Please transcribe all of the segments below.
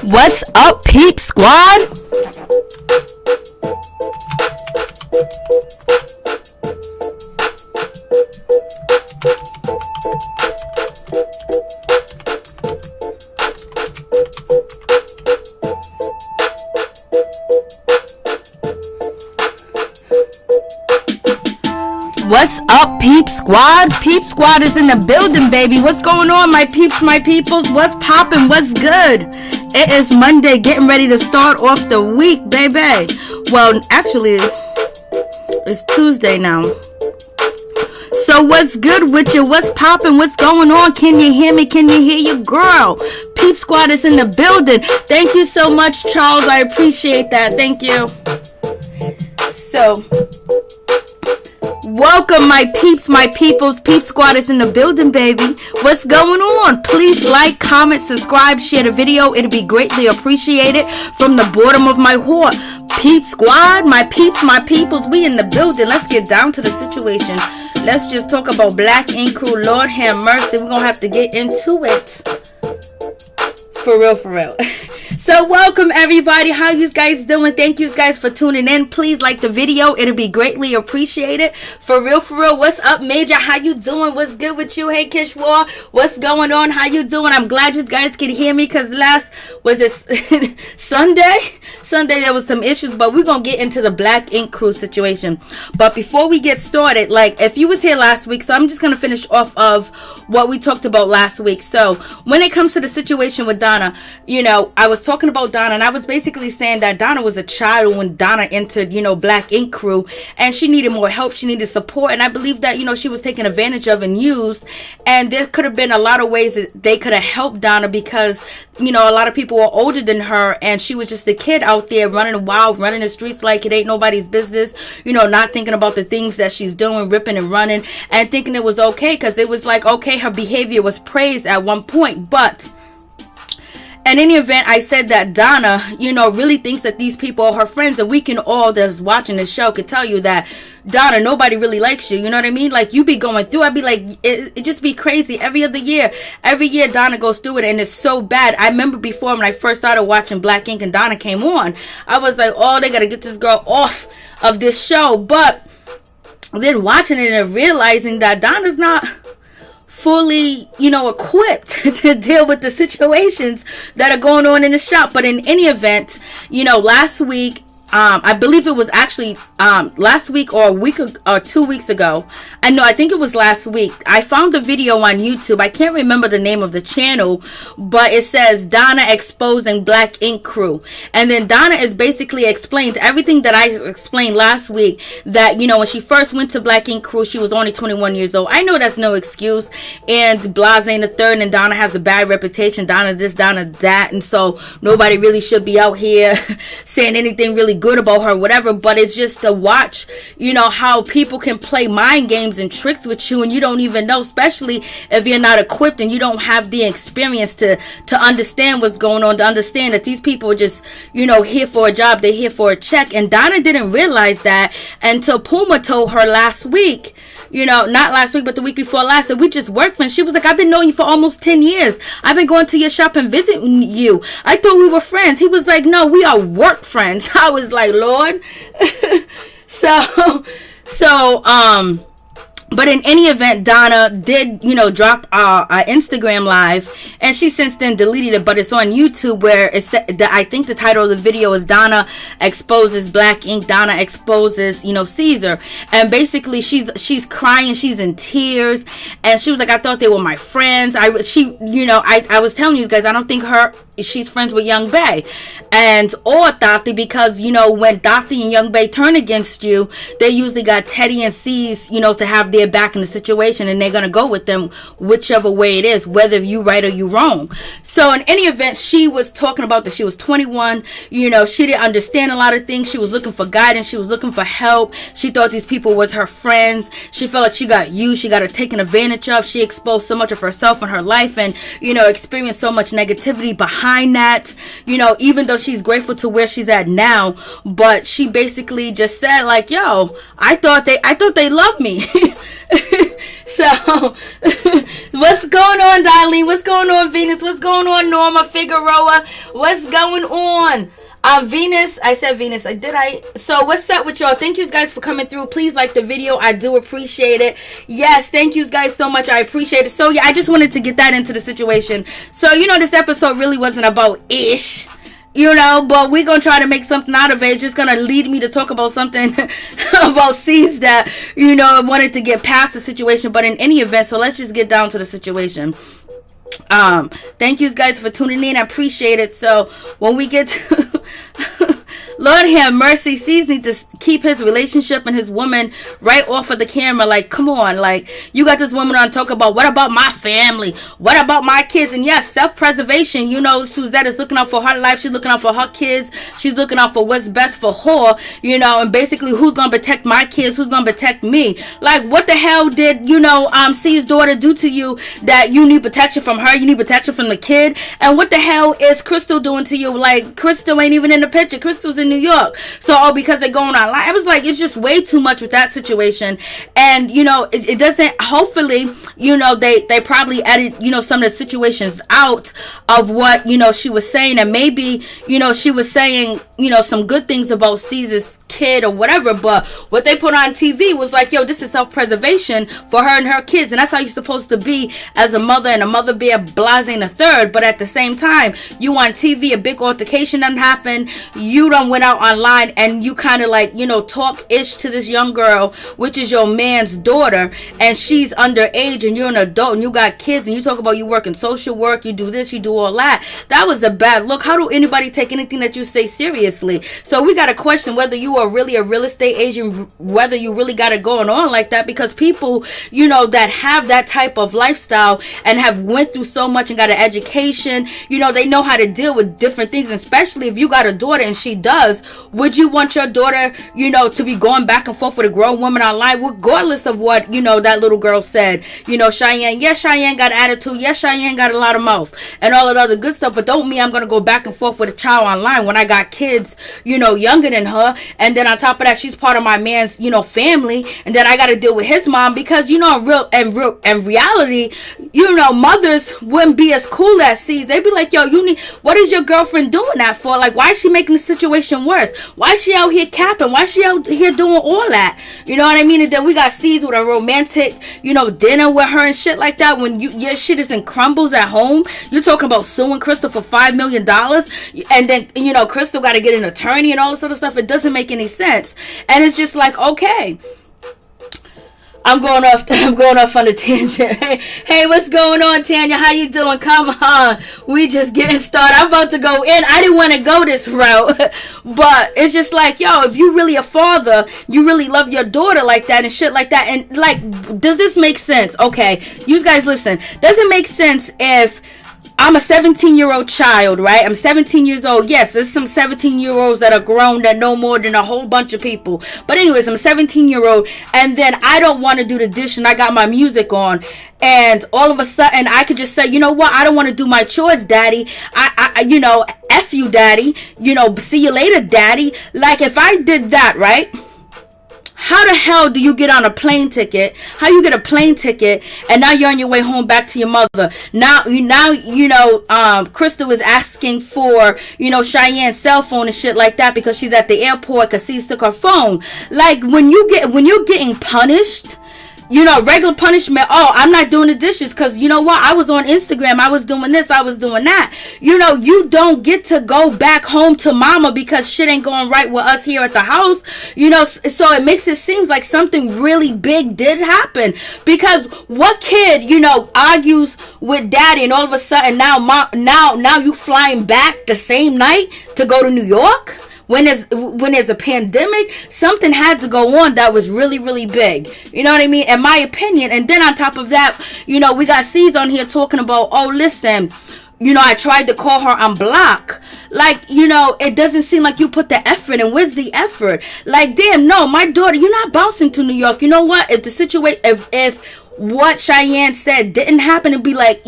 What's up, Peep Squad? What's up, Peep Squad? Peep Squad is in the building, baby. What's going on, my peeps, my peoples? What's poppin'? What's good? It is Monday, getting ready to start off the week, baby. Well, actually, it's Tuesday now. So what's good with you? What's poppin'? What's going on? Can you hear me? Can you hear your girl? Peep Squad is in the building. Thank you so much, Charles. I appreciate that. Thank you. So, welcome, my peeps, my peoples. Peep Squad is in the building, baby. What's going on? Please like, comment, subscribe, share the video. It'll be greatly appreciated from the bottom of my heart. Peep Squad, my peeps, my peoples, we in the building. Let's get down to the situation. Let's just talk about Black Ink Crew. Lord have mercy. We're going to have to get into it. For real, for real. So welcome, everybody. How you guys doing? Thank you guys for tuning in. Please like the video. It'll be greatly appreciated. For real, for real. What's up, Major? How you doing? What's good with you? Hey, Kishwa. What's going on? How you doing? I'm glad you guys can hear me because was it Sunday there was some issues, but we're gonna get into the Black Ink Crew situation. But before we get started, like, if you was here last week, so I'm just gonna finish off of what we talked about last week. So when it comes to the situation with Donna, you know, I was talking about Donna, and I was basically saying that Donna was a child when Donna entered, you know, Black Ink Crew, and she needed more help, she needed support, and I believe that, you know, she was taken advantage of and used, and there could have been a lot of ways that they could have helped Donna because, you know, a lot of people were older than her, and she was just a kid out there running wild, running the streets like it ain't nobody's business, you know, not thinking about the things that she's doing, ripping and running, and thinking it was okay, because it was like, okay, her behavior was praised at one point. But in any event, I said that Donna, you know, really thinks that these people are her friends, and we can all that's watching the show could tell you that, Donna, nobody really likes you. You know what I mean? Like, you be going through, I'd be like, it just be crazy every year Donna goes through it, and it's so bad. I remember before when I first started watching Black Ink and Donna came on, I was like, oh, they gotta get this girl off of this show. But then watching it and realizing that Donna's not fully, you know, equipped to deal with the situations that are going on in the shop. But in any event, you know, last week, I believe it was actually last week or a week or 2 weeks ago. I think it was last week. I found a video on YouTube. I can't remember the name of the channel, but it says Donna exposing Black Ink Crew. And then Donna is basically explained everything that I explained last week, that, you know, when she first went to Black Ink Crew, she was only 21 years old. I know that's no excuse. And Blase ain't the third, and Donna has a bad reputation. Donna this, Donna that. And so nobody really should be out here saying anything really good about her, whatever. But it's just to watch, you know, how people can play mind games and tricks with you, and you don't even know, especially if you're not equipped and you don't have the experience to understand what's going on, to understand that these people are just, you know, here for a job, they're here for a check. And Donna didn't realize that until Puma told her last week, you know, not last week, but the week before last, that we just work friends. She was like, I've been knowing you for almost 10 years. I've been going to your shop and visiting you. I thought we were friends. He was like, no, we are work friends. I was like, Lord. But in any event, Donna did, you know, drop an Instagram live, and she since then deleted it, but it's on YouTube, where it's, I think the title of the video is Donna exposes Black Ink, Donna exposes, you know, Caesar. And basically she's crying, she's in tears, and she was like, I thought they were my friends. I was telling you guys, I don't think she's friends with Young Bay and or Dottie, because, you know, when Dottie and Young Bay turn against you, they usually got Teddy and C's, you know, to have their back in the situation, and they're gonna go with them whichever way it is, whether you right or you wrong. So in any event, she was talking about that she was 21, you know, she didn't understand a lot of things. She was looking for guidance, she was looking for help. She thought these people was her friends. She felt like she got used, she got taken advantage of. She exposed so much of herself and her life, and, you know, experienced so much negativity behind that, you know, even though she's grateful to where she's at now. But she basically just said, like, yo, I thought they loved me. So, what's going on, Darlene? What's going on, Venus? What's going on, Norma Figueroa? What's going on? Venus, I said Venus, so what's up with y'all? Thank you guys for coming through. Please like the video. I do appreciate it. Yes, thank you guys so much. I appreciate it. So yeah, I just wanted to get that into the situation. So, this episode really wasn't about Ish, but we're gonna try to make something out of it. It's just gonna lead me to talk about something about C's that, wanted to get past the situation. But in any event, so let's just get down to the situation. Thank you guys for tuning in. I appreciate it. So when we get to Lord have mercy, C's need to keep his relationship and his woman right off of the camera. Like, come on, like, you got this woman on talk about, what about my family? What about my kids? And yes, self-preservation. Suzette is looking out for her life. She's looking out for her kids. She's looking out for what's best for her, and basically who's going to protect my kids? Who's going to protect me? Like, what the hell did, C's daughter do to you that you need protection from her? You need protection from the kid? And what the hell is Crystal doing to you? Like, Crystal ain't even in the picture. Crystal's in New York. So, because they're going online, I was like, it's just way too much with that situation. And, it doesn't, hopefully, they probably edit, some of the situations out of what, she was saying. And maybe, she was saying, some good things about C's kid or whatever, but what they put on TV was like, yo, this is self-preservation for her and her kids, and that's how you're supposed to be as a mother, and a mother be a blase and a third. But at the same time, you on TV, a big altercation done happened, you done went out online and you kind of like, talk ish to this young girl, which is your man's daughter, and she's underage and you're an adult and you got kids, and you talk about you work in social work, you do this, you do all that. That was a bad look. How do anybody take anything that you say seriously? So we got to question whether you are really a real estate agent, whether you really got it going on like that, because people, that have that type of lifestyle and have went through so much and got an education, they know how to deal with different things. Especially if you got a daughter and she does, would you want your daughter, to be going back and forth with a grown woman online, regardless of what, that little girl said? Cheyenne, yes, Cheyenne got attitude, yes, Cheyenne got a lot of mouth and all of the other good stuff, but don't mean I'm going to go back and forth with a child online when I got kids, younger than her. And then on top of that, she's part of my man's, family, and then I got to deal with his mom, because in reality, mothers wouldn't be as cool as C's. They'd be like, yo, what is your girlfriend doing that for? Like, why is she making the situation worse? Why is she out here capping? Why is she out here doing all that? You know what I mean? And then we got C's with a romantic, dinner with her and shit like that. When your shit is in crumbles at home, you're talking about suing Crystal for $5 million, and then Crystal got to get an attorney and all this other stuff. It doesn't make any sense. And it's just like, okay, I'm going off on a tangent. Hey, what's going on, Tanya? How you doing? Come on, we just getting started. I'm about to go in. I didn't want to go this route, but it's just like, yo, if you really a father, you really love your daughter like that and shit like that, and like, does this make sense? Okay, you guys listen. Does it make sense if I'm a 17-year-old child, right? I'm 17 years old. Yes, there's some 17-year-olds that are grown that know more than a whole bunch of people. But anyways, I'm a 17-year-old, and then I don't want to do the dish, and I got my music on, and all of a sudden I could just say, you know what? I don't want to do my chores, daddy. I F you, daddy. See you later, daddy. Like, if I did that, right? How the hell do you get on a plane ticket? How you get a plane ticket and now you're on your way home back to your mother? Now Crystal is asking for, Cheyenne's cell phone and shit like that because she's at the airport because she took her phone. Like, when you're getting punished, regular punishment. Oh, I'm not doing the dishes because you know what? I was on Instagram. I was doing this. I was doing that. You don't get to go back home to mama because shit ain't going right with us here at the house. So it makes it seem like something really big did happen, because what kid, argues with daddy and all of a sudden now you flying back the same night to go to New York? When there's a pandemic, something had to go on that was really, really big. You know what I mean? In my opinion. And then on top of that, we got C's on here talking about, oh, listen, I tried to call her on block. Like, it doesn't seem like you put the effort in. Where's the effort? Like, damn, no, my daughter, you're not bouncing to New York. You know what? If the situation, if what Cheyenne said didn't happen, it'd be like,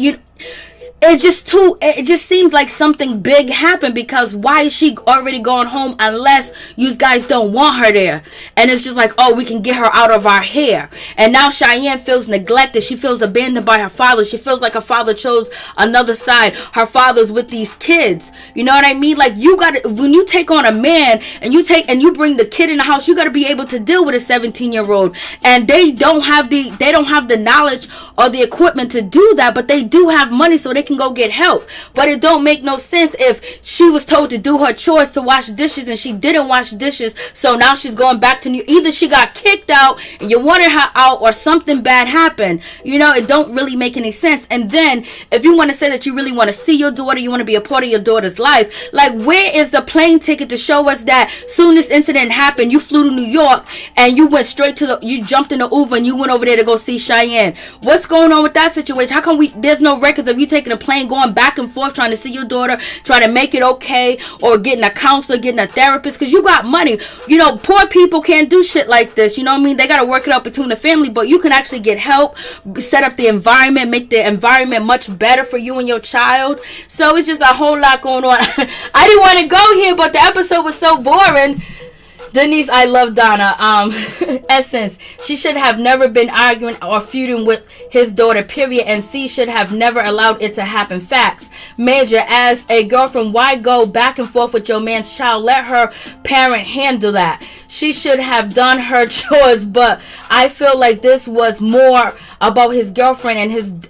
it just seems like something big happened, because why is she already going home unless you guys don't want her there? And it's just like, oh, we can get her out of our hair. And now Cheyenne feels neglected. She feels abandoned by her father. She feels like her father chose another side. Her father's with these kids. You know what I mean? Like, you gotta, when you take on a man and you bring the kid in the house, you gotta be able to deal with a 17-year-old. And they don't have the knowledge or the equipment to do that, but they do have money, so they can go get help. But it don't make no sense if she was told to do her chores, to wash dishes, and she didn't wash dishes, so now she's going back to either she got kicked out and you wanted her out, or something bad happened. You know, it don't really make any sense. And then if you want to say that you really want to see your daughter, you want to be a part of your daughter's life, like, where is the plane ticket to show us that soon this incident happened, you flew to New York and you went straight to you jumped in the Uber and you went over there to go see Cheyenne? What's going on with that situation? How come there's no records of you taking a plane, going back and forth, trying to see your daughter, trying to make it okay, or getting a counselor, getting a therapist? Because you got money. You know, poor people can't do shit like this. You know what I mean? They got to work it out between the family, but you can actually get help, set up the environment, make the environment much better for you and your child. So it's just a whole lot going on. I didn't want to go here, but the episode was so boring. Denise, I love Donna. Essence, she should have never been arguing or feuding with his daughter, period. And C should have never allowed it to happen. Facts. Major, as a girlfriend, why go back and forth with your man's child? Let her parent handle that. She should have done her chores, but I feel like this was more about his girlfriend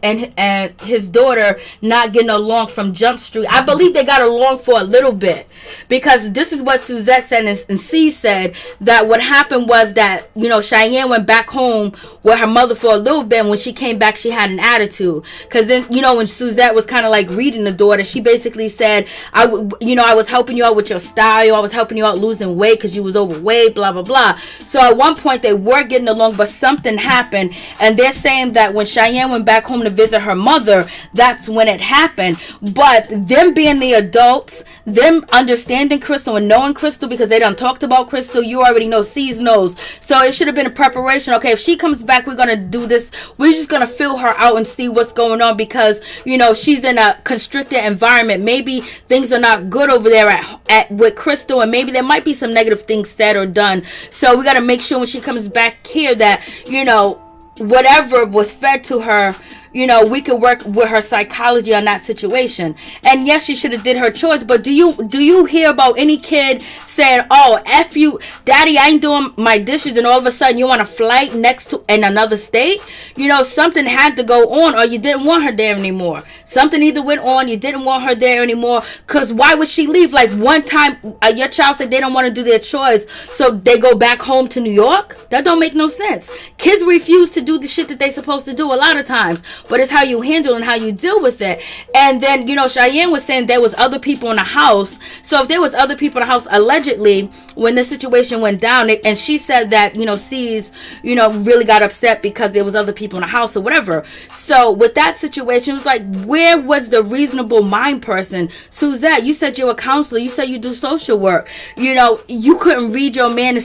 and his daughter not getting along from Jump Street. I believe they got along for a little bit, because this is what Suzette said and C said, that what happened was that, you know, Cheyenne went back home with her mother for a little bit. When she came back, she had an attitude, because then, you know, when Suzette was kind of like reading the daughter, she basically said, I was helping you out with your style, I was helping you out losing weight because you was overweight, blah blah blah. So at one point they were getting along, but something happened, and they're saying that when Cheyenne went back home to visit her mother, that's when it happened. But them being the adults, them understanding Crystal and knowing Crystal, because they done talked about Crystal, you already know, C's knows. So it should have been a preparation. Okay, if she comes back, we're gonna do this, we're just gonna fill her out and see what's going on, because, you know, she's in a constricted environment. Maybe things are not good over there at with Crystal, and maybe there might be some negative things said or done. So we got to make sure when she comes back here that, you know, whatever was fed to her, you know, we could work with her psychology on that situation. And yes, she should have did her chores, but do you hear about any kid saying, oh, F you, daddy, I ain't doing my dishes, and all of a sudden you want a flight next to in another state? You know, something had to go on, or you didn't want her there anymore. Something either went on, you didn't want her there anymore, because why would she leave? Like, one time your child said they don't want to do their chores, so they go back home to New York? That don't make no sense. Kids refuse to do the shit that they supposed to do a lot of times, but it's how you handle and how you deal with it. And then, you know, Cheyenne was saying there was other people in the house. So if there was other people in the house, allegedly, when the situation went down, and she said that, you know, C's, you know, really got upset because there was other people in the house or whatever. So with that situation, it was like, where was the reasonable mind person? Suzette, you said you're a counselor. You said you do social work. You know, you couldn't read your man and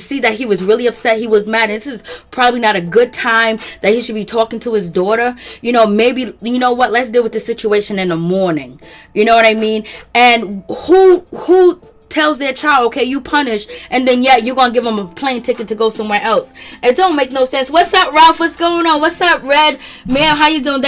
see that he was really upset. He was mad. This is probably not a good time that he should be talking to his daughter. You know, maybe, you know what, let's deal with the situation in the morning. You know what I mean? And who tells their child, okay, you punished, and then you're gonna give them a plane ticket to go somewhere else? It don't make no sense. What's up, Ralph? What's going on? What's up, Red? Man, how you doing?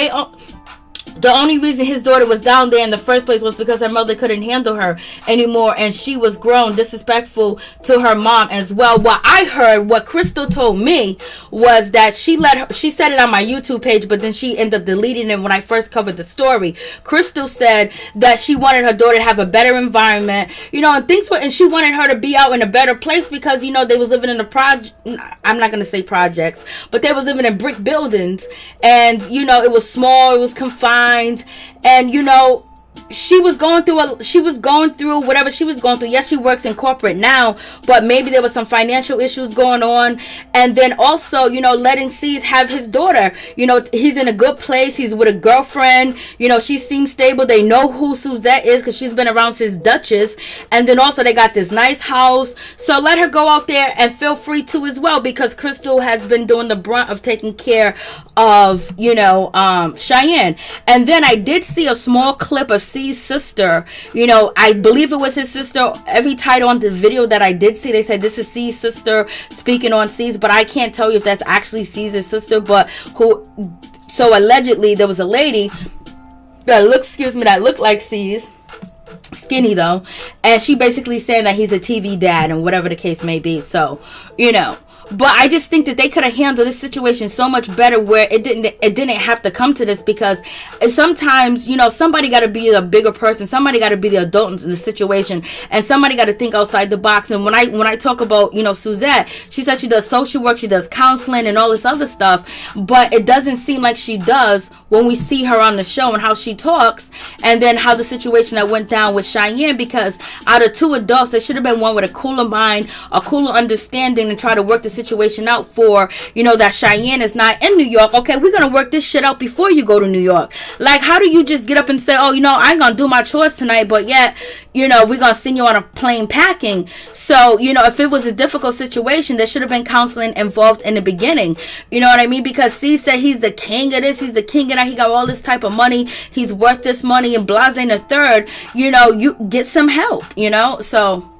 The only reason his daughter was down there in the first place was because her mother couldn't handle her anymore, and she was grown, disrespectful to her mom as well. What I heard, what Crystal told me, was that she said it on my YouTube page, but then she ended up deleting it when I first covered the story. Crystal said that she wanted her daughter to have a better environment, you know, and she wanted her to be out in a better place, because, you know, they was living in I'm not going to say projects, but they was living in brick buildings, and, you know, it was small, it was confined. And, you know, she was going through whatever she was going through. Yes, she works in corporate now, but maybe there was some financial issues going on. And then also, you know, letting C's have his daughter. You know, he's in a good place. He's with a girlfriend. You know, she seems stable. They know who Suzette is because she's been around since Duchess. And then also they got this nice house. So let her go out there and feel free to as well, because Crystal has been doing the brunt of taking care of, you know, Cheyenne. And then I did see a small clip of C's sister. You know, I believe it was his sister. Every title on the video that I did see, they said this is C's sister speaking on C's, but I can't tell you if that's actually C's sister. But so allegedly there was a lady that looked like C's, skinny though, and she basically saying that he's a TV dad and whatever the case may be. So, you know, but I just think that they could have handled this situation so much better, where it didn't have to come to this, because sometimes, you know, somebody got to be a bigger person, somebody got to be the adult in the situation, and somebody got to think outside the box. And when I talk about, you know, Suzette, she said she does social work, she does counseling and all this other stuff, but it doesn't seem like she does when we see her on the show and how she talks, and then how the situation that went down with Cheyenne. Because out of two adults, there should have been one with a cooler mind, a cooler understanding, and try to work the situation out for, you know, that Cheyenne is not in New York. Okay, we're gonna work this shit out before you go to New York. Like, how do you just get up and say, oh, you know, I ain't gonna do my chores tonight, but yet, you know, we're gonna send you on a plane packing? So, you know, if it was a difficult situation, there should have been counseling involved in the beginning. You know what I mean? Because C said he's the king of this, he's the king of that, he got all this type of money, he's worth this money, and blase and the third. You know, you get some help, you know? So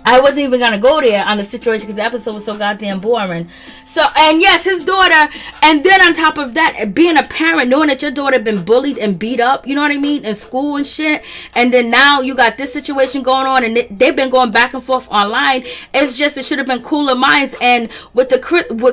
I wasn't even gonna go there on the situation because the episode was so goddamn boring. So, and yes, his daughter, and then on top of that, being a parent, knowing that your daughter been bullied and beat up, you know what I mean, in school and shit, and then now you got this situation going on, and they've been going back and forth online. It's just, it should have been cooler minds. And with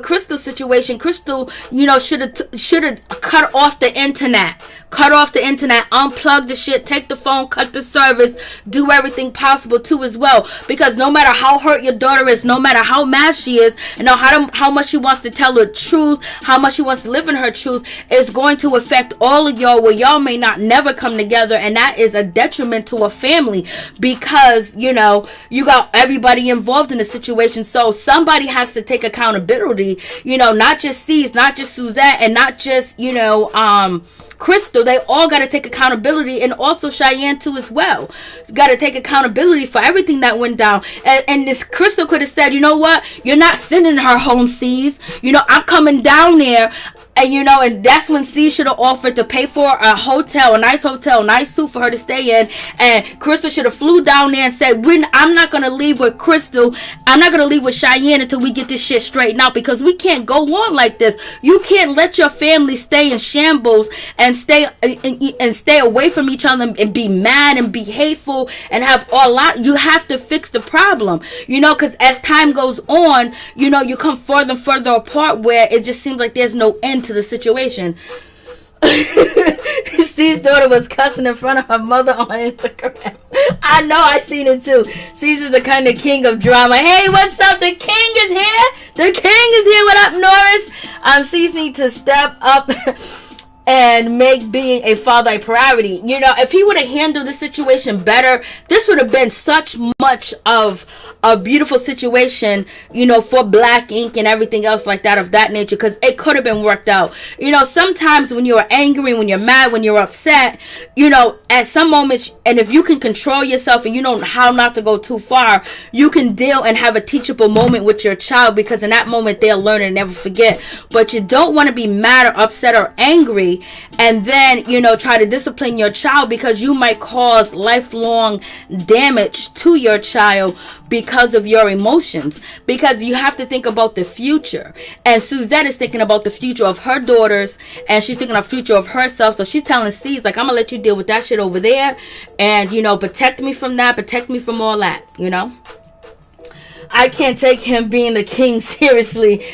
Crystal's situation, Crystal, you know, should have cut off the internet, unplug the shit, take the phone, cut the service, do everything possible too as well, because no matter how hurt your daughter is, no matter how mad she is, and how much she wants to tell her truth, how much she wants to live in her truth, is going to affect all of y'all, where y'all may not never come together, and that is a detriment to a family, because, you know, you got everybody involved in the situation. So somebody has to take accountability, you know, not just C's, not just Suzette, and not just, you know, Crystal. They all got to take accountability, and also Cheyenne too as well. Got to take accountability for everything that went down. And this Crystal could have said, you know what, you're not sending her home, C's. You know, I'm coming down there. And, you know, and that's when C should have offered to pay for a hotel, a nice suit for her to stay in. And Crystal should have flew down there and said, I'm not going to leave with Crystal. I'm not going to leave with Cheyenne until we get this shit straightened out, because we can't go on like this. You can't let your family stay in shambles and stay away from each other and be mad and be hateful and have a lot. You have to fix the problem, you know, because as time goes on, you know, you come further and further apart, where it just seems like there's no end to the situation. C's daughter was cussing in front of her mother on Instagram. I know, I seen it too. C's is the kind of king of drama. Hey, what's up? The king is here. The king is here. What up, Norris? C's need to step up and make being a father a priority. You know, if he would have handled the situation better, this would have been such much of a beautiful situation, you know, for Black Ink and everything else like that, of that nature, because it could have been worked out. You know, sometimes when you're angry, when you're mad, when you're upset, you know, at some moments, and if you can control yourself and you know how not to go too far, you can deal and have a teachable moment with your child, because in that moment they'll learn and never forget. But you don't want to be mad or upset or angry and then, you know, try to discipline your child, because you might cause lifelong damage to your child because of your emotions. Because you have to think about the future, and Suzette is thinking about the future of her daughters, and she's thinking of the future of herself. So she's telling C's, like, I'm gonna let you deal with that shit over there, and, you know, protect me from that, protect me from all that, you know. I can't take him being the king seriously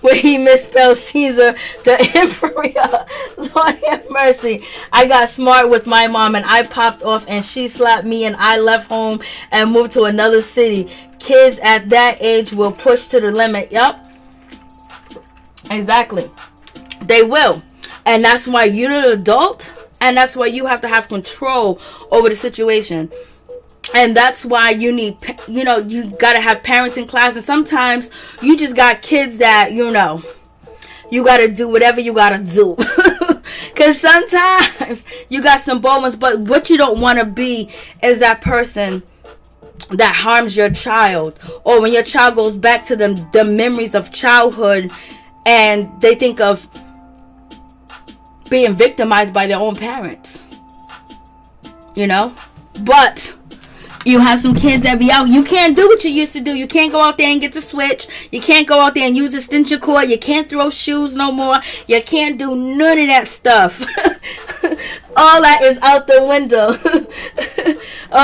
when he misspelled Caesar the emperor. Lord have mercy. I got smart with my mom and I popped off and she slapped me and I left home and moved to another city. Kids at that age will push to the limit. Yup. Exactly. They will. And that's why you're an adult. And that's why you have to have control over the situation. And that's why you need, you got to have parents in class. And sometimes you just got kids that, you got to do whatever you got to do. Because sometimes you got some bold ones. But what you don't want to be is that person that harms your child. Or when your child goes back to the memories of childhood and they think of being victimized by their own parents, but you have some kids that be out. You can't do what you used to do. You can't go out there and get the switch. You can't go out there and use extension cord. You can't throw shoes no more. You can't do none of that stuff. All that is out the window.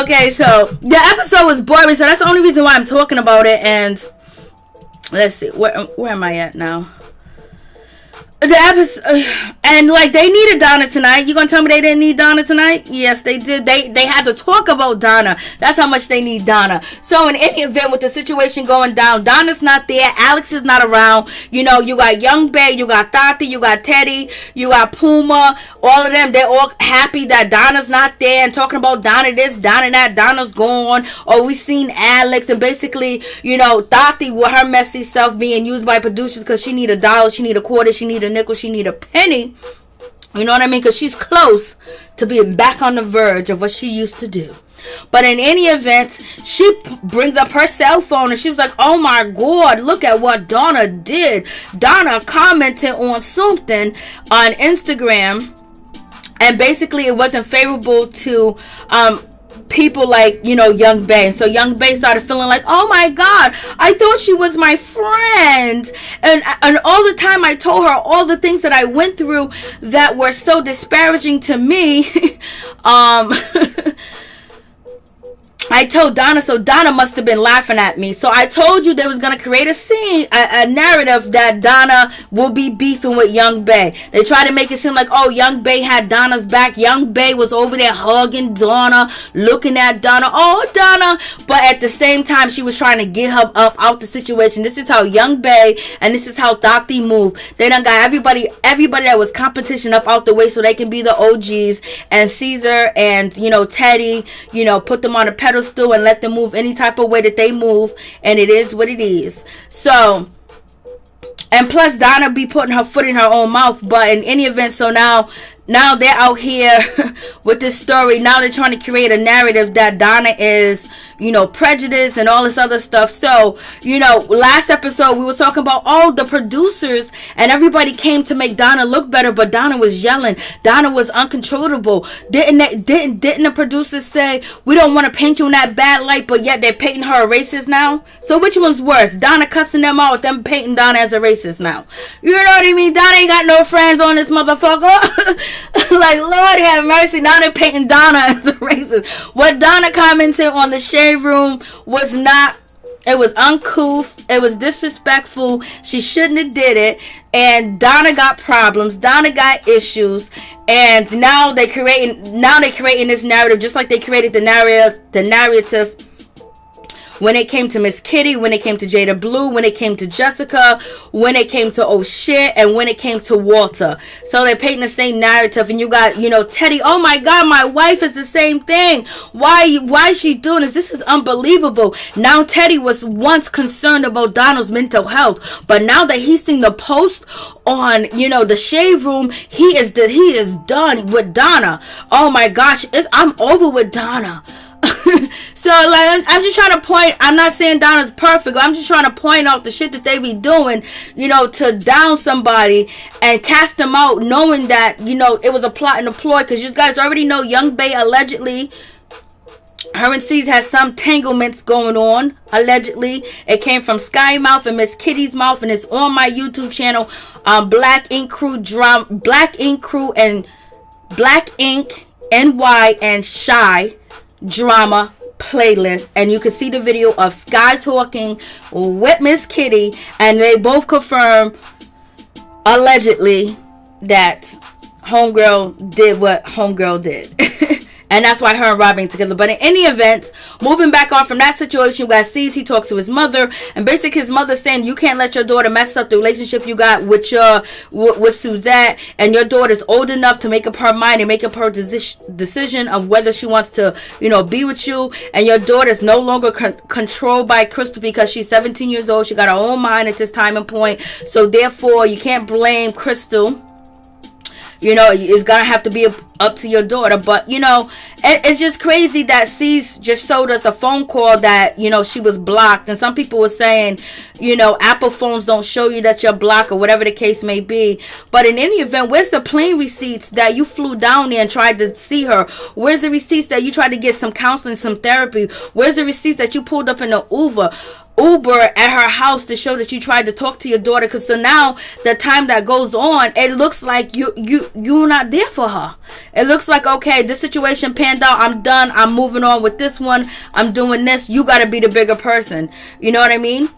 Okay, so the episode was boring, so that's the only reason why I'm talking about it. And let's see, where am I at now? The episode, and they needed Donna tonight. You gonna tell me they didn't need Donna tonight? Yes, they did. They had to talk about Donna. That's how much they need Donna. So in any event, with the situation going down, Donna's not there. Alex is not around. You got Young Bay, you got Tati, you got Teddy, you got Puma. All of them, they're all happy that Donna's not there and talking about Donna this, Donna that, Donna's gone. Or we seen Alex, and basically, Tati with her messy self being used by producers because she need $1, she need a quarter, she need a nickel, she need a penny. You know what I mean? Because she's close to being back on the verge of what she used to do. But in any event, she brings up her cell phone and she was like, oh my God, look at what Donna did. Donna commented on something on Instagram, and basically it wasn't favorable to people like, Young Bay. So Young Bay started feeling like, oh my God, I thought she was my friend. And all the time I told her all the things that I went through that were so disparaging to me. I told Donna, so Donna must have been laughing at me. So I told you they was going to create a scene, a narrative that Donna will be beefing with Young Bay. They tried to make it seem like, oh, Young Bay had Donna's back. Young Bay was over there hugging Donna, looking at Donna. Oh, Donna. But at the same time, she was trying to get her up out the situation. This is how Young Bay and this is how Tati move. They done got everybody that was competition up out the way so they can be the OGs. And Caesar and, Teddy, put them on a pedestal and let them move any type of way that they move, and it is what it is. So, and plus Donna be putting her foot in her own mouth. But in any event, so now they're out here with this story. Now they're trying to create a narrative that Donna is, prejudice and all this other stuff. So, last episode we were talking about all the producers and everybody came to make Donna look better, but Donna was yelling. Donna was uncontrollable. Didn't the producers say, we don't want to paint you in that bad light, but yet they're painting her a racist now? So which one's worse? Donna cussing them out, them painting Donna as a racist now. You know what I mean? Donna ain't got no friends on this motherfucker. Like, Lord have mercy. Now they're painting Donna as a racist. What Donna commented on the shade room was not, it was uncouth, it was disrespectful. She shouldn't have did it. And Donna got problems, Donna got issues, and now they creating this narrative, just like they created the narrative when it came to Miss Kitty, when it came to Jada Blue, when it came to Jessica, when it came to Oh Shit, and when it came to Walter. So they're painting the same narrative, and you got, Teddy, oh my God, my wife is the same thing. Why is she doing this? This is unbelievable. Now Teddy was once concerned about Donald's mental health, but now that he's seen the post on, the shave room, he is done with Donna. Oh my gosh, I'm over with Donna. So I'm just trying to point, I'm not saying Donna's perfect, I'm just trying to point out the shit that they be doing, to down somebody and cast them out, knowing that, it was a plot and a ploy, because you guys already know Young Bay allegedly, her and C's has some tanglements going on, allegedly. It came from Sky Mouth and Miss Kitty's mouth, and it's on my YouTube channel, Black Ink NY and Shy Drama playlist, and you can see the video of Sky talking with Miss Kitty, and they both confirm allegedly that homegirl did what homegirl did. And that's why her and Rob ain't together. But in any event, moving back on from that situation, you got C's. He talks to his mother, and basically his mother saying, you can't let your daughter mess up the relationship you got with Suzette, and your daughter's old enough to make up her mind and make up her decision of whether she wants to, be with you. And your daughter's no longer controlled by Crystal because she's 17 years old. She got her own mind at this time and point. So therefore, you can't blame Crystal. It's gonna have to be up to your daughter. But it's just crazy that C's just showed us a phone call that she was blocked, and some people were saying Apple phones don't show you that you're blocked or whatever the case may be. But in any event, where's the plane receipts that you flew down there and tried to see her? Where's the receipts that you tried to get some counseling, some therapy? Where's the receipts that you pulled up in the Uber at her house to show that you tried to talk to your daughter? Because so now the time that goes on, it looks like you're not there for her. It looks like, okay, this situation panned out, I'm done, I'm moving on with this one, I'm doing this. You got to be the bigger person. You know what I mean?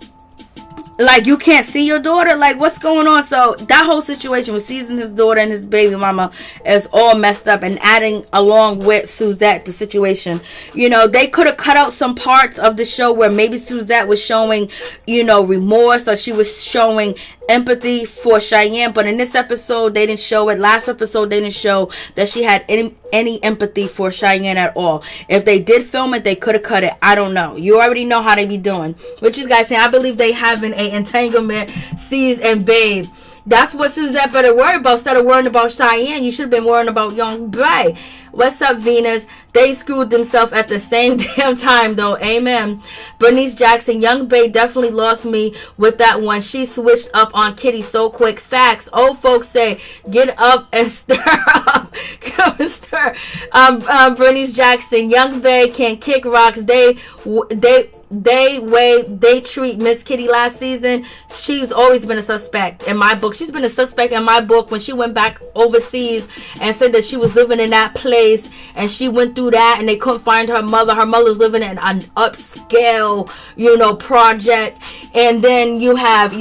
Like, you can't see your daughter? Like, what's going on? So, that whole situation with seizing his daughter and his baby mama is all messed up. And adding along with Suzette, the situation. They could have cut out some parts of the show where maybe Suzette was showing, remorse, or she was showing empathy for Cheyenne. But in this episode, they didn't show it. Last episode, they didn't show that she had any empathy for Cheyenne at all. If they did film it, they could have cut it. I don't know. You already know how they be doing. Which is, guys, saying, I believe they having a entanglement, C's and Babe. That's what Suzette better worry about. Instead of worrying about Cheyenne, you should have been worrying about young Bray. What's up, Venus? They screwed themselves at the same damn time, though. Amen. Bernice Jackson, young Bae definitely lost me with that one. She switched up on Kitty so quick. Facts. Old folks say, get up and stir up. Come and stir. Bernice Jackson, young Bae can kick rocks. They treat Miss Kitty last season. She's always been a suspect in my book. She's been a suspect in my book when she went back overseas and said that she was living in that place, and she went through that and they couldn't find her mother. Her mother's living in an upscale, project. And then you have,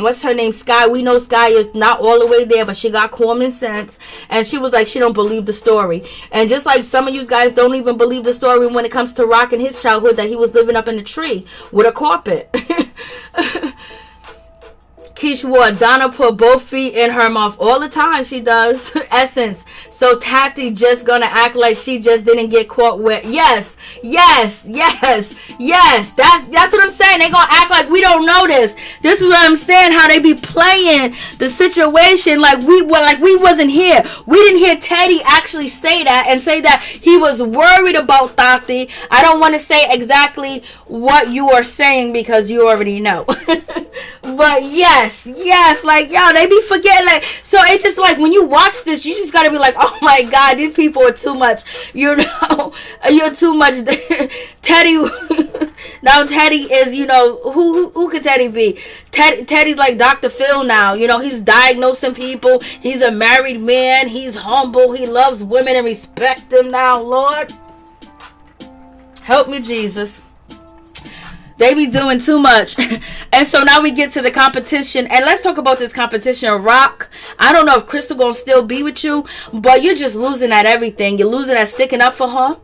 what's her name? Sky. We know Sky is not all the way there, but she got common sense. And she was like, she don't believe the story. And just like some of you guys don't even believe the story when it comes to Rock in his childhood, that he was living up in the tree with a carpet. Keish Ward, Donna put both feet in her mouth all the time. She does. Essence. So Tati just gonna act like she just didn't get caught with. Yes. That's what I'm saying. They gonna act like we don't know this. This is what I'm saying. How they be playing the situation like we wasn't here. We didn't hear Teddy actually say that and say that he was worried about Tati. I don't want to say exactly what you are saying because you already know. But yes, like, yo, they be forgetting, like, so it's just like when you watch this, you just gotta be like, oh my God, these people are too much, you're too much. Teddy, now Teddy is, who could Teddy be? Teddy's like Dr. Phil now, he's diagnosing people, he's a married man, he's humble, he loves women and respect them now, Lord. Help me, Jesus. They be doing too much. And so now we get to the competition. And let's talk about this competition. Rock, I don't know if Crystal gonna still be with you, but you're just losing at everything. You're losing at sticking up for her.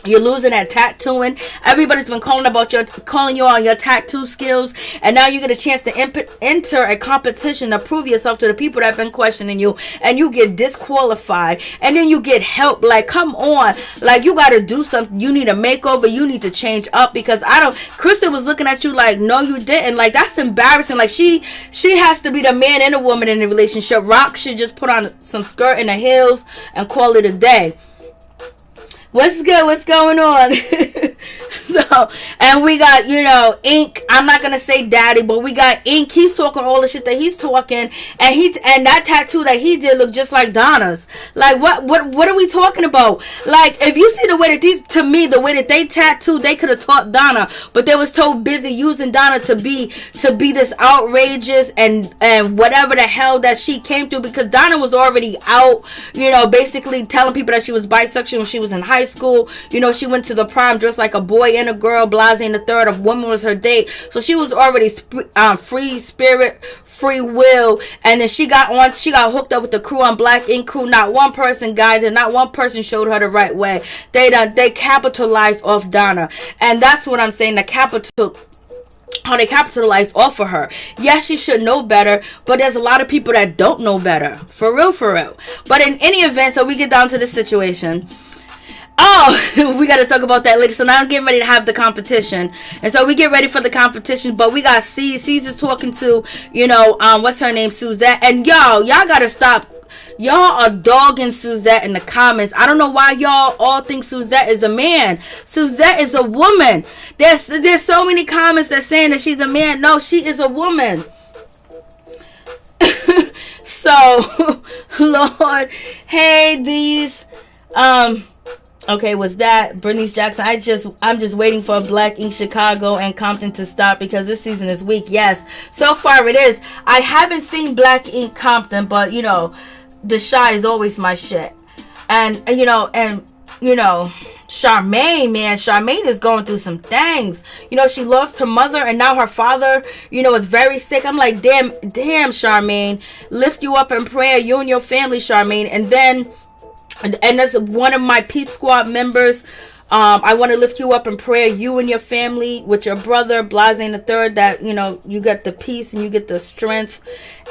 You're losing at tattooing. Everybody's been calling you on your tattoo skills, and now you get a chance to enter a competition to prove yourself to the people that have been questioning you, and you get disqualified, and then you get help. Like, come on, like, you got to do something. You need a makeover. You need to change up, because Kristen was looking at you like, no, you didn't. Like, that's embarrassing. Like, she has to be the man and the woman in the relationship. Rock should just put on some skirt and the heels and call it a day. What's good? What's going on? So, and we got, Ink. I'm not going to say daddy, but we got Ink. He's talking all the shit that he's talking. And that tattoo that he did look just like Donna's. Like, what are we talking about? Like, if you see the way that the way that they tattooed, they could have taught Donna, but they was so busy using Donna to be this outrageous and whatever the hell that she came through, because Donna was already out, basically telling people that she was bisexual when she was in high school. She went to the prom dressed like a boy and a girl, blase Blase the third of woman was her date. So she was already free spirit, free will. And then she got hooked up with the crew on Black Ink Crew. Not one person guided, not one person showed her the right way. They capitalized off Donna. And that's what I'm saying, how they capitalize off of her. Yes, she should know better, but there's a lot of people that don't know better. For real, for real. But in any event, so we get down to this situation. Oh, we got to talk about that later. So now I'm getting ready to have the competition. And so we get ready for the competition. But we got C's is talking to, what's her name? Suzette. And y'all got to stop. Y'all are dogging Suzette in the comments. I don't know why y'all all think Suzette is a man. Suzette is a woman. There's so many comments that saying that she's a man. No, she is a woman. So, Lord, hey, these, okay, was that Bernice Jackson? I'm just waiting for Black Ink Chicago and Compton to stop because this season is weak. Yes, so far it is. I haven't seen Black Ink Compton, but the Shy is always my shit. And Charmaine, man, Charmaine is going through some things. She lost her mother and now her father, is very sick. I'm like, damn, Charmaine, lift you up in prayer, you and your family, Charmaine. And that's one of my Peep Squad members. I want to lift you up in prayer, you and your family, with your brother, Blase the third, that, you get the peace and you get the strength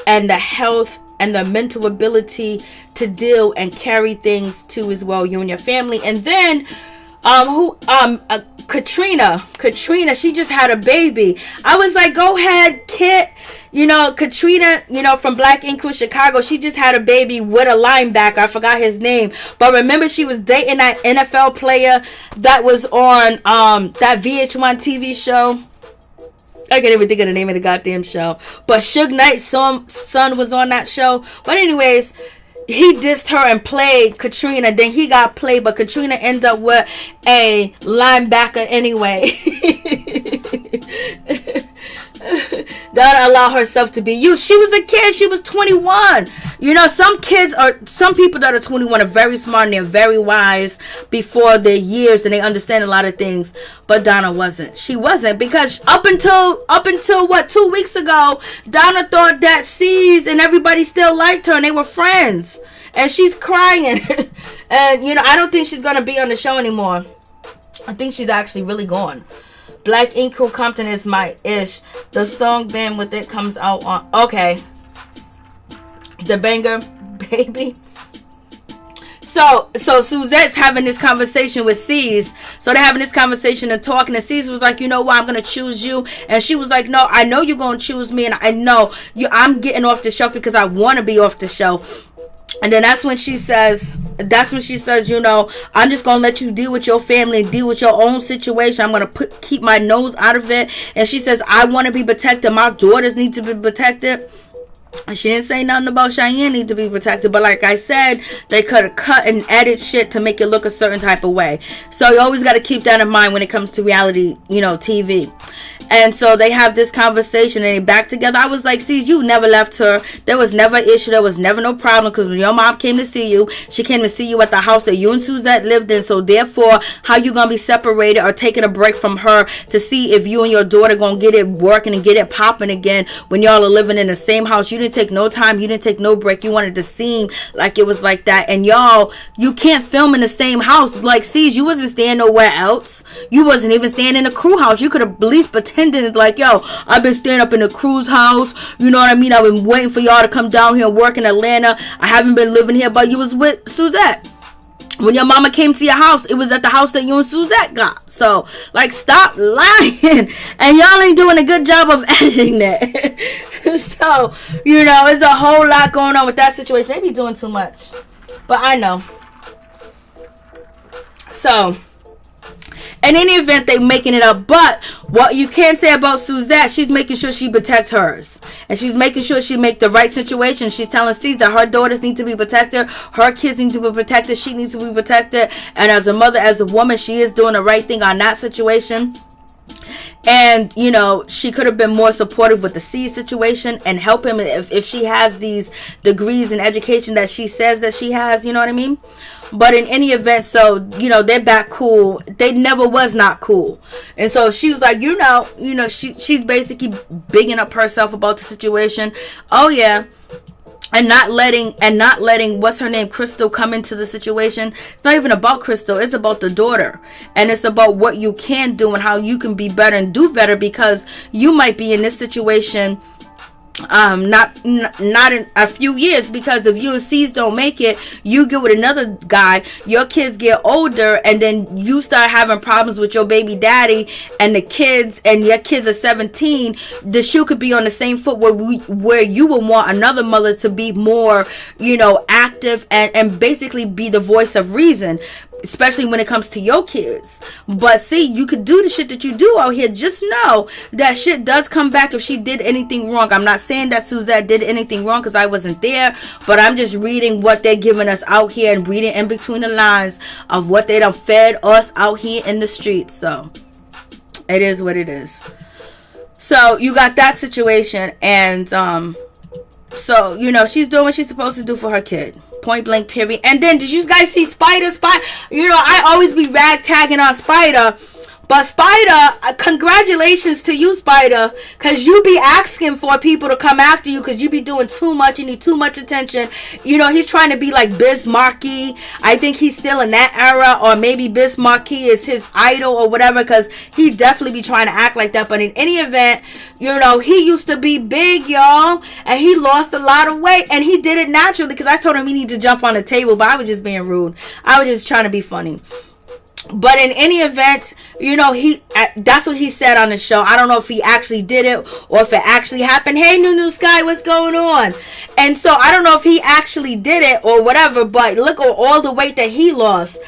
and the health and the mental ability to deal and carry things too as well, you and your family. And then, Katrina, she just had a baby. I was like, go ahead, Kit. Katrina, from Black Ink Crew Chicago, she just had a baby with a linebacker. I forgot his name. But remember, she was dating that NFL player that was on that VH1 TV show. I can't even think of the name of the goddamn show. But Suge Knight's son was on that show. But anyways, he dissed her and played Katrina. Then he got played, but Katrina ended up with a linebacker anyway. Don't allow herself to be used. She was a kid. She was 21. Some people that are 21 are very smart and they're very wise before their years and they understand a lot of things. But Donna wasn't. She wasn't, because up until what, 2 weeks ago, Donna thought that C's and everybody still liked her and they were friends. And she's crying. And I don't think she's gonna be on the show anymore. I think she's actually really gone. Black Ink Crew Compton is my ish. The song Band With It comes out on... Okay. The banger, baby. So Suzette's having this conversation with C's. So they're having this conversation and talking. And C's was like, you know what? I'm going to choose you. And she was like, no, I know you're going to choose me. And I know I'm getting off the shelf because I want to be off the shelf. And then that's when she says, I'm just going to let you deal with your family and deal with your own situation. I'm going to keep my nose out of it. And she says, I want to be protected. My daughters need to be protected. And she didn't say nothing about Cheyenne need to be protected. But like I said, they could have cut and added shit to make it look a certain type of way. So you always got to keep that in mind when it comes to reality, TV. And so they have this conversation and they back together. I was like, see, you never left her. There was never an issue. There was never no problem. Because when your mom came to see you, she came to see you at the house that you and Suzette lived in. So therefore, how you going to be separated or taking a break from her to see if you and your daughter going to get it working and get it popping again when y'all are living in the same house? You didn't take no time. You didn't take no break. You wanted to seem like it was like that. And y'all, you can't film in the same house. Like, see, you wasn't staying nowhere else. You wasn't even staying in the crew house. You could have at least pretended like, yo, I've been staying up in the crew's house. You know what I mean? I've been waiting for y'all to come down here and work in Atlanta. I haven't been living here, but you was with Suzette. When your mama came to your house, it was at the house that you and Suzette got. So, like, stop lying. And y'all ain't doing a good job of editing that. So, it's a whole lot going on with that situation. They be doing too much. But I know. So, in any event, they making it up. But what you can say about Suzette, she's making sure she protects hers. And she's making sure she make the right situation. She's telling Steve that her daughters need to be protected. Her kids need to be protected. She needs to be protected. And as a mother, as a woman, she is doing the right thing on that situation. And, you know, she could have been more supportive with the seed situation and help him if she has these degrees in education that she says that she has, you know what I mean? But in any event, so, you know, they're back cool. They never was not cool. And so she was like, you know, she's basically bigging up herself about the situation. Oh, yeah. And not letting what's her name, Crystal, come into the situation. It's not even about Crystal. It's about the daughter. And it's about what you can do and how you can be better and do better, because you might be in this situation not in a few years, because if you and C's don't make it, you get with another guy, your kids get older, and then you start having problems with your baby daddy, and the kids, and your kids are 17, the shoe could be on the same foot where you would want another mother to be more, you know, active and basically be the voice of reason, especially when it comes to your kids. But see, you could do the shit that you do out here. Just know that shit does come back if she did anything wrong. I'm not saying that Suzette did anything wrong, because I wasn't there, but I'm just reading what they're giving us out here and reading in between the lines of what they done fed us out here in the streets. So it is what it is. So you got that situation, and so, you know, she's doing what she's supposed to do for her kid. Point blank, period. And then, did you guys see Spider? You know, I always be rag tagging on Spider. But Spider, congratulations to you, Spider. Because you be asking for people to come after you, because you be doing too much. You need too much attention. You know, he's trying to be like Biz Markie. I think he's still in that era. Or maybe Biz Markie is his idol or whatever. Because he definitely be trying to act like that. But in any event, you know, he used to be big, y'all. And he lost a lot of weight. And he did it naturally. Because I told him he needed to jump on the table. But I was just being rude. I was just trying to be funny. But in any event, you know, that's what he said on the show. I don't know if he actually did it or if it actually happened. Hey, New Sky, what's going on? And so I don't know if he actually did it or whatever, but look at all the weight that he lost.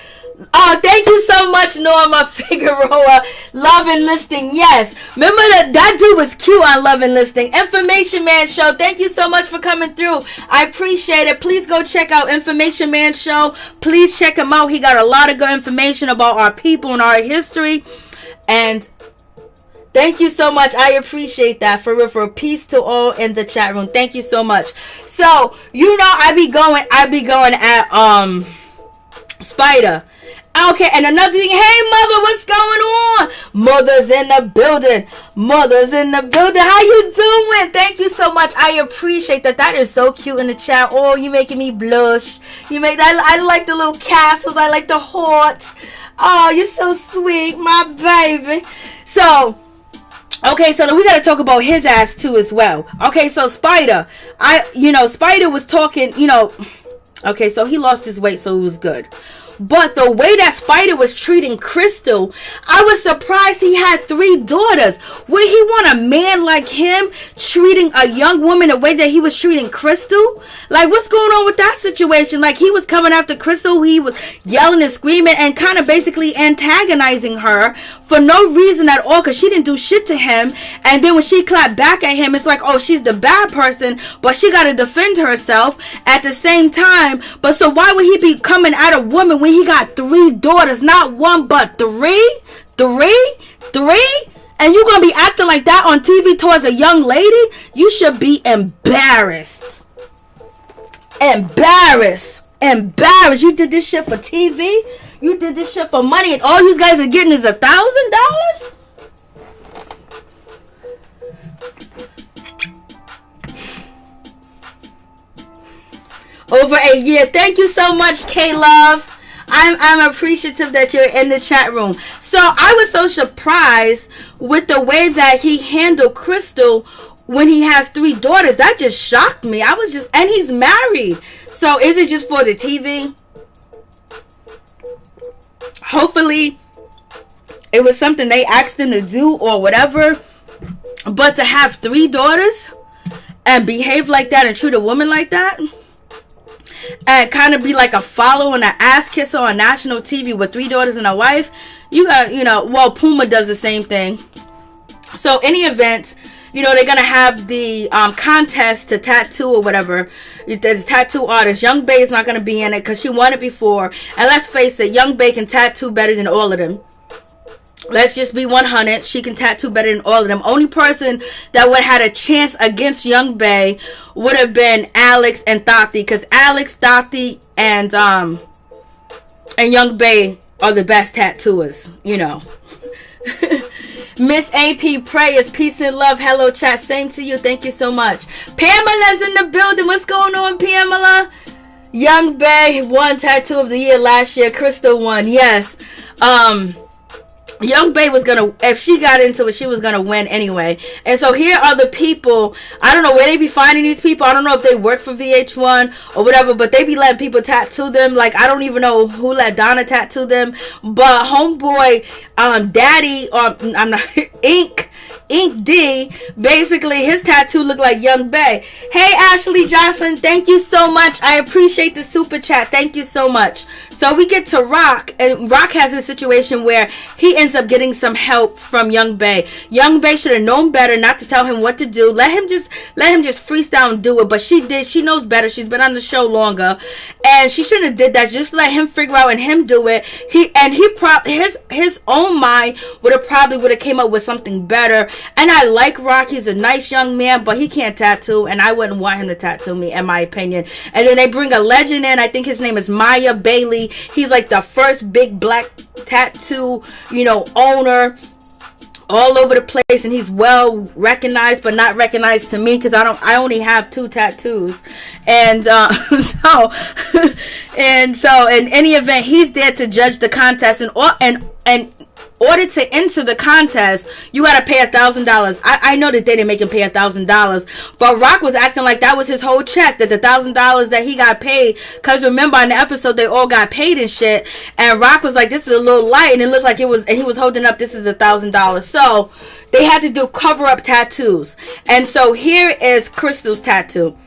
Oh, thank you so much, Norma Figueroa. Love and Listing, yes. Remember that dude was cute on Love and Listing. Information Man Show, thank you so much for coming through. I appreciate it. Please go check out Information Man Show. Please check him out. He got a lot of good information about our people and our history. And thank you so much. I appreciate that. For real, for peace to all in the chat room. Thank you so much. So, you know, I be going at Spider. Okay, and another thing, hey mother, what's going on? Mother's in the building. Mother's in the building. How you doing? Thank you so much. I appreciate that. That is so cute in the chat. Oh, you making me blush. You make that. I like the little castles. I like the hearts. Oh, you're so sweet, my baby. So, okay, so we got to talk about his ass too as well. Okay, so Spider, Spider was talking, okay, so he lost his weight, so it was good. But the way that Spider was treating Crystal, I was surprised he had 3 daughters. Would he want a man like him treating a young woman the way that he was treating Crystal? Like, what's going on with that situation? Like, he was coming after Crystal. He was yelling and screaming and kind of basically antagonizing her for no reason at all, because she didn't do shit to him. And then when she clapped back at him, it's like, oh, she's the bad person, but she got to defend herself at the same time. But so why would he be coming at a woman when he got 3 daughters, not 1 but 3? 3? And you gonna be acting like that on TV towards a young lady? You should be embarrassed. Embarrassed. You did this shit for TV? You did this shit for money, and all you guys are getting is $1,000? Over a year. Thank you so much, K-Love. I'm appreciative that you're in the chat room. So I was so surprised with the way that he handled Crystal when he has 3 daughters. That just shocked me. And he's married. So is it just for the TV? Hopefully it was something they asked him to do or whatever. But to have 3 daughters and behave like that and treat a woman like that, and kind of be like a follow and an ass kisser on national TV with 3 daughters and a wife, you got, Puma does the same thing. So any event, they're gonna have the contest to tattoo or whatever. There's a tattoo artist. Young Bae is not gonna be in it because she won it before. And let's face it, Young Bae can tattoo better than all of them. let's just be 100. She can tattoo better than all of them. Only person that would have had a chance against Young Bae would have been Alex and Thotty, because Alex, Thotty, and Young Bae are the best tattooers, you know. Miss AP Prayers, peace and love. Hello chat, same to you. Thank you so much. Pamela's in the building. What's going on, Pamela? Young Bae won tattoo of the year last year. Crystal won. Yes. Young Bae was gonna, if she got into it, she was gonna win anyway. And so here are the people. I don't know where they be finding these people. I don't know if they work for VH1 or whatever, but they be letting people tattoo them. Like, I don't even know who let Donna tattoo them, but homeboy, Daddy, I'm not Ink D, basically his tattoo looked like Young Bae. Hey Ashley Johnson, thank you so much. I appreciate the super chat. Thank you so much. So we get to Rock, and Rock has a situation where he ends up getting some help from Young Bae. Young Bae should have known better not to tell him what to do. Let him just freestyle and do it. But she did. She knows better. She's been on the show longer, and she shouldn't have did that. Just let him figure out and him do it. His own mind would have came up with something better. And I like Rock. He's a nice young man, but he can't tattoo, and I wouldn't want him to tattoo me, in my opinion. And then they bring a legend in. I think his name is Maya Bailey. He's like the first big black tattoo, owner all over the place, and he's well recognized, but not recognized to me because I only have 2 tattoos. And so in any event, he's there to judge the contest, and order to enter the contest, you gotta pay $1,000. I know that they didn't make him pay $1,000, but Rock was acting like that was his whole check, that the $1,000 that he got paid, because remember on the episode they all got paid and shit, and Rock was like, this is a little light, and it looked like it was, and he was holding up, this is $1,000. So they had to do cover-up tattoos, and so here is Crystal's tattoo.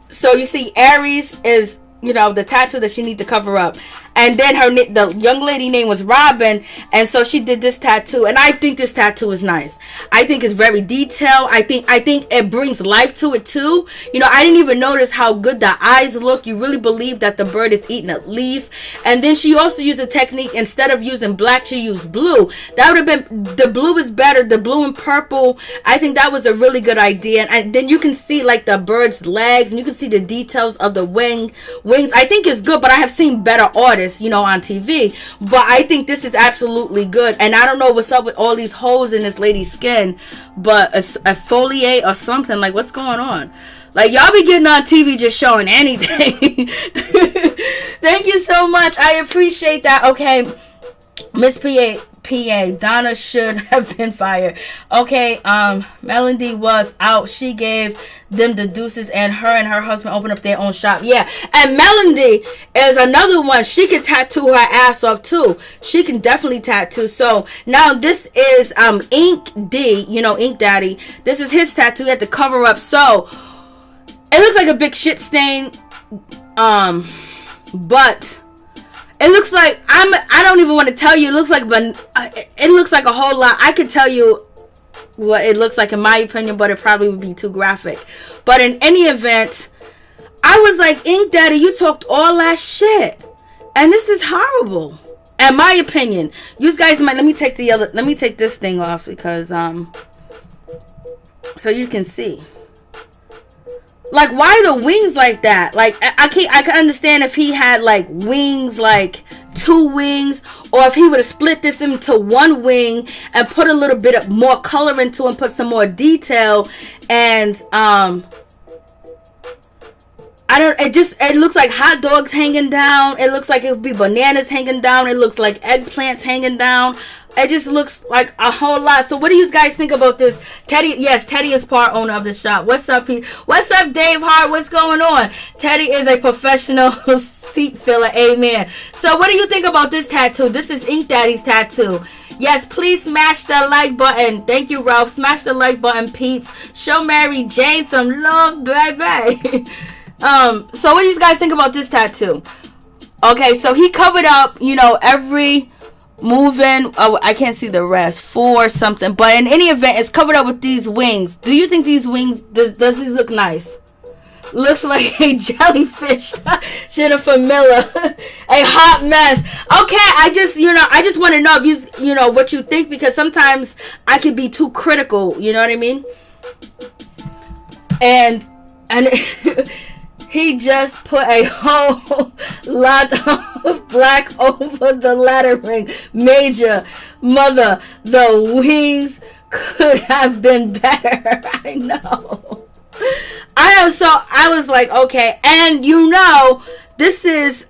So you see Aries is, the tattoo that she needs to cover up. And then the young lady name was Robin, and so she did this tattoo, and I think this tattoo is nice. I think it's very detailed. I think it brings life to it too. I didn't even notice how good the eyes look. You really believe that the bird is eating a leaf. And then she also used a technique, instead of using black, she used blue. That would have been, the blue is better, the blue and purple. I think that was a really good idea. And then you can see like the bird's legs, and you can see the details of the wings. I think it's good, but I have seen better artists, on TV. But I think this is absolutely good. And I don't know what's up with all these holes in this lady's skin, but a foliate or something, like, what's going on? Like, y'all be getting on TV just showing anything. Thank you so much. I appreciate that. Okay, Miss PA, Donna should have been fired. Okay, Melody was out. She gave them the deuces, and her husband opened up their own shop. Yeah, and Melody is another one. She can tattoo her ass off too. She can definitely tattoo. So now this is Ink D, Ink Daddy. This is his tattoo. He had to cover up. So it looks like a big shit stain, but it looks like, I don't even want to tell you. It looks like a whole lot. I could tell you what it looks like in my opinion, but it probably would be too graphic. But in any event, I was like, Ink Daddy, you talked all that shit, and this is horrible, in my opinion. You guys might, let me take this thing off, because so you can see. Like, why the wings like that? Like, I can understand if he had like wings, like 2 wings, or if he would have split this into 1 wing and put a little bit of more color into it and put some more detail. And it looks like hot dogs hanging down. It looks like it would be bananas hanging down. It looks like eggplants hanging down. It just looks like a whole lot. So what do you guys think about this? Teddy, yes, Teddy is part owner of the shop. What's up, Pete? What's up, Dave Hart? What's going on? Teddy is a professional seat filler. Amen. So what do you think about this tattoo? This is Ink Daddy's tattoo. Yes, please smash the like button. Thank you, Ralph. Smash the like button, peeps. Show Mary Jane some love, baby. So what do you guys think about this tattoo? Okay, so he covered up, every moving. Oh, I can't see the rest. 4 something. But in any event, it's covered up with these wings. Do you think these wings, does these look nice? looks like a jellyfish. Jennifer Miller. A hot mess. Okay, I just want to know if you know what you think, because sometimes I could be too critical, you know what I mean? And he just put a whole lot of black over the lettering. Major. Mother, the wings could have been better. I know. I was like, okay. And this is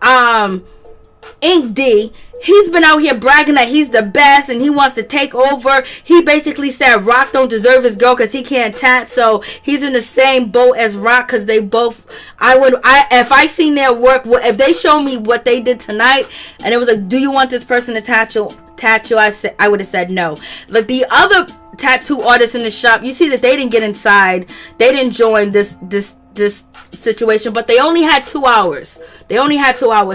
Ink D. He's been out here bragging that he's the best and he wants to take over. He basically said Rock don't deserve his girl because he can't tat. So he's in the same boat as Rock, because they both, if I seen their work, if they show me what they did tonight and it was like, do you want this person to tattoo? I would have said no. Like the other tattoo artists in the shop, you see that they didn't get inside. They didn't join this situation, but they only had 2 hours.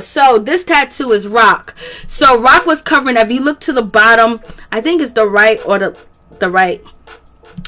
So this tattoo is Rock. So Rock was covering, if you look to the bottom, I think it's the right or the right.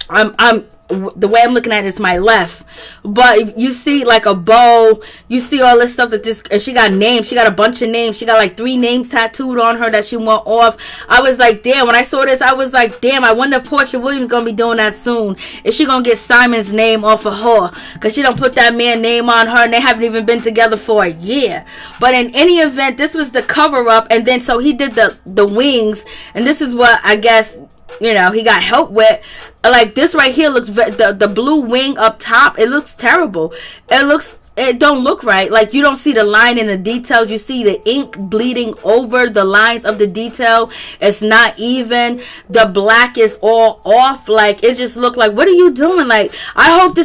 The way I'm looking at it is my left, but you see like a bow, you see all this stuff and she got names, she got a bunch of names, she got like 3 names tattooed on her that she want off. I was like, damn, when I saw this, I was like, damn, I wonder if Porsha Williams gonna be doing that soon. Is she gonna get Simon's name off of her? Because she don't put that man name on her and they haven't even been together for a year. But in any event, this was the cover up, and then so he did the wings, and this is what I guess he got help with. Like this right here looks, the blue wing up top, it looks terrible. It don't look right. Like you don't see the line in the details. You see the ink bleeding over the lines of the detail. It's not even. The black is all off. Like it just looked like, what are you doing? Like I hope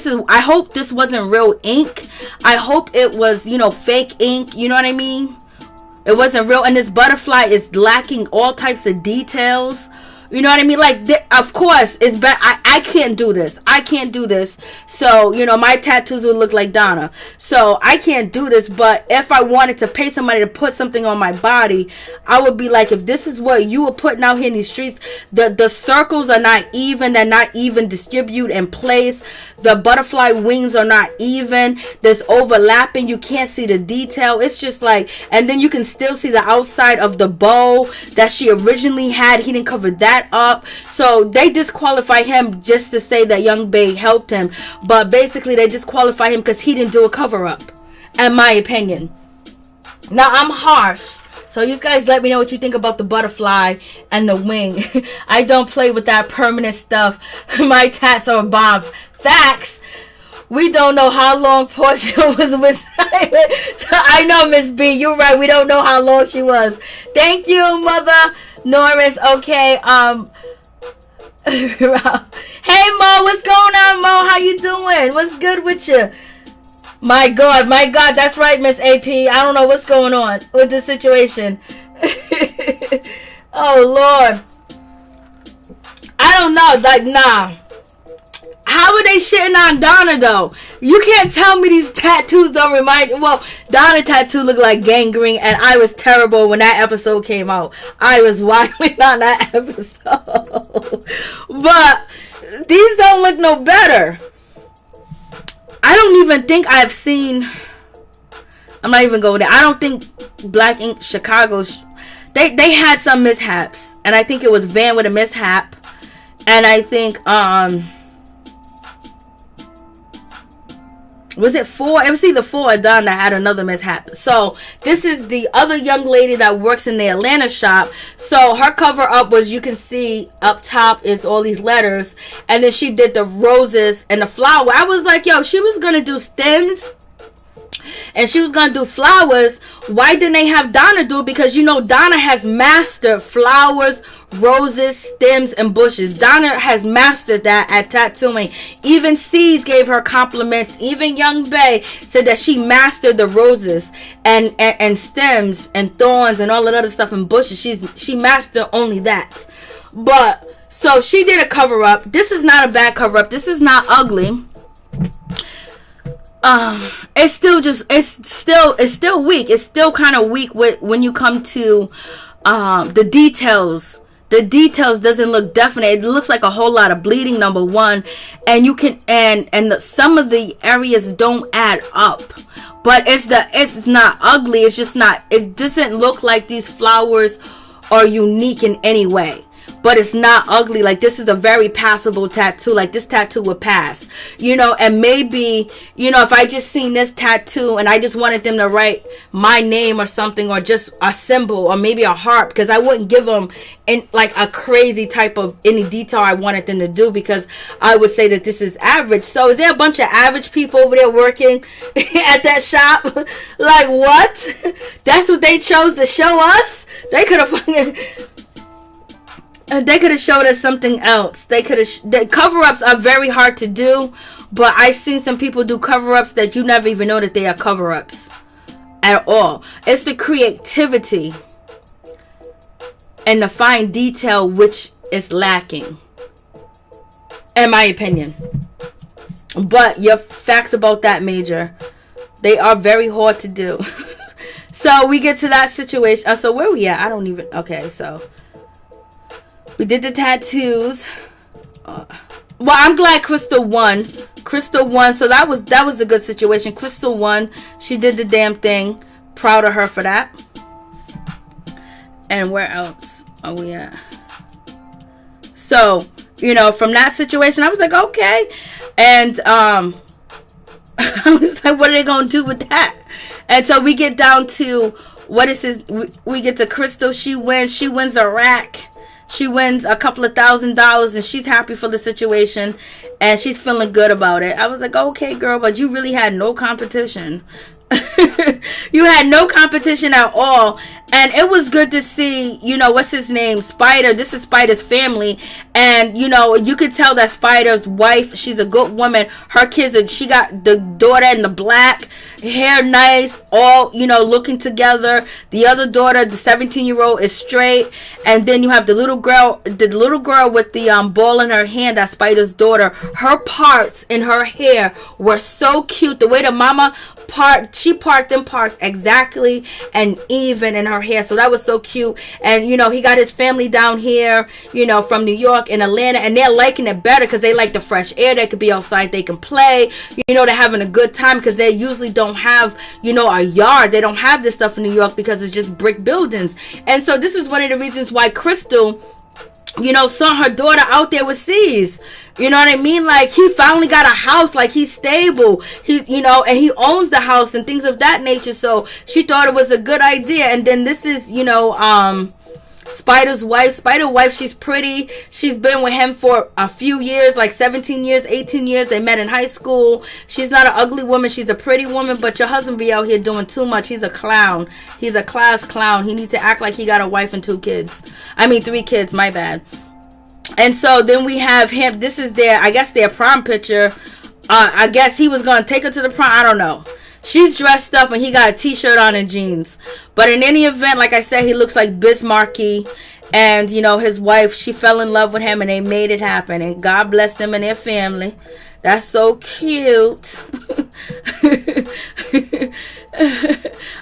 this wasn't real ink. I hope it was, fake ink. You know what I mean? It wasn't real. And this butterfly is lacking all types of details. You know what I mean? Like, of course, it's better. I can't do this. So, my tattoos would look like Donna. So, I can't do this. But if I wanted to pay somebody to put something on my body, I would be like, if this is what you were putting out here in these streets, the circles are not even. They're not even distributed in place. The butterfly wings are not even. There's overlapping. You can't see the detail. It's just like, and then you can still see the outside of the bow that she originally had. He didn't cover that up. So they disqualify him just to say that Young Bae helped him. But basically they disqualify him because he didn't do a cover up, in my opinion. Now I'm harsh. So you guys let me know what you think about the butterfly and the wing. I don't play with that permanent stuff. My tats are above. Facts. We don't know how long Porsha was with I know, Miss B. You're right. We don't know how long she was. Thank you, Mother Norris. Okay. Hey, Mo. What's going on, Mo? How you doing? What's good with you? My God. That's right, Miss AP. I don't know what's going on with this situation. Oh, Lord. I don't know. Like, nah. How are they shitting on Donna, though? You can't tell me these tattoos don't remind... Well, Donna tattoo looked like gangrene, and I was terrible when that episode came out. I was wilding on that episode. But these don't look no better. I don't even think I've seen... I'm not even going there. I don't think Black Ink Chicago's... They had some mishaps. And I think it was Van with a mishap. And I think... Was it 4? It was either 4 or Don that had another mishap. So this is the other young lady that works in the Atlanta shop. So her cover up was, you can see up top is all these letters, and then she did the roses and the flower. I was like, yo, she was gonna do stems and she was gonna do flowers. Why didn't they have Donna do it? Because Donna has mastered flowers, roses, stems, and bushes. Donna has mastered that at tattooing. Even C's gave her compliments. Even Young Bae said that she mastered the roses and stems and thorns and all that other stuff and bushes. She mastered only that. But so she did a cover up. This is not a bad cover up. This is not ugly. It's still weak. It's still kind of weak when you come to the details the details doesn't look definite. It looks like a whole lot of bleeding, number one, and you can some of the areas don't add up. But it's not ugly. It's just not. It doesn't look like these flowers are unique in any way. But it's not ugly. Like, this is a very passable tattoo. Like, this tattoo would pass, you know. And maybe, you know, if I just seen this tattoo and I just wanted them to write my name or something, or just a symbol, or maybe a heart, because I wouldn't give them like a crazy type of any detail I wanted them to do, because I would say that this is average. So is there a bunch of average people over there working at that shop? Like, what? That's what they chose to show us? They could have showed us something else. The cover-ups are very hard to do, but I've seen some people do cover-ups that you never even know that they are cover-ups at all. It's the creativity and the fine detail which is lacking, in my opinion. But your facts about that, Major, they are very hard to do. So we get to that situation. So where we at? I don't even. Okay, so we did the tattoos. Well, I'm glad Crystal won. Crystal won, so that was a good situation. Crystal won. She did the damn thing. Proud of her for that. And where else are we at? So, you know, from that situation, I was like, okay. And I was like, what are they gonna do with that? And so we get down to what is this? We get to Crystal. She wins a rack. She wins a couple of $1,000, and she's happy for the situation, and she's feeling good about it. I was like, okay, girl, but you really had no competition. You had no competition at all. And it was good to see, you know, what's his name? Spider. This is Spider's family. And, you know, you could tell that Spider's wife, she's a good woman. Her kids, she got the daughter in the black, hair nice, all, you know, looking together. The other daughter, the 17-year-old, is straight. And then you have the little girl with the ball in her hand, that's Spider's daughter. Her parts in her hair were so cute. The way the mama she parted them parts exactly and even in her hair. So that was so cute. And, you know, he got his family down here, you know, from New York and Atlanta, and they're liking it better because they like the fresh air. They could be outside, they can play, you know, they're having a good time because they usually don't have, you know, a yard. They don't have this stuff in New York because it's just brick buildings. And so this is one of the reasons why Crystal, you know, saw her daughter out there with C's. You know what I mean? Like, he finally got a house, like, he's stable, you know, and he owns the house and things of that nature. So she thought it was a good idea. And then this is, you know, Spider's wife, she's pretty. She's been with him for a few years, like 17 years, 18 years. They met in high school. She's not an ugly woman. She's a pretty woman, but your husband be out here doing too much. He's a clown. He's a class clown. He needs to act like he got a wife and 3 kids, my bad. And so then we have him. This is their prom picture. I guess he was going to take her to the prom. I don't know. She's dressed up and he got a t-shirt on and jeans. But in any event, like I said, he looks like Bismarcky. And, you know, his wife, she fell in love with him and they made it happen. And God bless them and their family. That's so cute.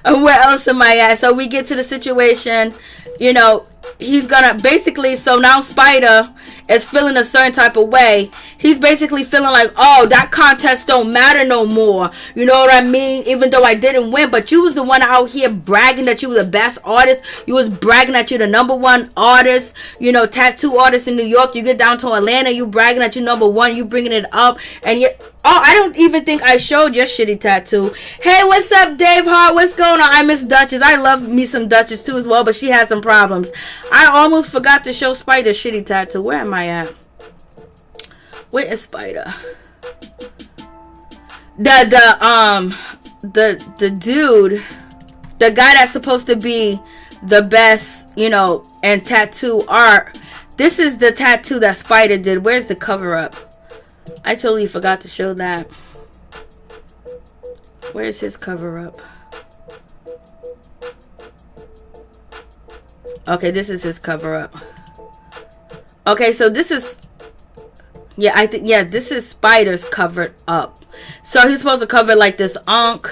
And where else am I at? So we get to the situation, you know, he's gonna basically, so now Spider is feeling a certain type of way. He's basically feeling like, oh, that contest don't matter no more. You know what I mean? Even though I didn't win, but you was the one out here bragging that you were the best artist. You was bragging that you're the #1 artist, you know, tattoo artist in New York. You get down to Atlanta, you bragging that you're #1. You bringing it up, and I don't even think I showed your shitty tattoo. Hey, what's up, Dave Hart? What's going on? I miss Duchess. I love me some Duchess too as well, but she has some problems. I almost forgot to show Spider's shitty tattoo. Where am I at? Where is Spider? The dude, the guy that's supposed to be the best, you know, in tattoo art. This is the tattoo that Spider did. Where's the cover up? I totally forgot to show that. Where's his cover up? Okay, this is his cover up. Okay, so this is, this is Spider's covered up. So he's supposed to cover like this Ankh,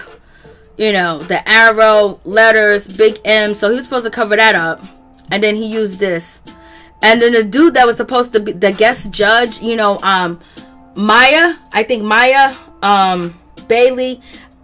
you know, the arrow, letters, big M. So he was supposed to cover that up. And then he used this. And then the dude that was supposed to be the guest judge, you know, Maya Bailey,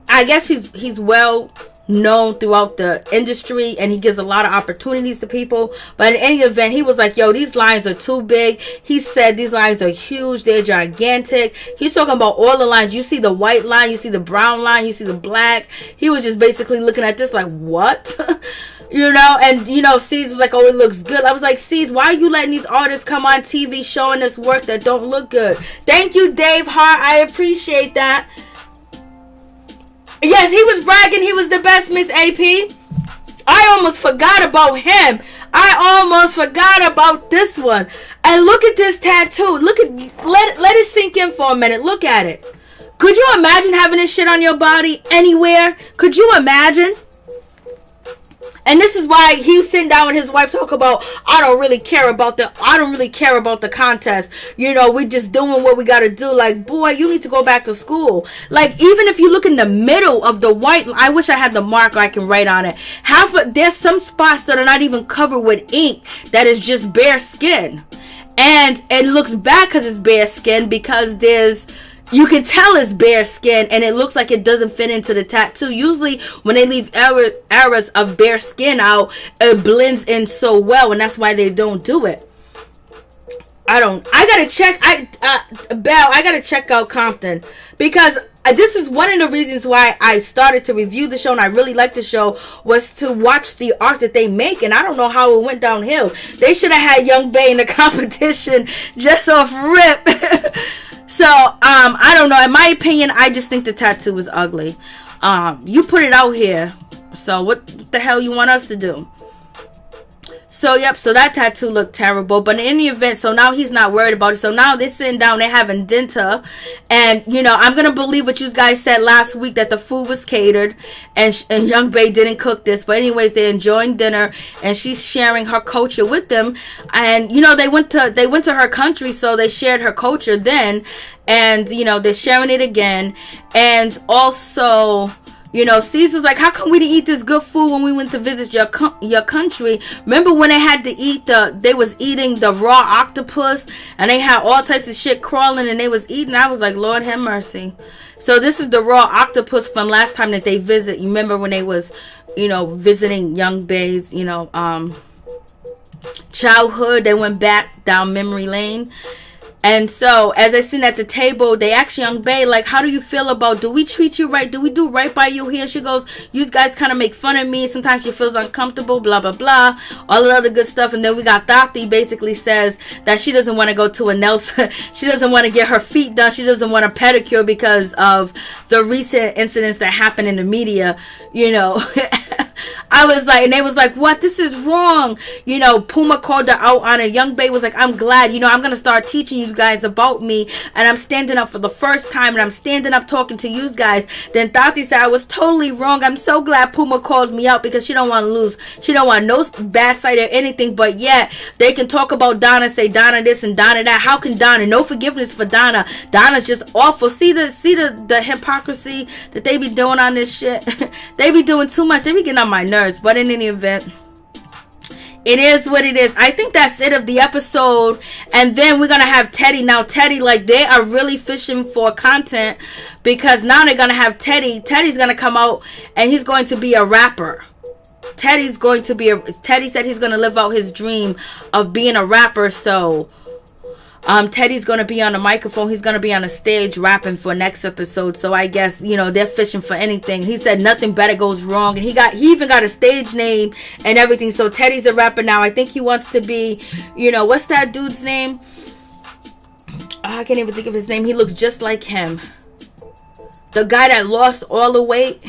I guess he's well known throughout the industry, and he gives a lot of opportunities to people. But in any event, he was like, yo, these lines are too big. He said these lines are huge, they're gigantic. He's talking about all the lines. You see the white line, you see the brown line, you see the black. He was just basically looking at this like, what? You know, and you know, C's was like, oh, it looks good. I was like, C's, why are you letting these artists come on TV showing us work that don't look good? Thank you, Dave Hart, I appreciate that. Yes, he was bragging he was the best, Miss AP. I almost forgot about him. I almost forgot about this one. And look at this tattoo. Look at, let it sink in for a minute. Look at it. Could you imagine having this shit on your body anywhere? Could you imagine? And this is why he's sitting down with his wife talk about, I don't really care about the contest. You know, we just doing what we got to do. Like, boy, you need to go back to school. Like, even if you look in the middle of the white, I wish I had the marker I can write on it. There's some spots that are not even covered with ink that is just bare skin. And it looks bad because it's bare skin, because you can tell it's bare skin, and it looks like it doesn't fit into the tattoo. Usually when they leave areas of bare skin out, it blends in so well, and that's why they don't do it. I gotta check out Compton, because this is one of the reasons why I started to review the show, and I really like the show, was to watch the art that they make. And I don't know how it went downhill. They should have had Young Bae in the competition just off rip. So, I don't know. In my opinion, I just think the tattoo is ugly. You put it out here. So, what the hell you want us to do? So, yep. So, that tattoo looked terrible. But in any event, so now he's not worried about it. So, now they're sitting down. They're having dinner. And, you know, I'm going to believe what you guys said last week, that the food was catered. And Young Bae didn't cook this. But anyways, they're enjoying dinner. And she's sharing her culture with them. And, you know, they went to her country. So, they shared her culture then. And, you know, they're sharing it again. And also, you know, C's was like, how come we didn't eat this good food when we went to visit your country? Remember when they had to eat they was eating the raw octopus, and they had all types of shit crawling, and they was eating. I was like, Lord have mercy. So this is the raw octopus from last time that they visit. You remember when they was, you know, visiting Young Bae's, you know, childhood. They went back down memory lane. And so, as I sit at the table, they asked Young Bae, like, how do you feel about, do we treat you right? Do we do right by you here? She goes, you guys kind of make fun of me. Sometimes she feels uncomfortable, blah, blah, blah. All the other good stuff. And then we got Thati basically says that she doesn't want to go to a nail. She doesn't want to get her feet done. She doesn't want a pedicure because of the recent incidents that happened in the media, you know. I was like, and they was like, what? This is wrong. You know, Puma called her out on it. Young Bae was like, I'm glad, you know, I'm going to start teaching you guys about me. And I'm standing up for the first time. And I'm standing up talking to you guys. Then Thati said, I was totally wrong. I'm so glad Puma called me out, because she don't want to lose. She don't want no bad side or anything. But yet, they can talk about Donna, say Donna this and Donna that. How can Donna? No forgiveness for Donna. Donna's just awful. See the hypocrisy that they be doing on this shit. They be doing too much. They be getting on my nerves. But in any event, it is what it is. I think that's it of the episode. And then we're gonna have Teddy. Now Teddy, like, they are really fishing for content, because now they're gonna have Teddy. Teddy's gonna come out and he's going to be a rapper. Teddy said he's gonna live out his dream of being a rapper. So Teddy's going to be on the microphone. He's going to be on the stage rapping for next episode. So I guess, you know, they're fishing for anything. He said nothing better goes wrong. And he even got a stage name and everything. So Teddy's a rapper now. I think he wants to be, you know, what's that dude's name? I can't even think of his name. He looks just like him. The guy that lost all the weight.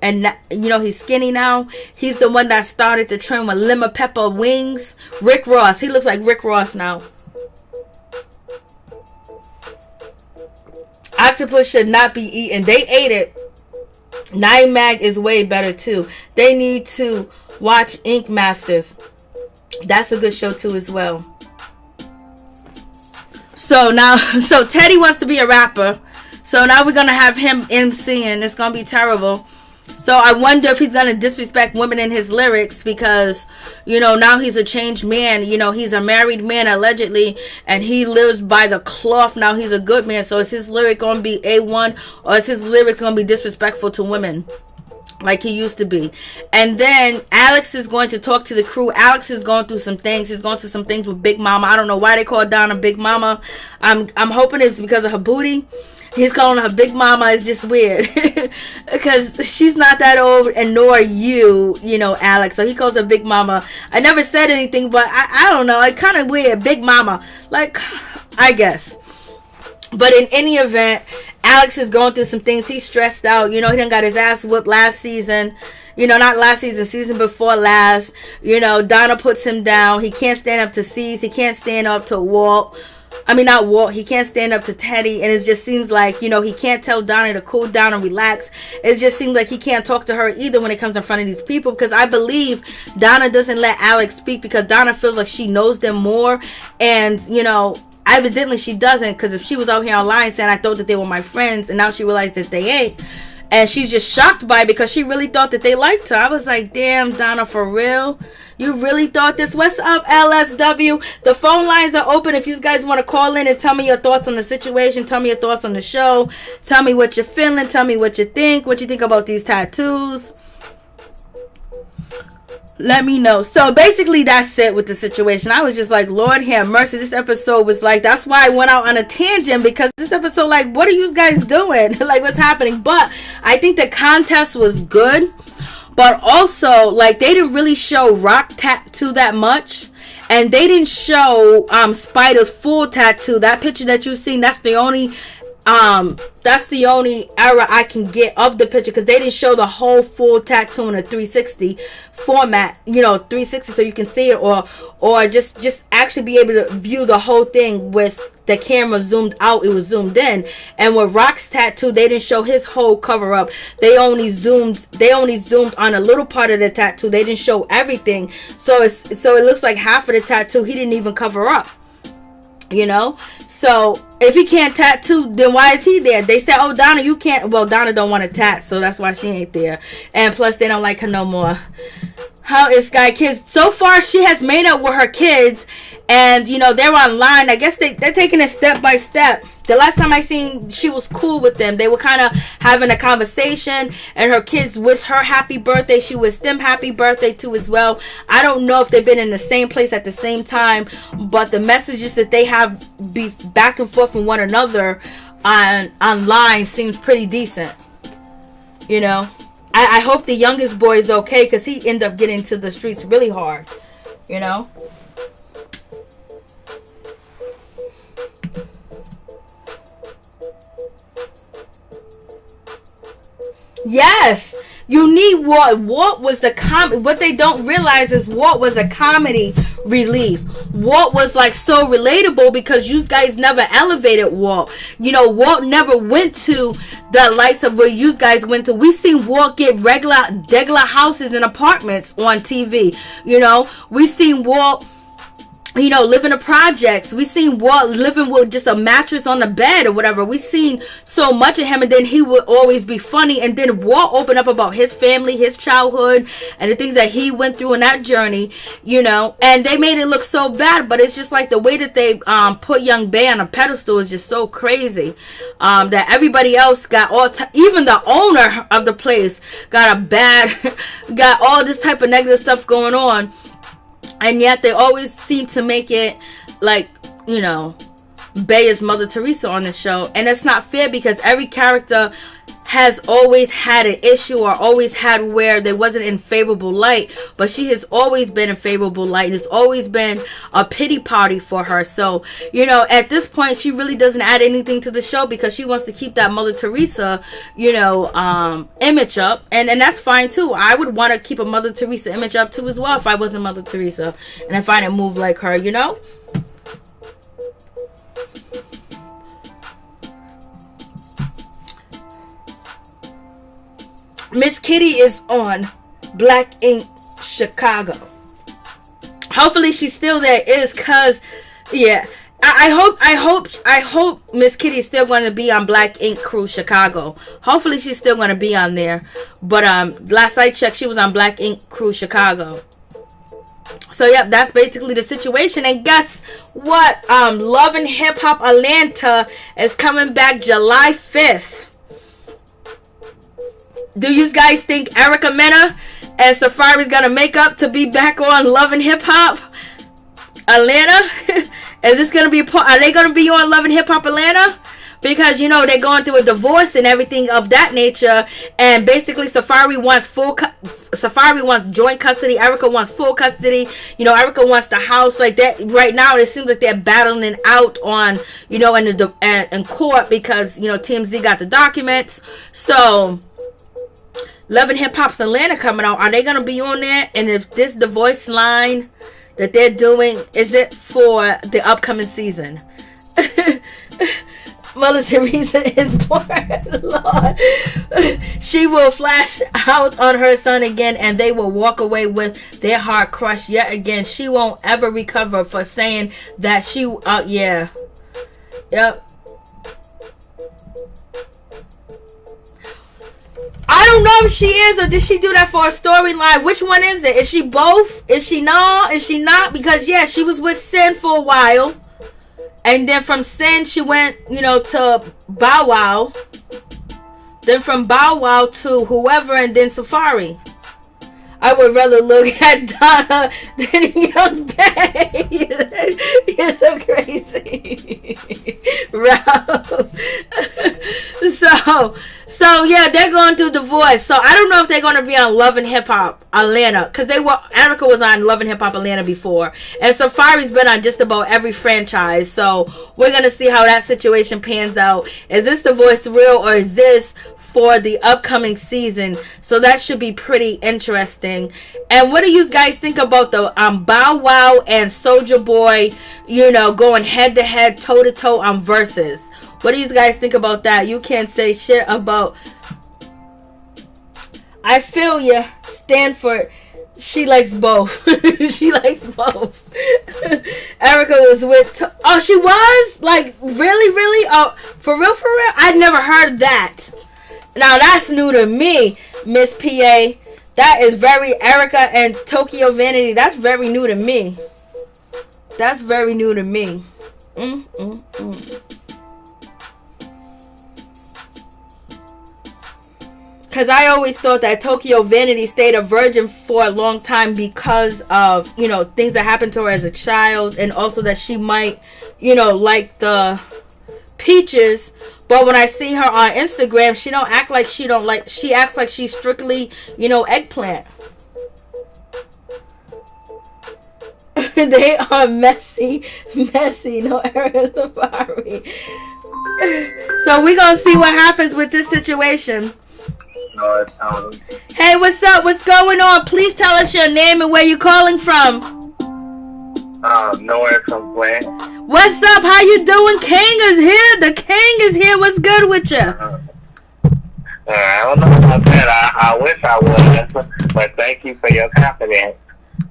And, you know, he's skinny now. He's the one that started the trend with lemon pepper wings. Rick Ross. He looks like Rick Ross now. Octopus should not be eaten. They ate it. Nine Mag is way better too. They need to watch Ink Masters. That's a good show too as well. So Teddy wants to be a rapper. So now we're gonna have him MCing. It's gonna be terrible. So I wonder if he's going to disrespect women in his lyrics because, you know, now he's a changed man. You know, he's a married man allegedly, and he lives by the cloth. Now he's a good man. So is his lyric going to be A1, or is his lyrics going to be disrespectful to women like he used to be? And then Alex is going to talk to the crew. Alex is going through some things. He's going through some things with Big Mama. I don't know why they call Donna Big Mama. I'm hoping it's because of her booty. He's calling her Big Mama. Is just weird because she's not that old, and nor you know, Alex. So he calls her Big Mama. I never said anything, but I don't know. It's kind of weird. Big Mama. Like, I guess. But in any event, Alex is going through some things. He's stressed out. You know, he done got his ass whooped last season. You know, not last season, season before last. You know, Donna puts him down. He can't stand up to Cease. He can't stand up to Walt. I mean, not Walt. He can't stand up to Teddy. And it just seems like, you know, he can't tell Donna to cool down and relax. It just seems like he can't talk to her either when it comes in front of these people. Because I believe Donna doesn't let Alex speak because Donna feels like she knows them more. And, you know, evidently she doesn't. Because if she was out here online saying, I thought that they were my friends, and now she realized that they ain't. And she's just shocked by it because she really thought that they liked her. I was like, damn, Donna, for real? You really thought this? What's up, LSW? The phone lines are open if you guys want to call in and tell me your thoughts on the situation. Tell me your thoughts on the show. Tell me what you're feeling. Tell me what you think. What you think about these tattoos. Let me know. So basically that's it with the situation. I was just like, Lord have mercy. This episode was like, that's why I went out on a tangent, because this episode, like, what are you guys doing? Like, what's happening? But I think the contest was good, but also, like, they didn't really show Rock tattoo that much, and they didn't show Spider's full tattoo. That picture that you've seen, that's the only error I can get of the picture, because they didn't show the whole full tattoo in a 360 format, you know, 360, so you can see it, or just actually be able to view the whole thing with the camera zoomed out. It was zoomed in. And with Rock's tattoo, they didn't show his whole cover up. They only zoomed on a little part of the tattoo. They didn't show everything, so it looks like half of the tattoo he didn't even cover up, you know. So if he can't tattoo, then why is he there? They said, oh, Donna, you can't. Well, Donna don't want to tat, so that's why she ain't there. And plus, they don't like her no more. How is Sky Kids? So far, she has made up with her kids, and, you know, they're online. I guess they're taking it step by step. The last time I seen, she was cool with them. They were kind of having a conversation, and her kids wished her happy birthday. She wished them happy birthday too as well. I don't know if they've been in the same place at the same time, but the messages that they have be back and forth from one another online seems pretty decent. You know, I hope the youngest boy is okay, because he ended up getting to the streets really hard. You know. Yes, you need Walt. Walt was the what they don't realize is Walt was a comedy relief. Walt was like so relatable because you guys never elevated Walt. You know, Walt never went to the likes of where you guys went to. We seen Walt get regular houses and apartments on TV. You know, we seen Walt, you know, live in the projects. We seen Walt living with just a mattress on the bed or whatever. We seen so much of him, and then he would always be funny. And then Walt opened up about his family, his childhood, and the things that he went through in that journey, you know. And they made it look so bad, but it's just like the way that they put Young Bay on a pedestal is just so crazy. That everybody else got even the owner of the place got got all this type of negative stuff going on. And yet they always seem to make it like, you know, Bay is Mother Teresa on the show. And it's not fair, because every character has always had an issue, or always had where they wasn't in favorable light. But she has always been in favorable light. And it's always been a pity party for her. So, you know, at this point, she really doesn't add anything to the show, because she wants to keep that Mother Teresa, you know, image up. And that's fine too. I would want to keep a Mother Teresa image up too as well if I wasn't Mother Teresa and if I didn't move like her, you know. Miss Kitty is on Black Ink Chicago. Hopefully she's still there. Is cause, yeah, I hope Miss Kitty is still going to be on Black Ink Crew Chicago. Hopefully she's still going to be on there. But last I checked, she was on Black Ink Crew Chicago. So yep, that's basically the situation. And guess what? Love and Hip Hop Atlanta is coming back July 5th. Do you guys think Erica Mena and Safari's gonna make up to be back on Love and Hip Hop Atlanta? Is this gonna be are they gonna be on Love and Hip Hop Atlanta? Because you know they're going through a divorce and everything of that nature, and basically Safari wants joint custody. Erica wants full custody. You know, Erica wants the house like that. Right now, it seems like they're battling out on, you know, in court because you know TMZ got the documents. So Love and Hip Hop's Atlanta coming out. Are they gonna be on there? And if this divorce line that they're doing, is it for the upcoming season? Mother Teresa is born. Lord. She will flash out on her son again, and they will walk away with their heart crushed yet again. She won't ever recover for saying that she. Yeah. Yep. I don't know if she is, or did she do that for a storyline? Which one is it? Is she both? Is she no? Is she not? Because yeah, she was with Sin for a while. And then from Sin, she went, you know, to Bow Wow. Then from Bow Wow to whoever, and then Safari. I would rather look at Donna than Young Bay. You're so crazy. Ralph. So yeah, they're going through divorce. So I don't know if they're going to be on Love and Hip Hop Atlanta, because Erica was on Love and Hip Hop Atlanta before, and Safari's been on just about every franchise. So we're going to see how that situation pans out. Is this divorce real, or is this for the upcoming season? So that should be pretty interesting. And what do you guys think about the Bow Wow and Soulja Boy, you know, going head to head, toe to toe on Versus? What do you guys think about that? You can't say shit about. I feel you. Stanford. She likes both. She likes both. Erica was with. Oh, she was? Like, really? Oh, for real? I'd never heard that. Now, that's new to me, Miss PA. That is very Erica and Tokyo Vanity. That's very new to me. That's very new to me. Because I always thought that Tokyo Vanity stayed a virgin for a long time because of, you know, things that happened to her as a child. And also that she might, you know, like the Peaches. But when I see her on Instagram, she don't act like she don't like. She acts like she's strictly, you know, eggplant. They are messy. No, Erica Safari. So we're going to see what happens with this situation. Hey, what's up? What's going on? Please tell us your name and where you're calling from. Nowhere from Flint. What's up? How you doing? King is here. The King is here. What's good with you? I don't know about that. I wish I was, but thank you for your confidence.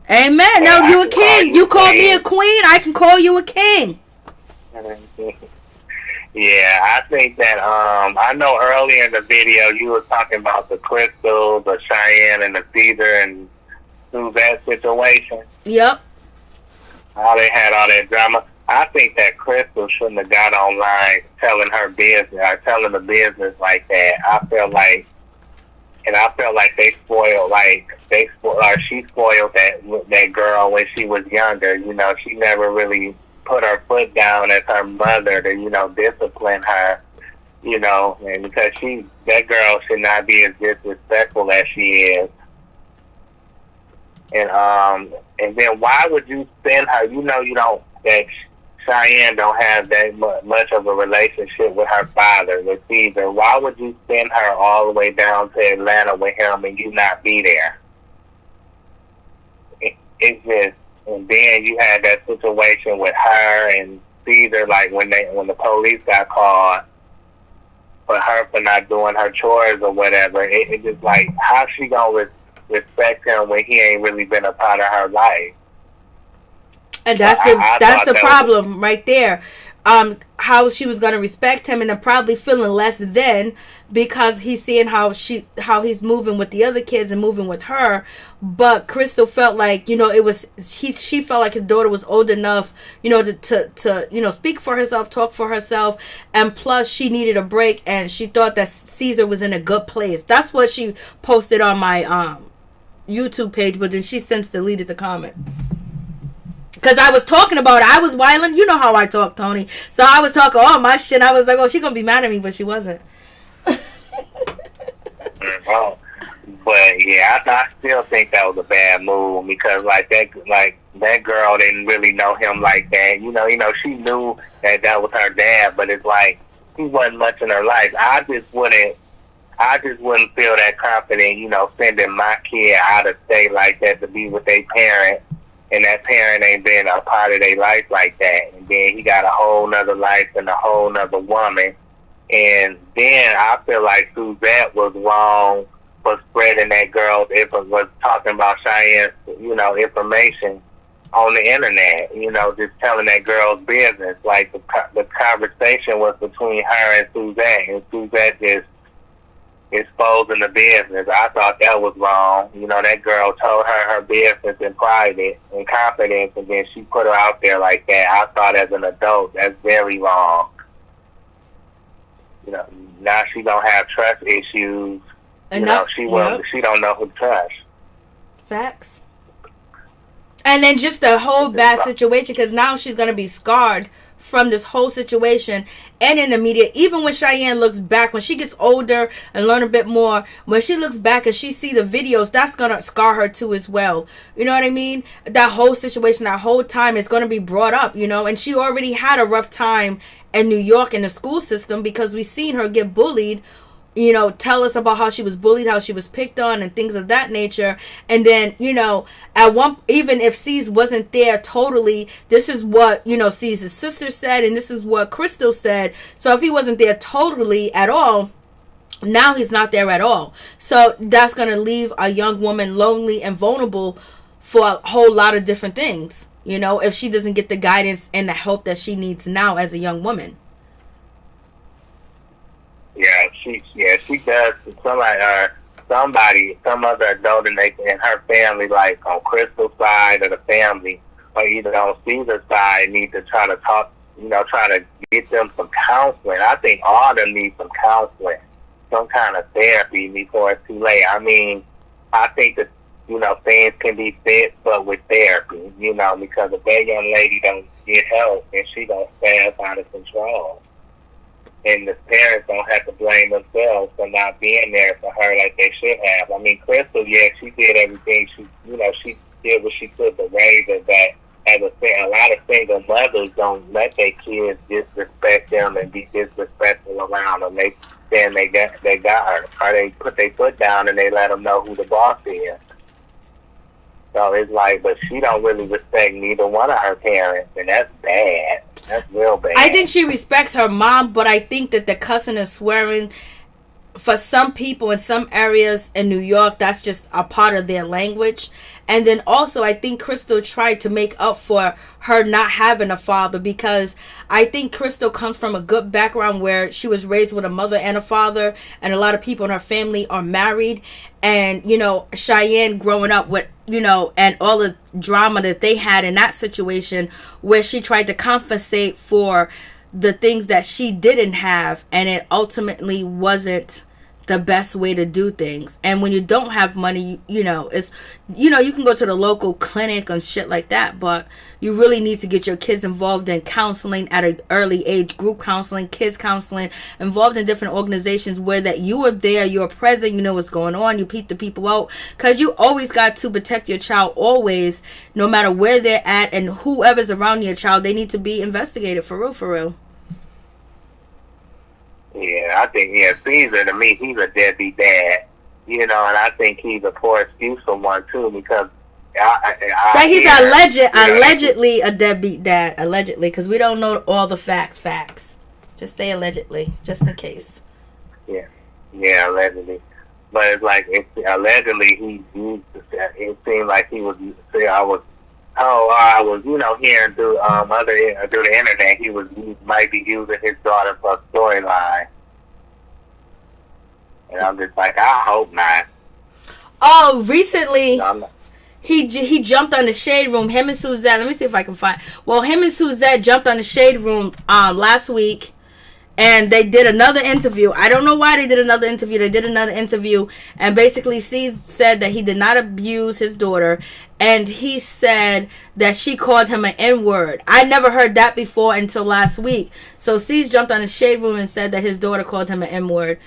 Amen. No, you a king. You call me a queen, I can call you a king. Yeah, I think that, I know earlier in the video you were talking about the Crystal, the Cheyenne, and the Caesar and Suzette situation. Yep. How they had all that drama. I think that Crystal shouldn't have got online telling her business, or telling the business like that. I feel like she spoiled that girl when she was younger. You know, she never really put her foot down as her mother to, you know, discipline her, you know, and because that girl should not be as disrespectful as she is. And then why would you send her, you know, that Cheyenne don't have that much of a relationship with her father, with Caesar. Why would you send her all the way down to Atlanta with him and you not be there? It's just, and then you had that situation with her and Caesar, like when the police got called for her for not doing her chores or whatever. It just like, how she gonna respect him when he ain't really been a part of her life? And that's the problem right there. How she was gonna respect him, and then probably feeling less than, because he's seeing how he's moving with the other kids and moving with her. But Crystal felt like, she felt like his daughter was old enough, to speak for herself, talk for herself, and plus she needed a break, and she thought that Caesar was in a good place. That's what she posted on my YouTube page, but then she since deleted the comment. Because I was talking about it. I was wilding. You know how I talk, Tony. So I was talking all my shit. I was like, oh, she's going to be mad at me, but she wasn't. Oh, but yeah, I still think that was a bad move, because that girl didn't really know him like that. She knew that was her dad, but it's like he wasn't much in her life. I just wouldn't feel that confident, sending my kid out of state like that to be with their parent. And that parent ain't been a part of their life like that. And then he got a whole nother life and a whole nother woman. And then I feel like Suzette was wrong for spreading that girl's, was talking about Cheyenne's, information on the internet, just telling that girl's business. Like the conversation was between her and Suzette, and Suzette just exposing the business. I thought that was wrong. That girl told her business in private, in confidence, and then she put her out there like that. I thought as an adult, that's very wrong. Now she don't have trust issues. And she don't know who to trust. Facts. And then just a whole bad situation, because now she's going to be scarred from this whole situation. And in the media, even when Cheyenne looks back, when she gets older and learn a bit more, when she looks back and she see the videos, that's gonna scar her too as well. You know what I mean? That whole situation, that whole time is gonna be brought up, and she already had a rough time in New York in the school system, because we seen her get bullied, tell us about how she was bullied, how she was picked on, and things of that nature. And then, at one, even if C's wasn't there totally, this is what, C's sister said, and this is what Crystal said. So if he wasn't there totally at all, now he's not there at all. So that's going to leave a young woman lonely and vulnerable for a whole lot of different things, if she doesn't get the guidance and the help that she needs now as a young woman. She does. Some other adult in her family, like on Crystal's side of the family, or either on Caesar's side, need to try to talk, try to get them some counseling. I think all of them need some counseling, some kind of therapy before it's too late. I mean, I think that, things can be fixed, but with therapy, because if that young lady don't get help, then she don't spaz out of control. And the parents don't have to blame themselves for not being there for her like they should have. I mean, Crystal, she did everything. She did what she could to raise her back. A lot of single mothers don't let their kids disrespect them and be disrespectful around them. They got her, or they put their foot down and they let them know who the boss is. So it's like, but she don't really respect neither one of her parents, and that's bad. That's real bad. I think she respects her mom, but I think that the cussing and swearing, for some people in some areas in New York, that's just a part of their language. And then also, I think Crystal tried to make up for her not having a father, because I think Crystal comes from a good background where she was raised with a mother and a father, and a lot of people in her family are married. And, Cheyenne growing up with, and all the drama that they had in that situation, where she tried to compensate for the things that she didn't have, and it ultimately wasn't the best way to do things. And when you don't have money, it's, you can go to the local clinic and shit like that, but you really need to get your kids involved in counseling at an early age, group counseling, kids counseling, involved in different organizations where that you are there, you're present, you know what's going on, you peep the people out, because you always got to protect your child always, no matter where they're at, and whoever's around your child, they need to be investigated for real. Yeah, I think, Caesar, to me, he's a deadbeat dad, and I think he's a poor excuse for one, too, because say he's allegedly a deadbeat dad, allegedly, because we don't know all the facts. Just say allegedly, just in case. Yeah, allegedly. But it's like, allegedly, it seemed like he was, Oh, I was, hearing through through the internet, he might be using his daughter for a storyline, and I'm just like, I hope not. Oh, recently he jumped on the Shade Room. Him and Suzette. Let me see if I can find. Well, him and Suzette jumped on the Shade Room last week. And they did another interview. I don't know why they did another interview. They did another interview. And basically, C's said that he did not abuse his daughter. And he said that she called him an N-word. I never heard that before until last week. So C's jumped on the Shade Room and said that his daughter called him an N-word.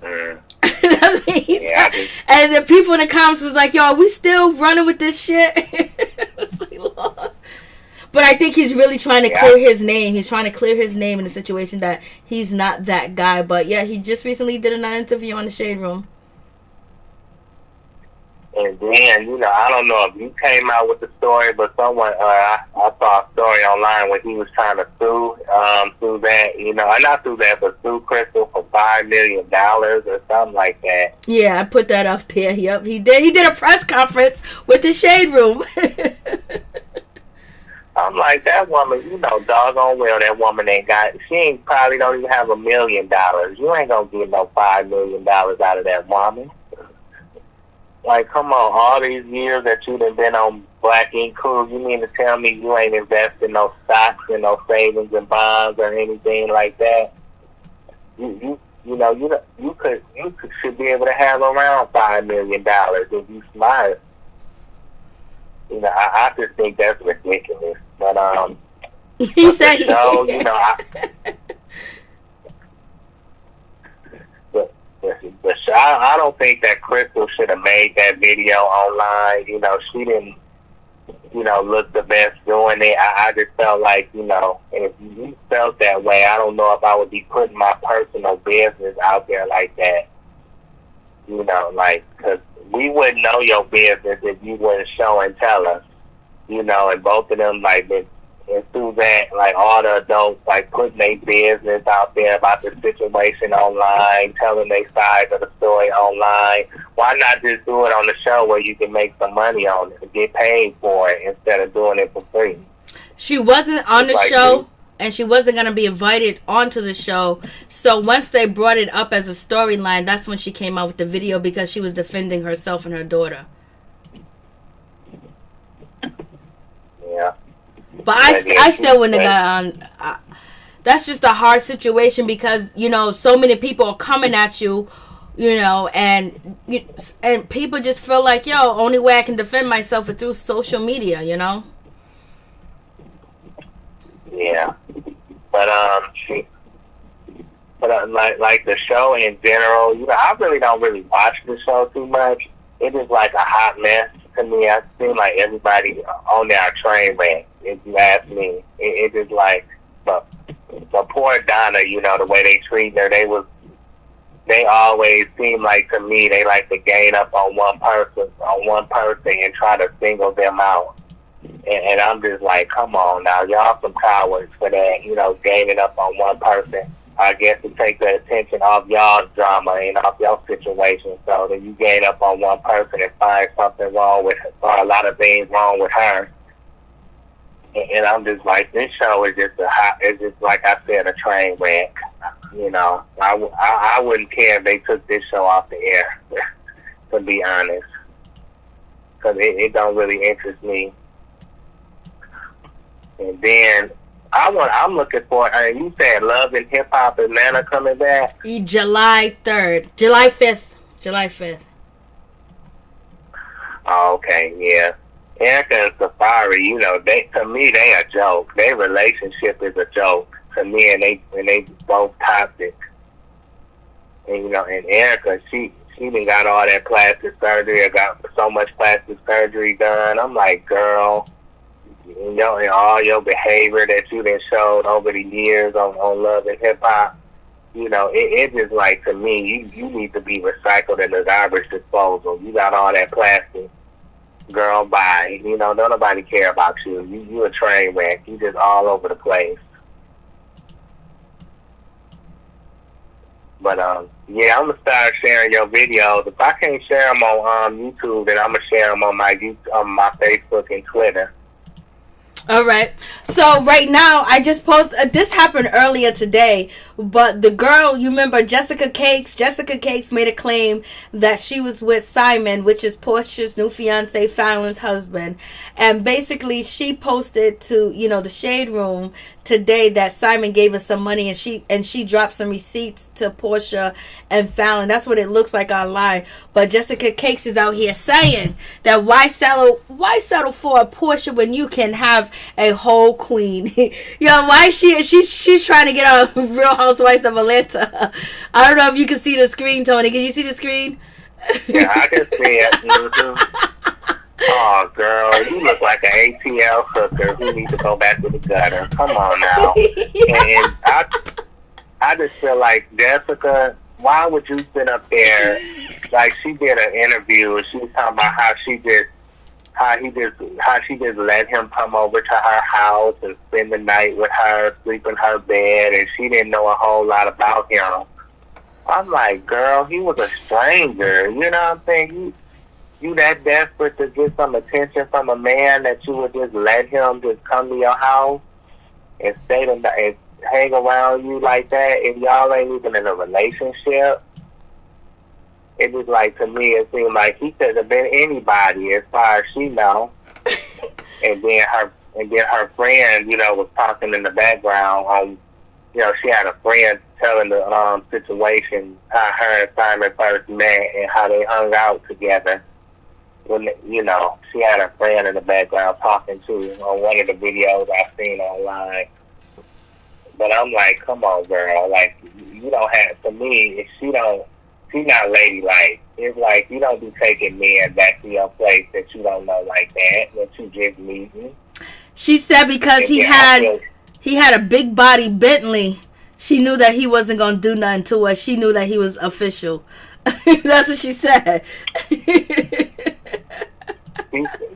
That's what he said. And the people in the comments was like, yo, are we still running with this shit? I was like, Lord. But I think he's really trying to clear his name. He's trying to clear his name in a situation that he's not that guy. But yeah, he just recently did another interview on the Shade Room. And then, I don't know if you came out with the story, but someone, I saw a story online where he was trying to sue that, not sue that, but sue Crystal for $5 million or something like that. Yeah, I put that up there. Yep, he did. He did a press conference with the Shade Room. I'm like, that woman, doggone well, that woman probably don't even have $1 million. You ain't gonna get no $5 million out of that woman. Like, come on, all these years that you done been on Black Ink Crew, you mean to tell me you ain't invested no stocks and no savings and bonds or anything like that? You should be able to have around $5 million if you smart. I just think that's ridiculous. But he said the show, I don't think that Crystal should have made that video online. She didn't, look the best doing it. I just felt like, if you felt that way, I don't know if I would be putting my personal business out there like that. Because we wouldn't know your business if you wouldn't show and tell us. And both of them, and through that, all the adults, putting their business out there about the situation online, telling their side of the story online. Why not just do it on the show where you can make some money on it and get paid for it instead of doing it for free? She wasn't on the show, and she wasn't going to be invited onto the show. So once they brought it up as a storyline, that's when she came out with the video because she was defending herself and her daughter. Yeah. But I still wouldn't have got on. That's just a hard situation because, so many people are coming at you, and people just feel like, only way I can defend myself is through social media, Yeah. But like the show in general, I really don't watch the show too much. It is like a hot mess to me. I seem like everybody on there are train wreck. If you ask me, it is like the poor Donna. The way they treat her, they always seem like, to me, they like to gain up on one person and try to single them out. And I'm just like, come on now, y'all some cowards for that, gaining up on one person. I guess to take the attention off y'all's drama and off y'all situation, so that you gain up on one person and find something wrong with her, or a lot of things wrong with her. And I'm just like, this show is just like I said, a train wreck. I wouldn't care if they took this show off the air, to be honest, because it don't really interest me. And then I'm looking for. You said Love and Hip Hop Atlanta coming back July 3rd, July 5th. Oh, okay, yeah. Erica and Safari, to me they a joke. Their relationship is a joke to me, and they both toxic. And and Erica, she done got all that plastic surgery, or got so much plastic surgery done. I'm like, girl, and all your behavior that you done showed over the years on Love and Hip Hop, it just like, to me, you need to be recycled in the garbage disposal. You got all that plastic. Girl, bye. Don't nobody care about you. You a train wreck. You just all over the place. But yeah, I'm gonna start sharing your videos. If I can't share them on YouTube, then I'm gonna share them on my Facebook and Twitter. All right. So right now, I just posted. This happened earlier today, but the girl, you remember Jessica Cakes? Jessica Cakes made a claim that she was with Simon, which is Porsha's new fiance, Falynn's husband, and basically she posted to the Shade Room today that Simon gave her some money, and she dropped some receipts to Porsha and Falynn. That's what it looks like online. But Jessica Cakes is out here saying that why settle for a Porsha when you can have a whole queen? Why she's trying to get on Real Housewives of Atlanta. I don't know if you can see the screen, Tony. Can you see the screen? Yeah, I can see it. Mm-hmm. Oh, girl, you look like an ATL hooker who needs to go back to the gutter. Come on now. Yeah. And I just feel like, Jessica, why would you sit up there? Like, she did an interview and she was talking about how she just let him come over to her house and spend the night with her, sleep in her bed, and she didn't know a whole lot about him. I'm like, girl, he was a stranger. You know what I'm saying? You that desperate to get some attention from a man that you would just let him just come to your house and stay and hang around you like that, and y'all ain't even in a relationship? It was like, to me, it seemed like he could have been anybody as far as she know. and then her friend, was talking in the background on, she had a friend telling the situation, how her and Simon first met and how they hung out together. When, she had a friend in the background talking to on one of the videos I've seen online. But I'm like, come on, girl. Like, you don't have, for me, if she's not ladylike. It's like, you don't be taking men back to your place that you don't know like that you just meeting. She said because he had a big body Bentley, she knew that he wasn't going to do nothing to her. She knew that he was official. That's what she said.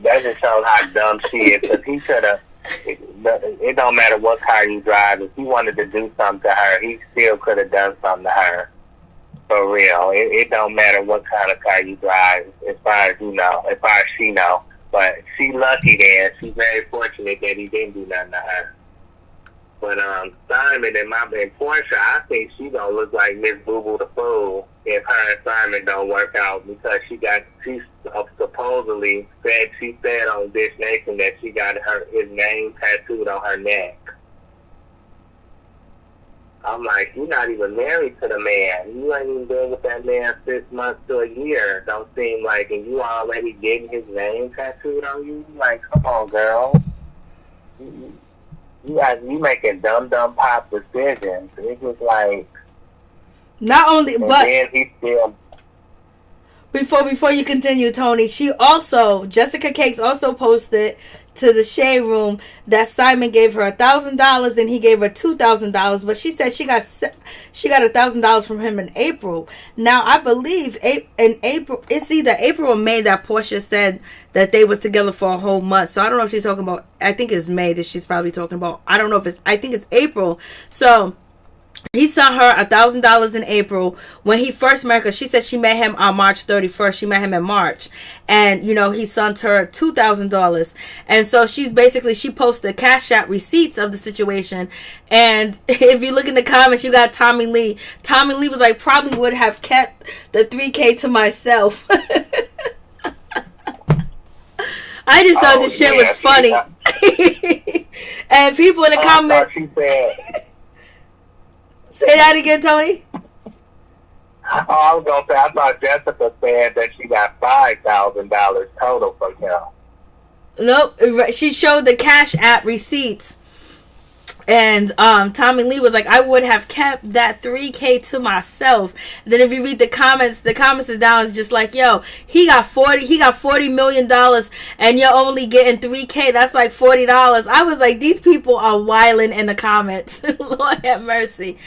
That just shows how dumb she is. Because he could have, it don't matter what car you drive. If he wanted to do something to her, he still could have done something to her. For real. It don't matter what kind of car you drive, as far as she know. But she lucky then. She's very fortunate that he didn't do nothing to her. But Simon and Porsha, I think she gonna look like Miss Boo Boo the Fool if her and Simon don't work out, because she supposedly said on Dish Nation that she got his name tattooed on her neck. I'm like, you're not even married to the man. You ain't even been with that man 6 months to a year. Don't seem like, and you already getting his name tattooed on you? Like, come on, girl. You making dumb pop decisions. It's just like, not only, but then he still. Before you continue, Tony, Jessica Cakes also posted to the Shade Room that Simon gave her $1,000 and he gave her $2,000, but she said she got $1,000 from him in April. Now I believe in April, it's either April or May that Porsha said that they was together for a whole month. So I don't know if she's talking about, I think it's May that she's probably talking about. I don't know if I think it's April. So he sent her $1,000 in April when he first met her. She said she met him on March 31st. She met him in March. And, he sent her $2,000. And so she posted Cashapp receipts of the situation. And if you look in the comments, you got Tommy Lee. Tommy Lee was like, probably would have kept the $3,000 to myself. I just thought this shit was funny. And people in the comments. Say that again, Tony. I was going to say, I thought Jessica said that she got $5,000 total from him. Nope. She showed the Cashapp receipts. And Tommy Lee was like, I would have kept that $3,000 to myself. And then if you read the comments is down. It's just like, yo, he got $40 million and you're only getting $3,000. That's like $40. I was like, these people are wilding in the comments. Lord have mercy.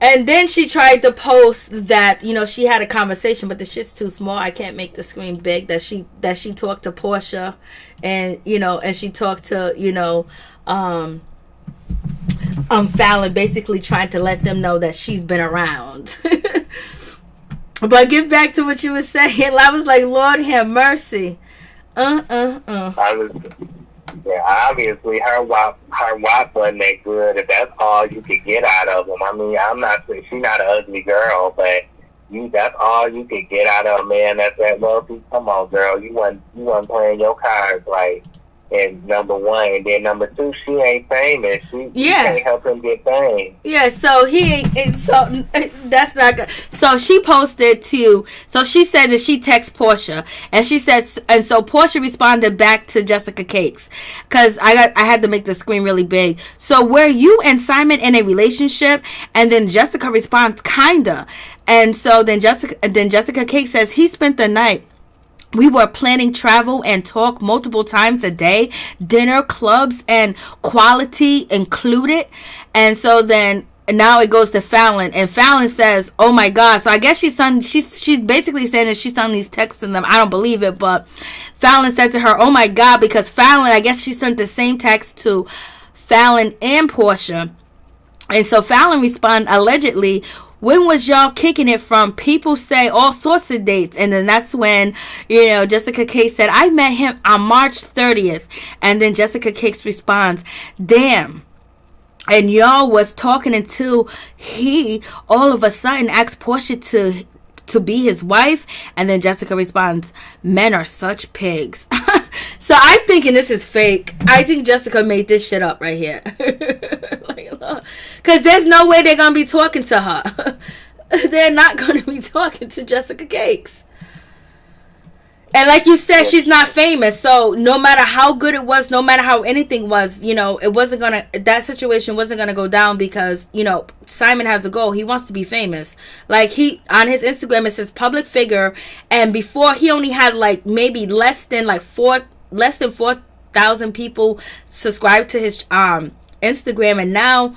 And then she tried to post that, she had a conversation, but the shit's too small. I can't make the screen big. That she talked to Porsha, and and she talked to Fallon basically trying to let them know that she's been around. But get back to what you were saying. I was like, Lord have mercy. Obviously her WAP wasn't that good. If that's all you could get out of him, I mean, I'm not saying she's not an ugly girl, but that's all you could get out of a man that's that wealthy. Come on, girl, you wasn't playing your cards right. And number one, and then number two, she ain't famous. She can't help him get fame. Yeah, so he ain't. So that's not good. So she posted to. So she said that she texted Porsha, and she said, and so Porsha responded back to Jessica Cakes, because I had to make the screen really big. So were you and Simon in a relationship? And then Jessica responds, kinda. And so then Jessica Cakes says he spent the night. We were planning travel and talk multiple times a day, dinner, clubs, and quality included. And so then now it goes to Fallon, and Fallon says, "Oh my God!" So I guess she's basically saying that she's sending these texts to them. I don't believe it, but Fallon said to her, "Oh my God," because Fallon, I guess she sent the same text to Fallon and Porsha, and so Fallon responded allegedly. When was y'all kicking it from? People say all sorts of dates. And then that's when, Jessica Cakes said, I met him on March 30th. And then Jessica Cakes responds, damn. And y'all was talking until he all of a sudden asked Porsha to be his wife. And then Jessica responds, men are such pigs. So I'm thinking this is fake. I think Jessica made this shit up right here. Because there's no way they're going to be talking to her. They're not going to be talking to Jessica Cakes. And like you said, she's not famous. So no matter how good it was, no matter how anything was, it wasn't going to, that situation wasn't going to go down because, Simon has a goal. He wants to be famous. Like on his Instagram, it says public figure. And before he only had like maybe less than 4,000 people subscribed to his, Instagram, and now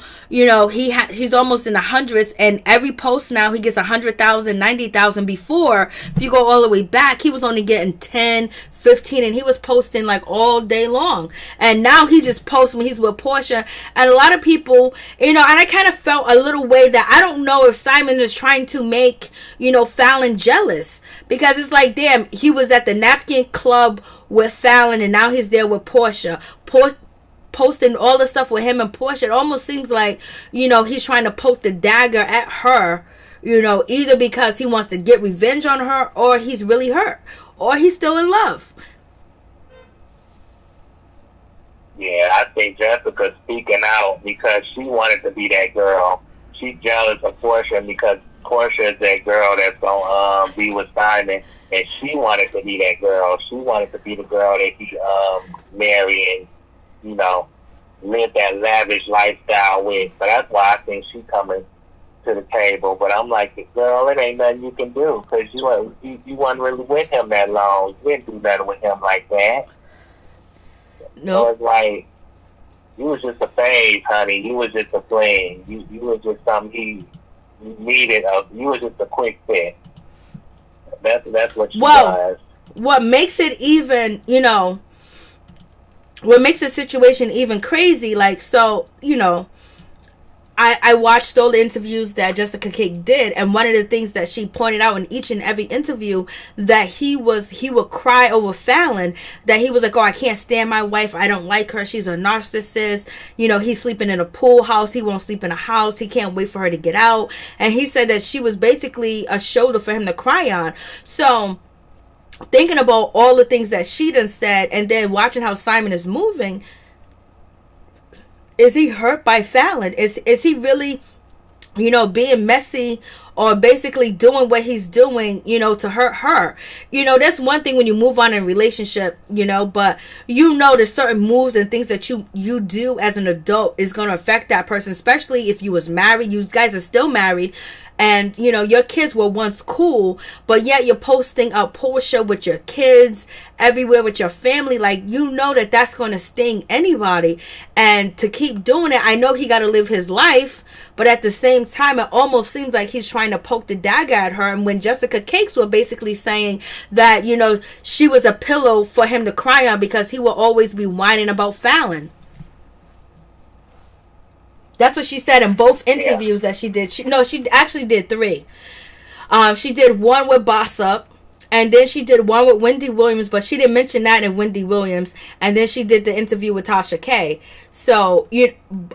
he's almost in the hundreds, and every post now he gets 100,000, 90,000. Before, if you go all the way back, he was only getting 10, 15, and he was posting like all day long. And now he just posts when he's with Porsha, and a lot of people, and I kind of felt a little way that I don't know if Simon is trying to make Fallon jealous, because it's like, damn, he was at the Napkin Club with Fallon, and now he's there with Porsha. Posting all the stuff with him and Porsha. It almost seems like, he's trying to poke the dagger at her, either because he wants to get revenge on her, or he's really hurt, or he's still in love. Yeah, I think Jessica's speaking out because she wanted to be that girl. She's jealous of Porsha because Porsha is that girl that's going to be with Simon, and she wanted to be that girl. She wanted to be the girl that he marry and live that lavish lifestyle with. So that's why I think she's coming to the table. But I'm like, girl, it ain't nothing you can do because you wasn't really with him that long. You didn't do nothing with him like that. No. So it's like, you was just a phase, honey. You was just a fling. You was just something he needed. You was just a quick fix. That's what she was. What makes it even, what makes the situation even crazy, like, so, I watched all the interviews that Jessica Cake did, and one of the things that she pointed out in each and every interview, that he would cry over Fallon, that he was like, oh, I can't stand my wife, I don't like her, she's a narcissist, he's sleeping in a pool house, he won't sleep in a house, he can't wait for her to get out, and he said that she was basically a shoulder for him to cry on. So thinking about all the things that she done said, and then watching how Simon is moving, is he hurt by Fallon? Is he really, being messy, or basically doing what he's doing, to hurt her? That's one thing when you move on in a relationship, but there's certain moves and things that you do as an adult is going to affect that person, especially if you was married. You guys are still married, and your kids were once cool, but yet you're posting up Porsha with your kids everywhere with your family. Like, that's going to sting anybody, and to keep doing it, I know he got to live his life, but at the same time, it almost seems like he's trying to poke the dagger at her. And when Jessica Cakes were basically saying that, she was a pillow for him to cry on because he will always be whining about Fallon. That's what she said in both interviews that she did. She actually did 3. She did one with Boss Up, and then she did one with Wendy Williams, but she didn't mention that in Wendy Williams. And then she did the interview with Tasha K. So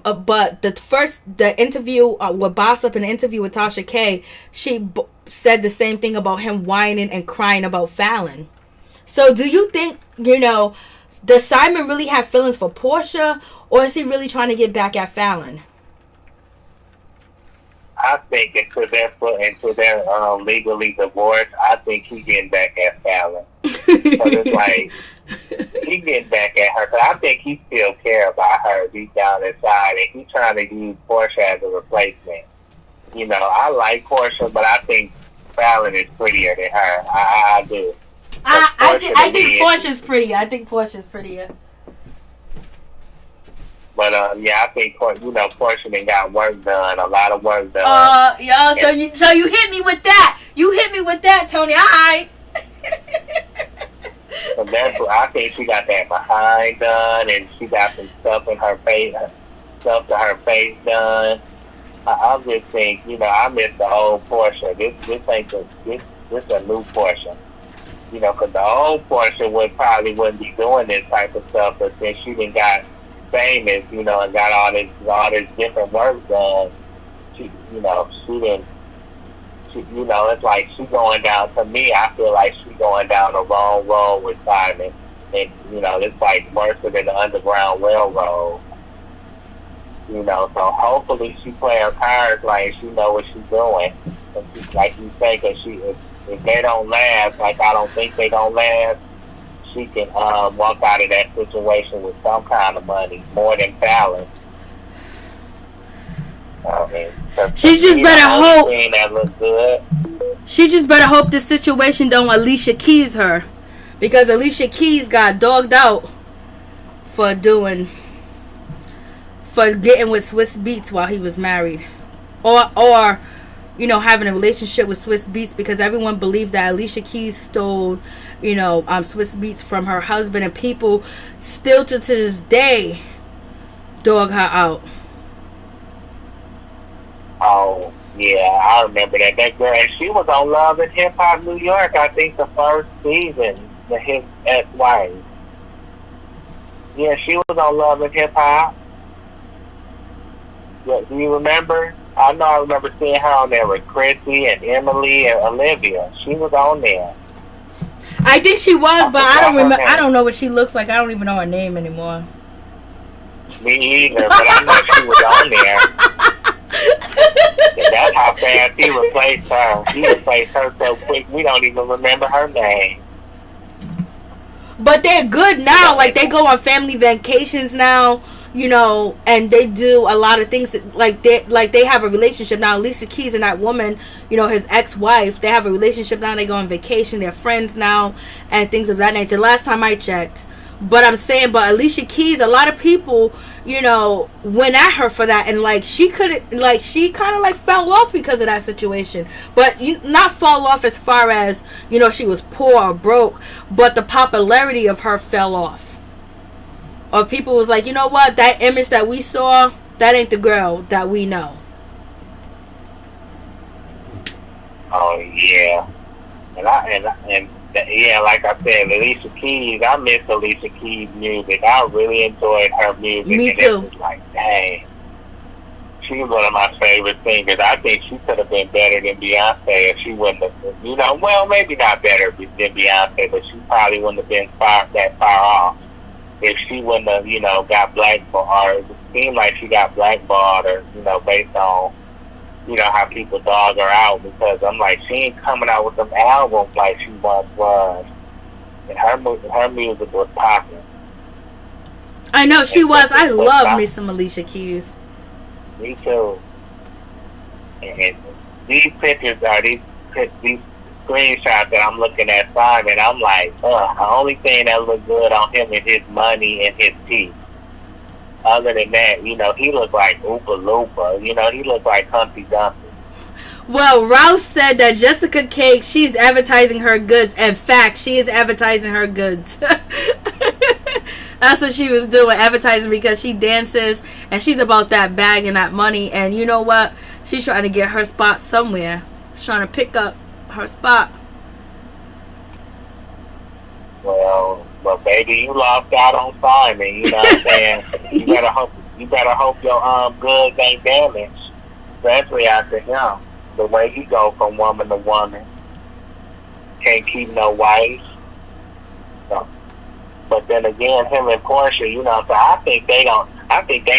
but the interview with Boss Up and the interview with Tasha K, she said the same thing about him whining and crying about Fallon. So do you think, does Simon really have feelings for Porsha, or is he really trying to get back at Fallon? I think until they're legally divorced, I think he getting back at Fallon. So it's like he getting back at her. But I think he still care about her deep down inside, and he's trying to use Porsha as a replacement. I like Porsha, but I think Fallon is prettier than her. I do. I think Porsha's prettier. Porsha done got work done, a lot of work done. So you hit me with that. Tony. All right. So that's what I think. She got that behind done, and she got some stuff in her face, stuff to her face done. I just think, I miss the old Porsha. This ain't this a new Porsha. Because the old Porsha wouldn't be doing this type of stuff, but since she done got famous, and got all this different work done, she didn't. It's like she going down. To me, I feel like she going down the wrong road with Simon, and it's like worse than the Underground Railroad. So hopefully she play her cards like she know what she's doing. And she, like you say, because if they don't last, like I don't think they don't last, she can walk out of that situation with some kind of money, more than Fallon. She just better hope. That looks good. She just better hope this situation don't Alicia Keys her, because Alicia Keys got dogged out for getting with Swiss Beats while he was married, or having a relationship with Swiss Beats, because everyone believed that Alicia Keys stole Swiss Beats from her husband, and people still to this day dog her out. Oh yeah, I remember that girl, and she was on Love and Hip Hop New York. I think the first season, his ex-wife. Yeah, she was on Love and Hip Hop. Yeah, do you remember? I know I remember seeing her on there with Chrissy and Emily and Olivia. She was on there. I think she was, but I don't remember. I don't know what she looks like. I don't even know her name anymore. Me either, but I know she was on there. And that's how fast he replaced her. He replaced her so quick, we don't even remember her name. But they're good now. Like, they go on family vacations now, and they do a lot of things. They have a relationship now. Alicia Keys and that woman, his ex-wife, they have a relationship now. They go on vacation. They're friends now and things of that nature. Last time I checked. But I'm saying, Alicia Keys, a lot of people, went at her for that, and she kind of fell off because of that situation. But not fall off as far as she was poor or broke, but the popularity of her fell off. Of people was like, what, that image that we saw, that ain't the girl that we know. Oh yeah, yeah, like I said, Alicia Keys, I miss Alicia Keys' music. I really enjoyed her music. Me and too. It was like, dang. She was one of my favorite singers. I think she could have been better than Beyonce if she wouldn't have, well, maybe not better than Beyonce, but she probably wouldn't have been that far off if she wouldn't have, got blackballed, or it seemed like she got blackballed, or, based on, how people dog her out, because I'm like, she ain't coming out with them albums like she once was. And her music was popping. I know, she was. I love me some Alicia Keys. Me too. And these pictures are these screenshots that I'm looking at Simon, I'm like, the only thing that looks good on him is his money and his teeth. Other than that, he looked like Oopa Loopa. He looked like Humpty Dumpty. Well, Ralph said that Jessica Cake, she's advertising her goods. In fact, she is advertising her goods. That's what she was doing, advertising, because she dances and she's about that bag and that money. And you know what? She's trying to get her spot somewhere. She's trying to pick up her spot. Well, baby, you lost out on Simon. You know what I'm saying? You better hope your goods ain't damaged, especially after him. The way he go from woman to woman, can't keep no wife. So, but then again, him and Porsha, you know, so I think they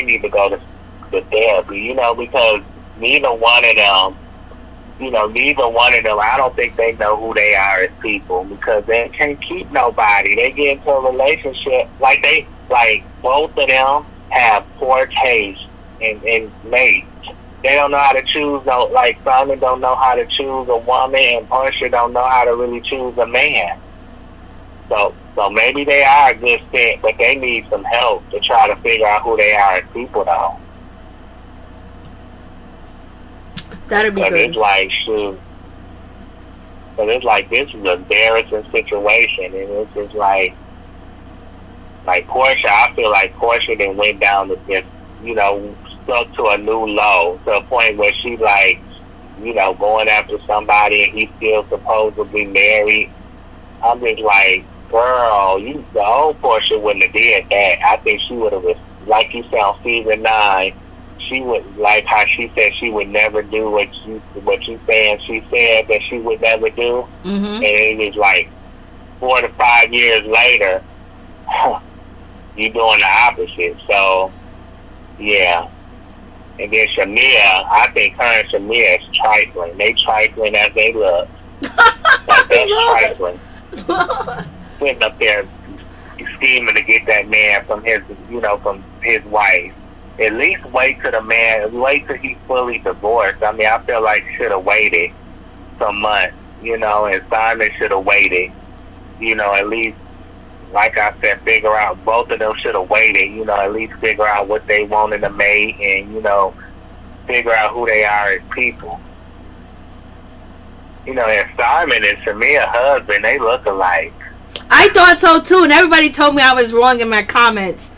need to go to therapy, you know, because neither one of them, I don't think they know who they are as people, because they can't keep nobody. They get into a relationship, like both of them have poor taste in mates. They don't know how to choose, like Simon don't know how to choose a woman, and Porsha don't know how to really choose a man. So maybe they are a good fit, but they need some help to try to figure out who they are as people, though. That'd be good. It's like, shoot. But it's like, this is an embarrassing situation, and it's just like Porsha, I feel like Porsha then went down to this, you know, stuck to a new low, to a point where she, like, you know, going after somebody and he's still supposedly married. I'm just like, girl, the old Porsha wouldn't have did that. I think she would have, like you said on season 9, she would, like how she said she would never do what you saying she said that she would never do. Mm-hmm. And it was like 4 to 5 years later, you doing the opposite. So, yeah. And then Shamea, I think her and Shamea is trifling. They trifling as they look. Like, that's trifling. Sitting up there scheming to get that man from his wife. At least wait till he's fully divorced. I mean, I feel like should have waited some months, you know, and Simon should have waited, you know, at least, like I said, figure out, both of them should have waited, you know, at least figure out what they want in a mate, and, you know, figure out who they are as people. You know, and Simon and Shamea's husband, they look alike. I thought so too, and everybody told me I was wrong in my comments.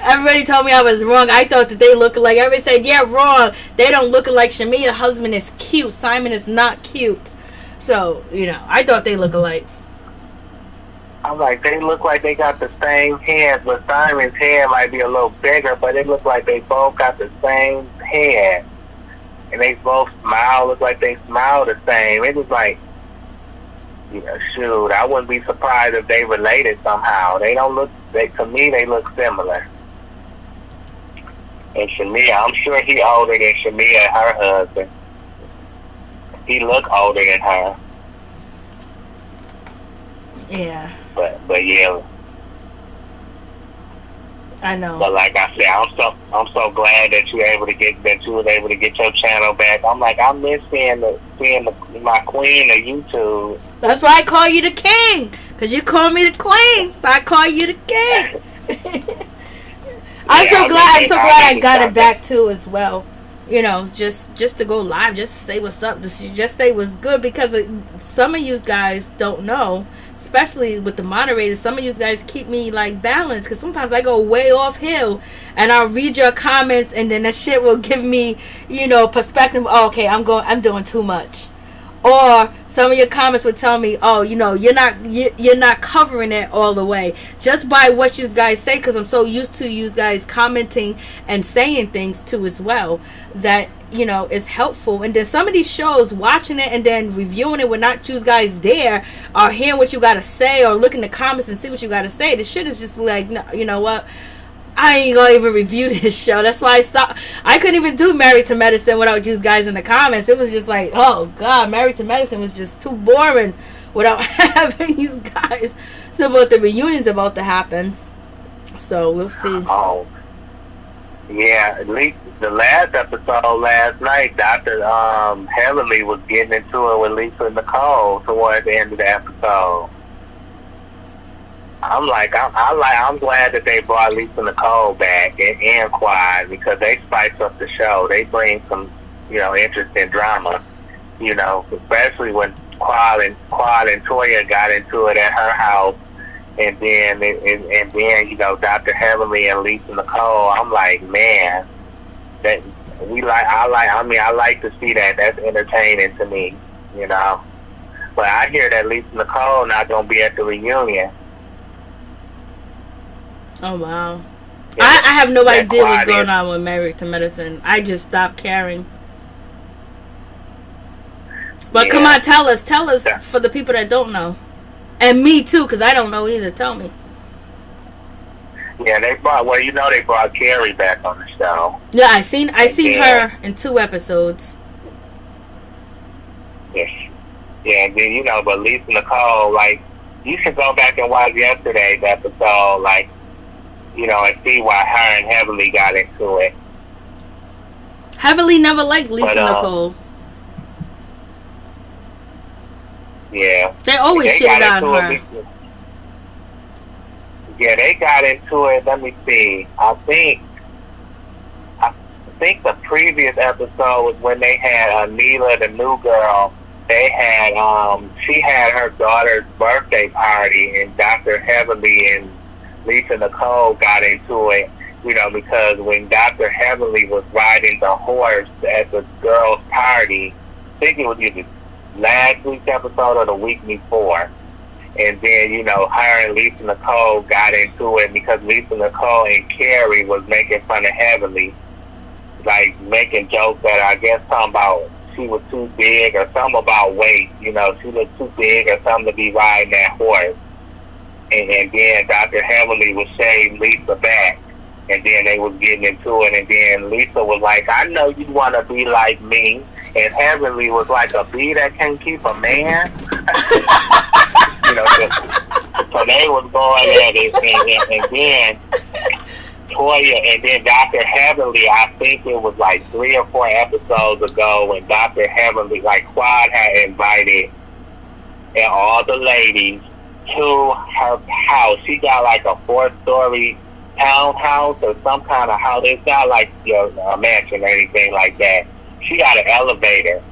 Everybody told me I was wrong. I thought that they look alike. Everybody said, yeah, wrong. They don't look alike. Shamea's husband is cute. Simon is not cute. So, you know, I thought they look alike. I'm like, they look like they got the same head, but Simon's head might be a little bigger, but it looks like they both got the same head. And they both smile, look like they smile the same. It was like, you know, shoot, I wouldn't be surprised if they related somehow. They don't look, to me, they look similar. And Shamea, I'm sure he older than Shamea, her husband. He look older than her. Yeah. But yeah. I know. But like I said, I'm so glad that you was able to get your channel back. I'm like, I miss seeing my queen of YouTube. That's why I call you the king, cause you call me the queen, so I call you the king. I'm so glad I got it back too as well. You know, just to go live, just to say what's up, just say what's good, because some of you guys don't know, especially with the moderators, some of you guys keep me like balanced, because sometimes I go way off hill and I'll read your comments and then that shit will give me, you know, perspective. Oh, okay, I'm doing too much. Or some of your comments would tell me, oh, you know, you're not covering it all the way, just by what you guys say, because I'm so used to you guys commenting and saying things too as well, that, you know, is helpful. And then some of these shows, watching it and then reviewing it with not you guys there, or hearing what you got to say, or look in the comments and see what you got to say, the shit is just like, no, you know what, I ain't gonna even review this show. That's why I stopped. I couldn't even do Married to Medicine without you guys in the comments. It was just like, oh god, Married to Medicine was just too boring without having you guys. So, but the reunion's about to happen, so we'll see. Oh, yeah. At least the last episode last night, Dr. Heavenly was getting into it with Lisa and Nicole towards the end of the episode. I'm glad that they brought Lisa Nicole back and Quad, because they spice up the show. They bring some, you know, interesting drama, you know, especially when Quad and Toya got into it at her house, And then you know, Dr. Heavenly and Lisa Nicole. I'm like, man, that I like to see that. That's entertaining to me, you know. But I hear that Lisa Nicole not gonna be at the reunion. Oh wow. Yeah, I have no idea what's going on with Married to Medicine. I just stopped caring. But come on, tell us for the people that don't know. And me too, because I don't know either. Tell me. Yeah, they brought Carrie back on the show. Yeah, I seen her in 2 episodes. Yes. Yeah, and then, you know, but Lisa Nicole, like, you should go back and watch yesterday's episode, like, you know, and see why her and Heavenly got into it. Heavenly never liked Lisa Nicole. Yeah. They always shitted on her. Yeah, they got into it. Let me see. I think the previous episode was when they had Neela, the new girl. They had she had her daughter's birthday party, and Dr. Heavenly and Lisa Nicole got into it. You know, because when Dr. Heavenly was riding the horse at the girls' party, I think it was either last week's episode or the week before. And then, you know, her and Lisa Nicole got into it because Lisa Nicole and Carrie was making fun of Heavenly, like making jokes that I guess something about she was too big or something about weight. You know, she looked too big or something to be riding that horse. And then Dr. Heavenly was shaving Lisa back. And then they was getting into it. And then Lisa was like, I know you want to be like me. And Heavenly was like, a bee that can't keep a man. You know, so they was going at it. And then Toya, and then Dr. Heavenly, I think it was like 3 or 4 episodes ago when Dr. Heavenly, like Quad had invited and all the ladies to her house. She got like a 4-story townhouse or some kind of house. It's not like, you know, a mansion or anything like that. She got an elevator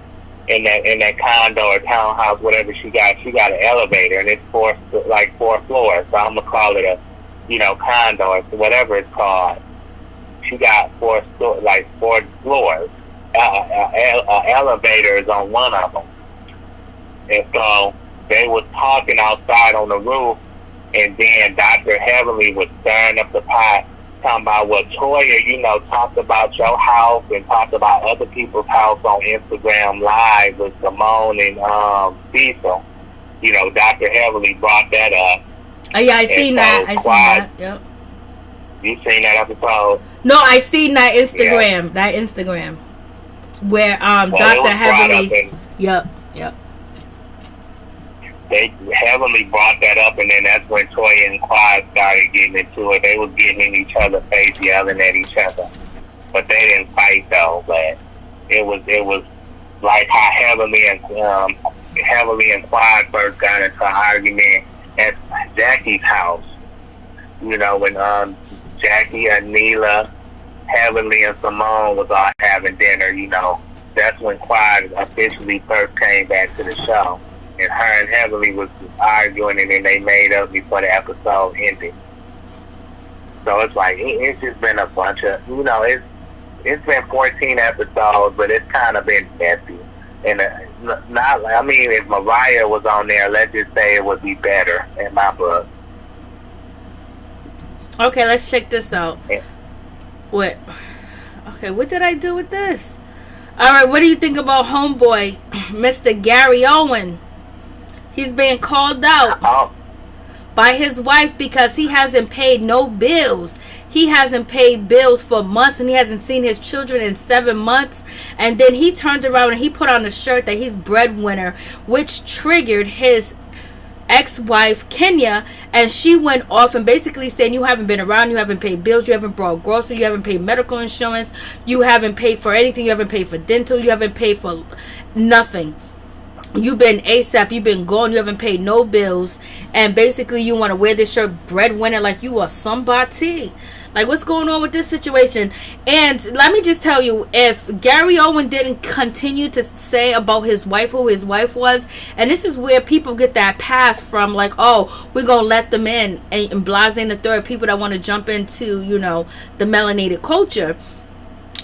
in that condo or townhouse, whatever she got. She got an elevator, and it's 4 floors. So I'm gonna call it a, you know, condo or whatever it's called. She got 4 floors. Elevator is on one of them, and so they was talking outside on the roof, and then Dr. Heavenly was stirring up the pot, talking about what Toya, you know, talked about your house and talked about other people's house on Instagram Live with Simone and Cecil. You know, Dr. Heavenly brought that up. Oh yeah, I seen that. I seen that. Yep. You seen that episode? No, I seen that Instagram. Yeah. That Instagram where Dr. Heavenly. Yep. They Heavenly brought that up, and then that's when Toya and Quad started getting into it. They was getting in each other's face, yelling at each other, but they didn't fight though. But it was like how Heavenly and Quad first got into an argument at Jackie's house. You know, when Jackie and Neela, Heavenly and Simone was all having dinner. You know, that's when Quad officially first came back to the show. And her and Heavenly was arguing, and then they made up before the episode ended. So it's like, it's just been a bunch of, you know, it's been 14 episodes, but it's kind of been messy. And I mean, if Mariah was on there, let's just say it would be better in my book. Okay, let's check this out. Yeah. What did I do with this? All right, what do you think about homeboy, Mr. Gary Owen? He's being called out by his wife because he hasn't paid no bills. He hasn't paid bills for months, and he hasn't seen his children in 7 months. And then he turned around and he put on a shirt that he's breadwinner, which triggered his ex-wife Kenya, and she went off and basically saying, you haven't been around, you haven't paid bills, you haven't brought groceries, you haven't paid medical insurance, you haven't paid for anything, you haven't paid for dental, you haven't paid for nothing. You've been ASAP, you've been gone, you haven't paid no bills, and basically you want to wear this shirt breadwinner like you are somebody. Like, what's going on with this situation? And let me just tell you, if Gary Owen didn't continue to say about his wife who his wife was, and this is where people get that pass from, like, oh, we're going to let them in, and blasting the third people that want to jump into, you know, the melanated culture.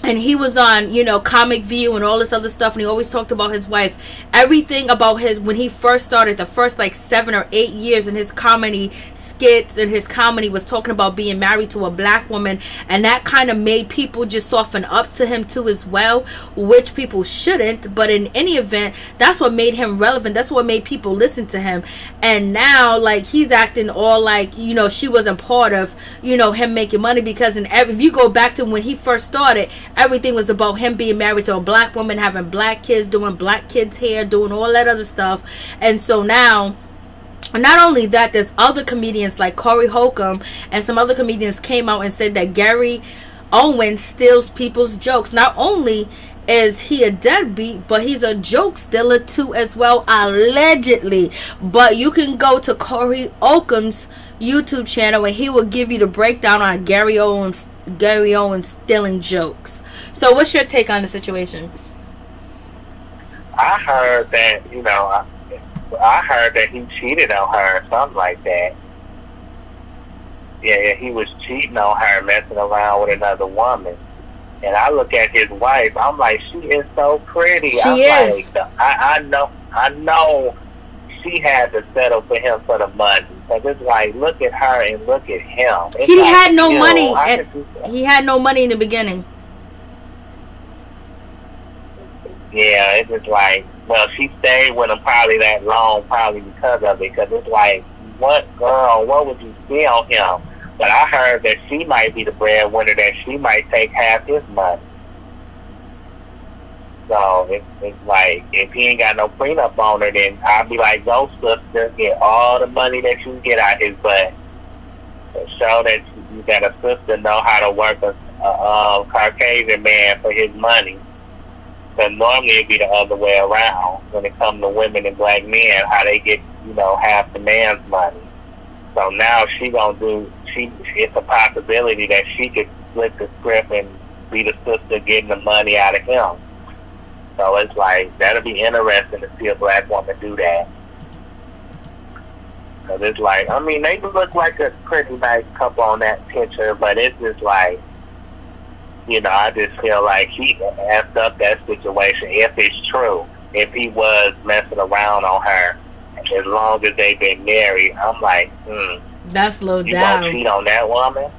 And he was on, you know, Comic View and all this other stuff, and he always talked about his wife. Everything about his, when he first started, the first like 7 or 8 years in his comedy skits and his comedy was talking about being married to a black woman, and that kind of made people just soften up to him too as well, which people shouldn't. But in any event, that's what made him relevant. That's what made people listen to him. And now, like, he's acting all like, you know, she wasn't part of, you know, him making money, because if you go back to when he first started, everything was about him being married to a black woman, having black kids, doing black kids' hair, doing all that other stuff. And so now, not only that, there's other comedians like Corey Holcomb and some other comedians came out and said that Gary Owen steals people's jokes. Not only is he a deadbeat, but he's a joke stealer too as well, allegedly. But you can go to Corey Holcomb's YouTube channel and he will give you the breakdown on Gary Owen stealing jokes. So what's your take on the situation? I heard that, you know, I heard that he cheated on her or something like that. Yeah, he was cheating on her, messing around with another woman. And I look at his wife, I'm like, she is so pretty. She is. Like, I know she had to settle for him for the money. But it's like, look at her and look at him. It's he like, had no money. He had no money in the beginning. Yeah, it's just like, well, she stayed with him probably that long, probably because of it. Because it's like, what would you see on him? But I heard that she might be the breadwinner, that she might take half his money. So it's like, if he ain't got no prenup on her, then I'll be like, go sister, get all the money that you can get out his butt. To show that you got a sister know how to work a Caucasian man for his money. But normally it'd be the other way around when it comes to women and black men, how they get, you know, half the man's money. So now it's a possibility that she could flip the script and be the sister getting the money out of him. So it's like, that'll be interesting to see a black woman do that. Because it's like, I mean, they look like a pretty nice couple on that picture, but it's just like, you know, I just feel like he effed up that situation, if it's true. If he was messing around on her, as long as they've been married, I'm like, that's low down. You gonna cheat on that woman?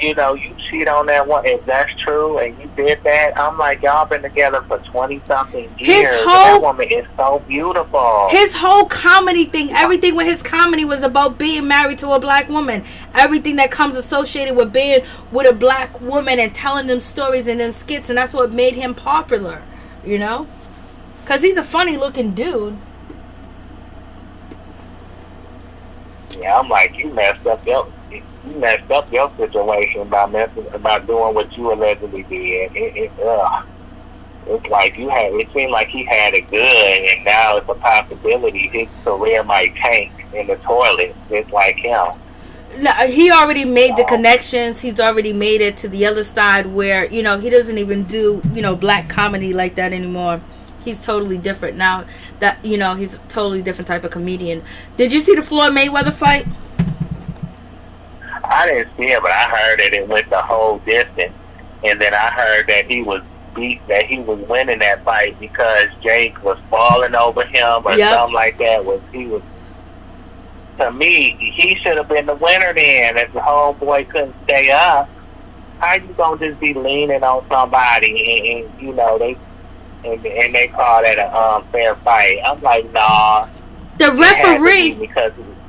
You know, you cheat on that one. If that's true and you did that, I'm like, y'all been together for 20-something years. That woman is so beautiful. His whole comedy thing, everything with his comedy was about being married to a black woman. Everything that comes associated with being with a black woman and telling them stories and them skits, and that's what made him popular, you know? Because he's a funny looking dude. Yeah, I'm like, you messed up your situation by doing what you allegedly did. It's like it seemed like he had it good, and now it's a possibility his career might tank in the toilet. It's like him. No, he already made the connections. He's already made it to the other side where, you know, he doesn't even do, you know, black comedy like that anymore. He's totally different now. That, you know, he's a totally different type of comedian. Did you see the Floyd Mayweather fight? I didn't see it, but I heard that it went the whole distance, and then I heard that he was winning that fight because Jake was falling over him or something like that. To me, he should have been the winner then. If the homeboy couldn't stay up, how you gonna just be leaning on somebody and you know they call that a fair fight? I'm like, nah. The referee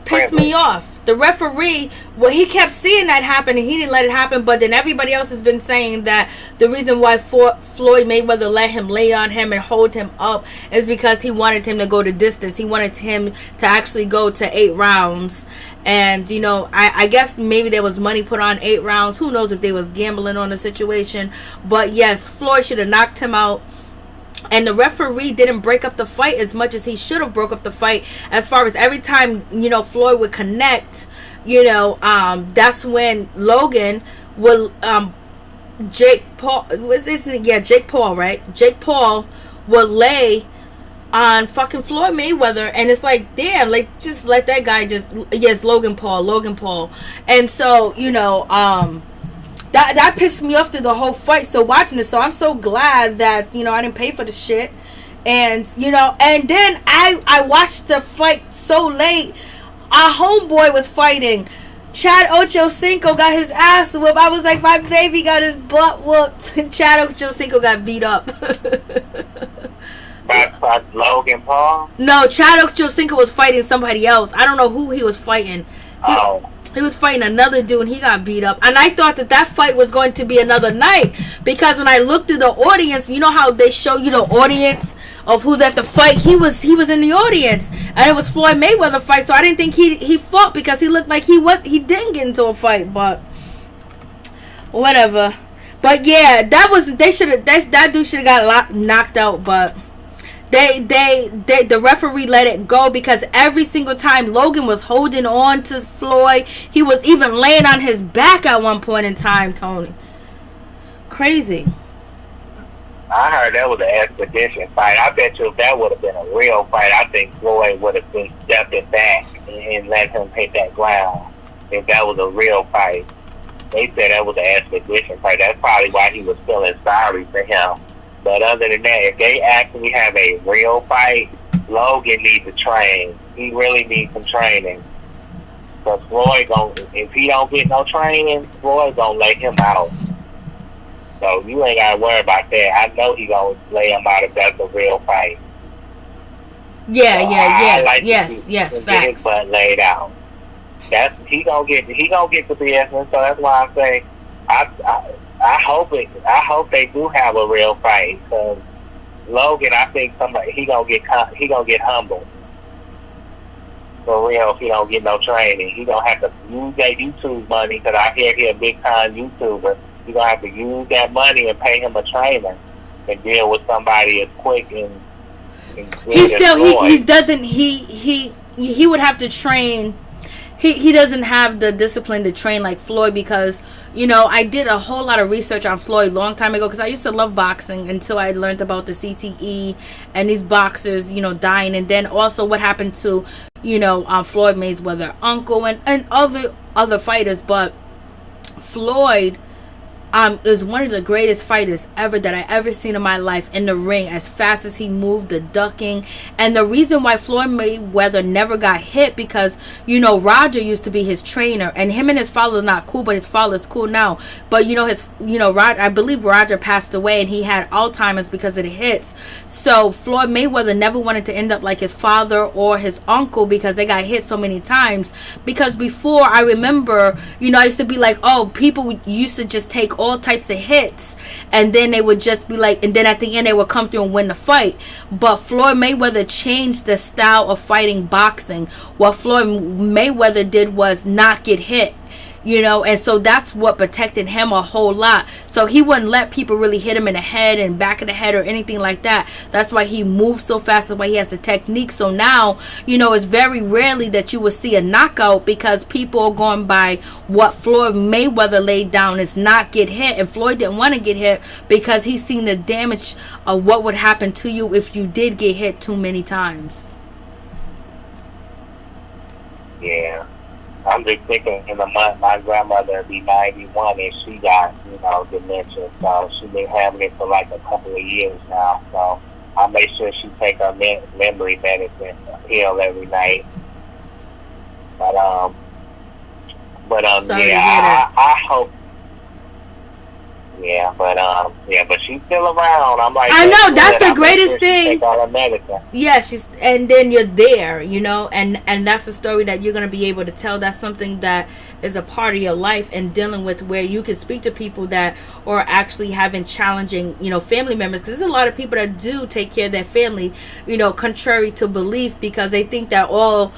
pissed me off. The referee, well, he kept seeing that happen and he didn't let it happen, but then everybody else has been saying that the reason why Floyd Mayweather let him lay on him and hold him up is because he wanted him to go the distance. He wanted him to actually go to 8 rounds. And, you know, I guess maybe there was money put on 8 rounds. Who knows if they was gambling on the situation. But yes, Floyd should have knocked him out. And the referee didn't break up the fight as much as he should have broke up the fight. As far as every time, you know, Floyd would connect, you know, that's when Logan will, Jake Paul, Jake Paul, right? Jake Paul will lay on fucking Floyd Mayweather, and it's like, damn, like, just let that guy Logan Paul. And so, you know, that pissed me off through the whole fight. So watching this, so I'm so glad that, you know, I didn't pay for the shit. And, you know, and then I watched the fight so late. Our homeboy was fighting. Chad Ochocinco got his ass whooped. I was like, my baby got his butt whooped. Chad Ochocinco got beat up. By Logan Paul? No, Chad Ochocinco was fighting somebody else. I don't know who he was fighting. He was fighting another dude, and he got beat up. And I thought that fight was going to be another night, because when I looked through the audience, you know how they show you the audience of who's at the fight? He was in the audience, and it was Floyd Mayweather fight. So I didn't think he fought, because he looked like he didn't get into a fight, but whatever. But yeah, that dude should have got knocked out, but the referee let it go, because every single time Logan was holding on to Floyd, he was even laying on his back at one point in time, Tony. Crazy. I heard that was an expedition fight. I bet you if that would have been a real fight, I think Floyd would have been stepping back and let him hit that ground. If that was a real fight. They said that was an expedition fight. That's probably why he was feeling sorry for him. But other than that, if they actually have a real fight, Logan needs to train. He really needs some training. Because Floyd if he don't get no training, Floyd gonna lay him out. So you ain't gotta worry about that. I know he gonna lay him out if that's a real fight. Yeah, so yes, facts. Get his butt laid out. He gonna get the business. So that's why I say I hope they do have a real fight. Cause Logan, I think he gonna get humbled. For real, if he don't get no training, he gonna have to use that YouTube money. Cause I hear he a big time YouTuber. He gonna have to use that money and pay him a trainer and deal with somebody as quick and he would have to train. He doesn't have the discipline to train like Floyd, because, you know, I did a whole lot of research on Floyd long time ago, because I used to love boxing until I learned about the CTE and these boxers, you know, dying. And then also what happened to, you know, Floyd Mayweather uncle and other fighters. But Floyd is one of the greatest fighters ever that I ever seen in my life in the ring. As fast as he moved, the ducking. And the reason why Floyd Mayweather never got hit, because, you know, Roger used to be his trainer, and him and his father are not cool, but his father's cool now. But I believe Roger passed away, and he had Alzheimer's because of the hits. So Floyd Mayweather never wanted to end up like his father or his uncle, because they got hit so many times. Because before, I remember, you know, I used to be like, oh, people used to just take all types of hits, and then they would just be like, and then at the end they would come through and win the fight. But Floyd Mayweather changed the style of fighting boxing. What Floyd Mayweather did was not get hit, you know, and so that's what protected him a whole lot. So he wouldn't let people really hit him in the head and back of the head or anything like that. That's why he moves so fast. That's why he has the technique. So now, you know, it's very rarely that you will see a knockout, because people are going by what Floyd Mayweather laid down is not get hit. And Floyd didn't want to get hit, because he's seen the damage of what would happen to you if you did get hit too many times. Yeah. I'm just thinking, in a month, my grandmother will be 91, and she got, you know, dementia. So she's been having it for like a couple of years now. So I'll make sure she take her memory medicine pill every night. But I hope. Yeah, but she's still around. I'm like, I know, that's the greatest thing. Take all her medicine. Yeah, and then you're there, you know, and that's a story that you're gonna be able to tell. That's something that is a part of your life, and dealing with where you can speak to people that are actually having challenging, you know, family members. Because there's a lot of people that do take care of their family, you know, contrary to belief, because they think that all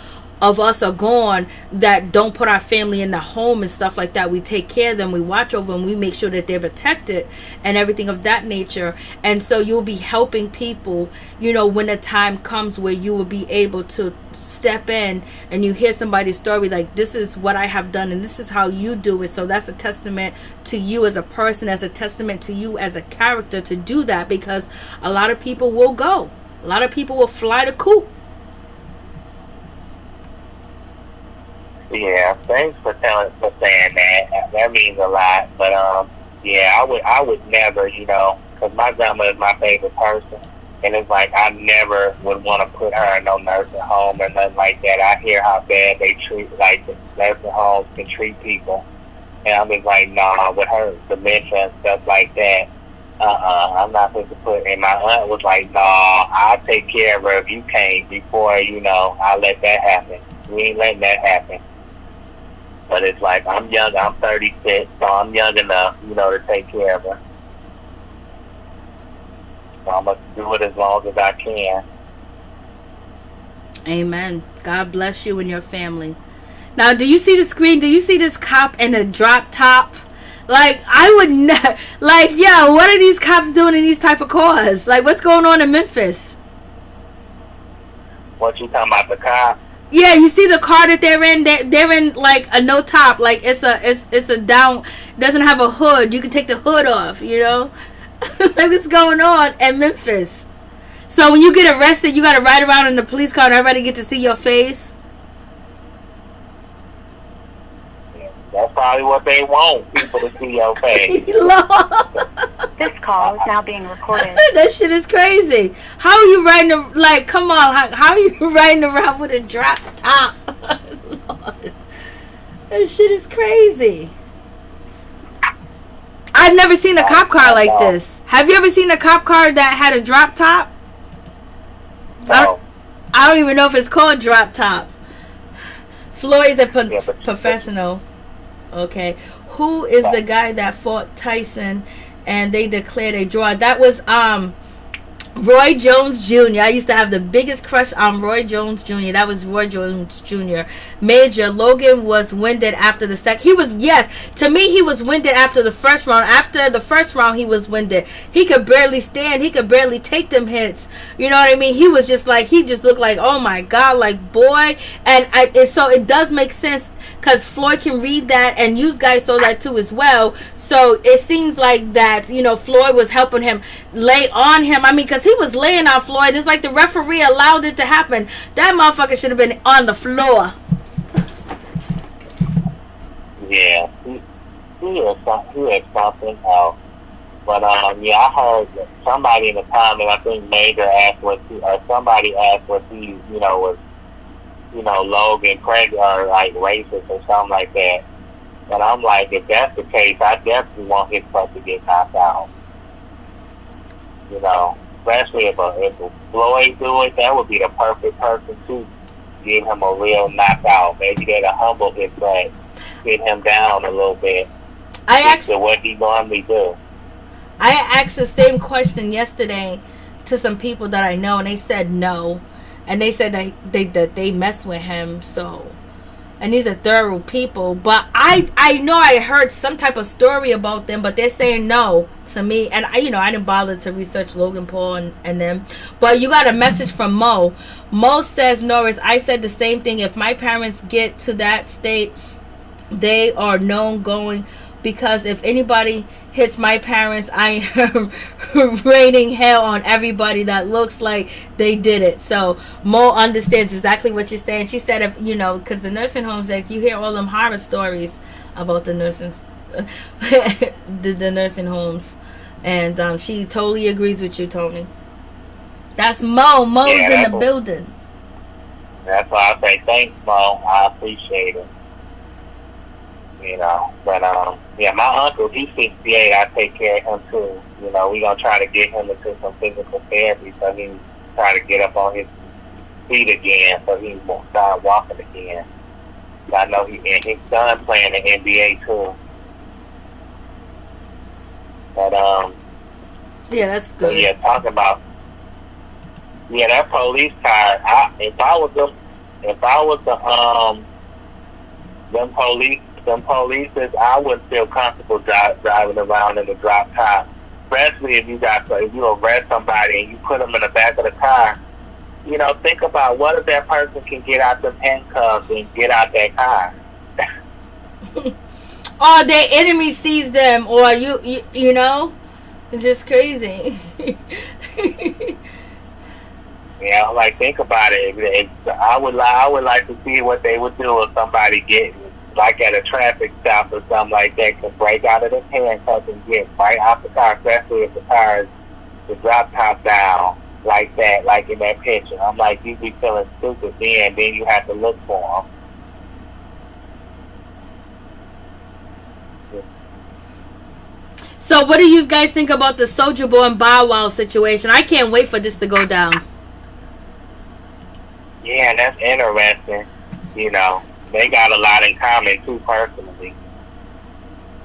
of us are gone, that don't put our family in the home and stuff like that. We take care of them, we watch over them, we make sure that they're protected and everything of that nature. And so you'll be helping people, you know, when the time comes where you will be able to step in and you hear somebody's story like, this is what I have done and this is how you do it. So that's a testament to you as a person, as a testament to you as a character to do that, because a lot of people will go. A lot of people will fly the coop. Yeah, thanks for saying that. That means a lot. But yeah, I would never, you know, because my grandma is my favorite person, and it's like I never would want to put her in no nursing home or nothing like that. I hear how bad they treat, like the nursing homes can treat people, and I'm just like, nah, with her dementia and stuff like that. I'm not supposed to put. And my aunt was like, nah, I'll take care of her if you can't. Before, you know, I let that happen. We ain't letting that happen. But it's like, I'm young, I'm 36, so I'm young enough, you know, to take care of her. So I'm going to do it as long as I can. Amen. God bless you and your family. Now, do you see the screen? Do you see this cop in a drop top? Like, I would not, like, yeah, what are these cops doing in these type of cars? Like, what's going on in Memphis? What you talking about, the cop? Yeah, you see the car that they're in. They're in like a no top, like it's a down. Doesn't have a hood. You can take the hood off. You know, like what's going on in Memphis? So when you get arrested, you got to ride around in the police car and everybody get to see your face. Yeah, that's probably what they want, people to see your face. This call is now being recorded. That shit is crazy. How are you riding? Like, come on, how are you riding around with a drop top? Lord. That shit is crazy. I've never seen a cop car like this. Have you ever seen a cop car that had a drop top? No. I don't even know if it's called drop top. Floyd's a professional. Okay. Who is the guy that fought Tyson and they declared a draw? That was Roy Jones Jr. I used to have the biggest crush on Roy Jones Jr. That was Roy Jones Jr. Major Logan was winded after the second. He was, yes, to me he was winded after the first round. After the first round he was winded. He could barely stand. He could barely take them hits. You know what I mean? He was just like, he just looked like, oh my God, like boy. And so it does make sense because Floyd can read that and you guys saw that too as well. So it seems like that, you know, Floyd was helping him lay on him. I mean, because he was laying on Floyd. It's like the referee allowed it to happen. That motherfucker should have been on the floor. Yeah, he had something else. But, yeah, I heard that somebody in the comment, I think Major asked somebody asked what he, you know, was, you know, Logan pregnant or like racist or something like that. And I'm like, if that's the case, I definitely want his butt to get knocked out. You know, especially if Floyd do it, that would be the perfect person to give him a real knockout. Maybe that'll humble his butt, get him down a little bit. I asked what he normally do. I asked the same question yesterday to some people that I know, and they said no, and they said that they mess with him. So. And these are thorough people. But I know I heard some type of story about them, but they're saying no to me. And I didn't bother to research Logan Paul and them. But you got a message from Mo. Mo says, Norris, I said the same thing. If my parents get to that state, they are known going. Because if anybody hits my parents, I am raining hell on everybody that looks like they did it. So Mo understands exactly what you're saying. She said, if because the nursing homes, like you hear all them horror stories about the nursing, the nursing homes, and she totally agrees with you, Tony. That's Mo. Mo's in the building. That's why I say thanks, Mo. I appreciate it. You know, but yeah, my uncle, he's 68. I take care of him too. You know, we gonna try to get him into some physical therapy so he can try to get up on his feet again, so he won't start walking again. I know his son playing the NBA too. But yeah, that's good. Yeah, talking about that police car. If I was them, if I was them police, I wouldn't feel comfortable driving around in the drop top. Especially if you arrest somebody and you put them in the back of the car. You know, think about what if that person can get out them handcuffs and get out that car. Or their enemy sees them, or you know, it's just crazy. Yeah, like think about it. I would like to see what they would do if somebody get like at a traffic stop or something like that, can break out of the handcuffs and get right out the car, especially if the car is the drop top down like that, like in that picture. I'm like, you be feeling stupid then you have to look for them. So what do you guys think about the Soulja Boy and Bow Wow situation? I can't wait for this to go down. Yeah, that's interesting. You know, they got a lot in common too, personally,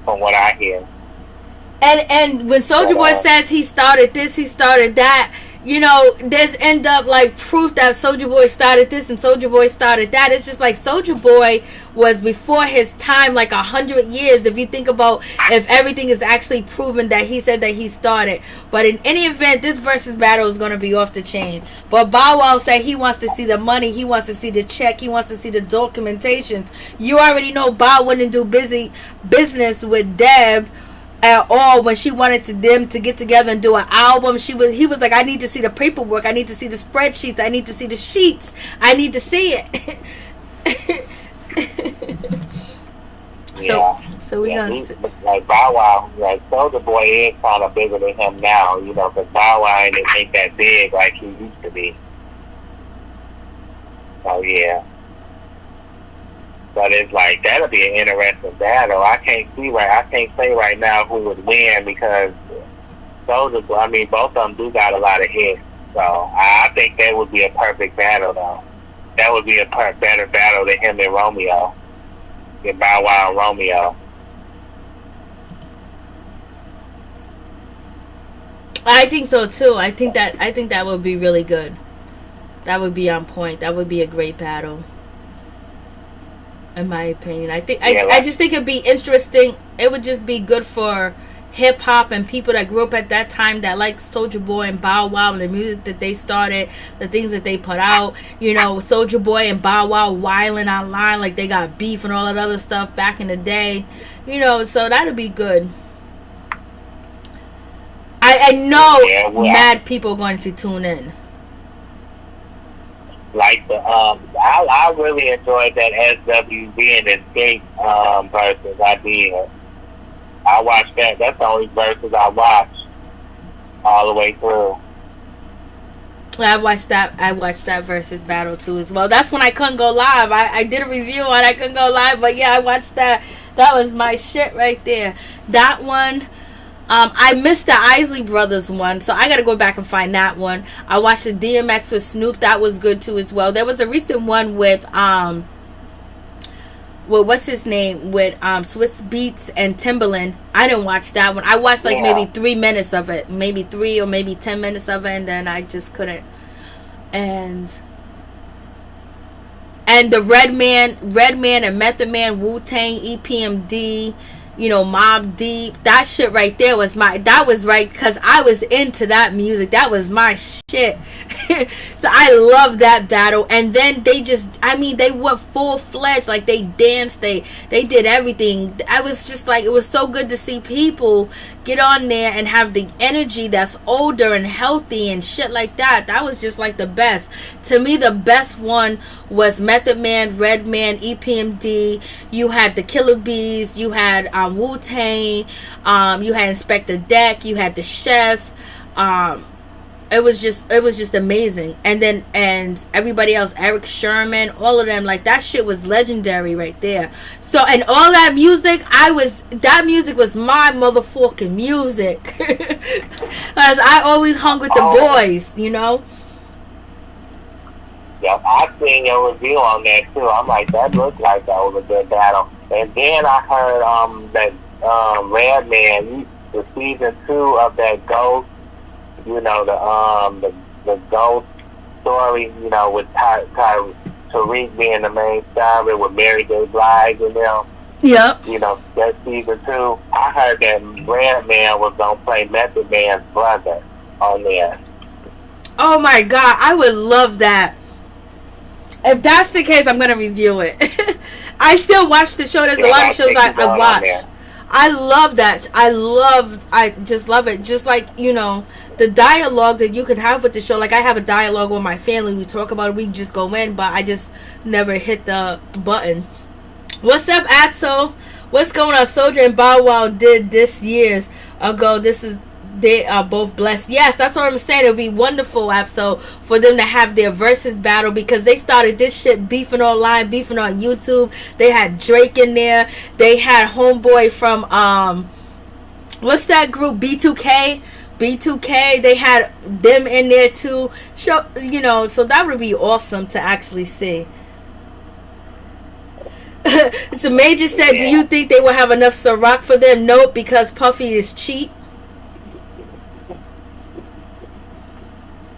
from what I hear. And when Soulja Boy says he started this, he started that, you know, there's end up like proof that Soulja Boy started this and Soulja Boy started that. It's just like Soulja Boy was before his time, like 100 years. If you think about if everything is actually proven that he said that he started. But in any event, this versus battle is going to be off the chain. But Bow Wow said he wants to see the money, he wants to see the check, he wants to see the documentations. You already know Bow wouldn't do business with Deb at all when she wanted them to get together and do an album. He was like, I need to see the paperwork, I need to see the spreadsheets, I need to see the sheets, I need to see it. So we gonna see. Like Bow Wow, like Soulja Boy is kind of bigger than him now, you know, because Bow Wow ain't that big like he used to be. So yeah. But it's like that'll be an interesting battle. I can't say right now who would win because both of them do got a lot of hits. So I think that would be a perfect battle, though. That would be a better battle than him and Romeo, than Bow Wow and Romeo. I think so too. I think that would be really good. That would be on point. That would be a great battle. In my opinion, I just think it'd be interesting. It would just be good for hip hop and people that grew up at that time that like Soulja Boy and Bow Wow and the music that they started, the things that they put out. You know, Soulja Boy and Bow Wow wilding online like they got beef and all that other stuff back in the day. You know, so that'd be good. I know mad people are going to tune in. Like I really enjoyed that SWV and Escape versus I did. I watched that. That's the only verses I watched all the way through. I watched that versus battle too as well. That's when I couldn't go live. I did a review on I couldn't go live, but yeah, I watched that. That was my shit right there. That one. I missed the Isley Brothers one, so I gotta go back and find that one. I watched the DMX with Snoop. That was good too as well. There was a recent one with what's his name, with Swiss Beats and Timbaland. I didn't watch that one. I watched like maybe 3 minutes of it, maybe 3 or maybe 10 minutes of it, and then I just couldn't. And the Redman and Method Man, Wu-Tang, EPMD, you know, Mobb Deep, that shit right there was right, because I was into that music. That was my shit. So I love that battle. And then they went full-fledged, like they danced, they did everything. I was just like, it was so good to see people get on there and have the energy that's older and healthy and shit like that. That was just like the best. To me, the best one was Method Man, Redman, EPMD. You had the Killer Bees, you had Wu-Tang, you had Inspector Deck, you had the Chef. It was just amazing. And everybody else, Eric Sherman, all of them, like that shit was legendary right there. So, and all that music, that music was my motherfucking music. Because I always hung with the boys, you know. Yeah, I seen your review on that too. I'm like, that looked like that was a good battle. And then I heard that Redman, the season 2 of that Ghost, you know, the Ghost story, you know, with Tariq being the main star with Mary J. Blige and them. Yep. You know, that season 2. I heard that Redman was gonna play Method Man's brother on there. Oh my God, I would love that. If that's the case, I'm gonna review it. I still watch the show. There's a lot of shows I watch. I love that. I just love it. Just like, you know, the dialogue that you can have with the show. Like, I have a dialogue with my family. We talk about it. We just go in, but I just never hit the button. What's up, Atso? What's going on? Soldier and Bow Wow did this years ago. They are both blessed. Yes, that's what I'm saying. It would be wonderful, Atso, for them to have their versus battle, because they started this shit beefing online, beefing on YouTube. They had Drake in there. They had homeboy from what's that group? B2K. They had them in there too. So that would be awesome to actually see. So Major said, do you think they will have enough Ciroc for them? Nope, because Puffy is cheap.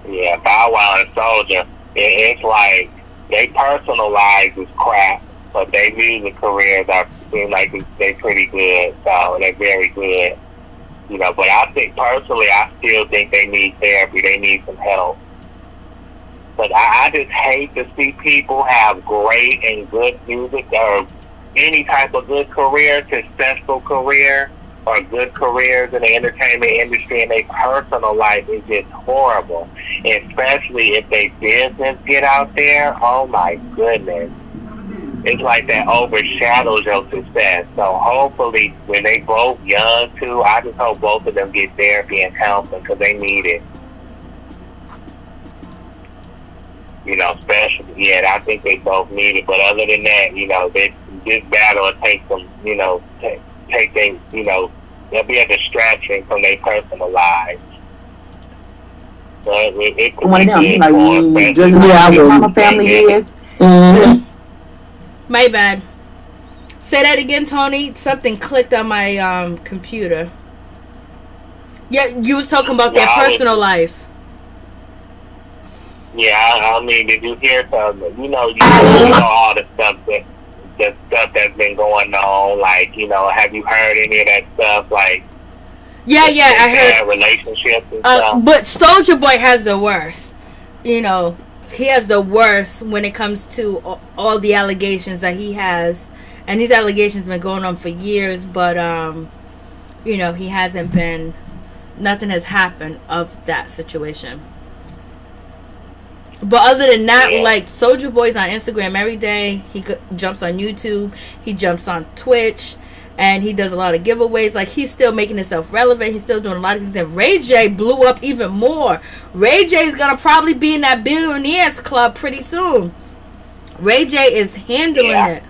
Yeah, Bow Wow and Soldier, it's like they personal lives is crap, but their music careers seem like they're pretty good, so they're very good. You know, but I think personally, I still think they need therapy. They need some help. But I just hate to see people have great and good music or any type of good career, successful career, or good careers in the entertainment industry, and their personal life is just horrible. Especially if their business get out there, oh my goodness. It's like that overshadows your success. So hopefully, when they both young too, I just hope both of them get therapy and counseling, because they need it. You know, especially, I think they both need it. But other than that, you know, this battle will take them, you know, they'll be a distraction from their personal lives. So it could one be of them, good like for just how my family is. Mm-hmm. My bad. Say that again, Tony. Something clicked on my computer. Yeah, you was talking about their personal lives. Yeah, I mean, did you hear something? You know all the stuff that's been going on. Like, you know, have you heard any of that stuff? Like, I heard relationships and stuff. But Soulja Boy has the worst. You know, he has the worst when it comes to all the allegations that he has, and these allegations been going on for years. But you know, he hasn't been. Nothing has happened of that situation. But other than that, like, Soulja Boy's on Instagram every day. He jumps on YouTube. He jumps on Twitch. And he does a lot of giveaways. Like, he's still making himself relevant. He's still doing a lot of things. Then Ray J blew up even more. Ray J is going to probably be in that Billionaires Club pretty soon. Ray J is handling it.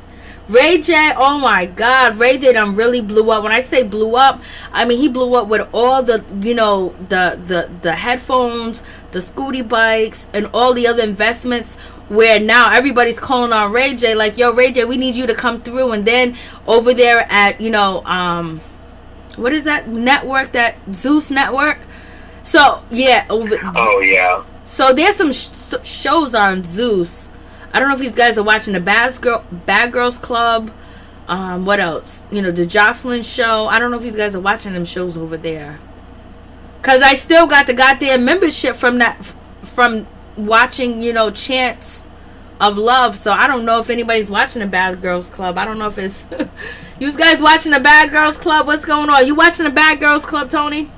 Ray J, oh my God, Ray J done really blew up. When I say blew up, I mean he blew up with all the, you know, the headphones, the scooty bikes, and all the other investments, where now everybody's calling on Ray J, like, yo, Ray J, we need you to come through. And then over there at, you know, what is that network, that Zeus network? So, yeah. So there's some shows on Zeus. I don't know if these guys are watching the Bad Girls Club. What else? You know, the Jocelyn Show. I don't know if these guys are watching them shows over there. Because I still got the goddamn membership from watching, you know, Chants of Love. So I don't know if anybody's watching the Bad Girls Club. I don't know if it's... You guys watching the Bad Girls Club? What's going on? You watching the Bad Girls Club, Tony?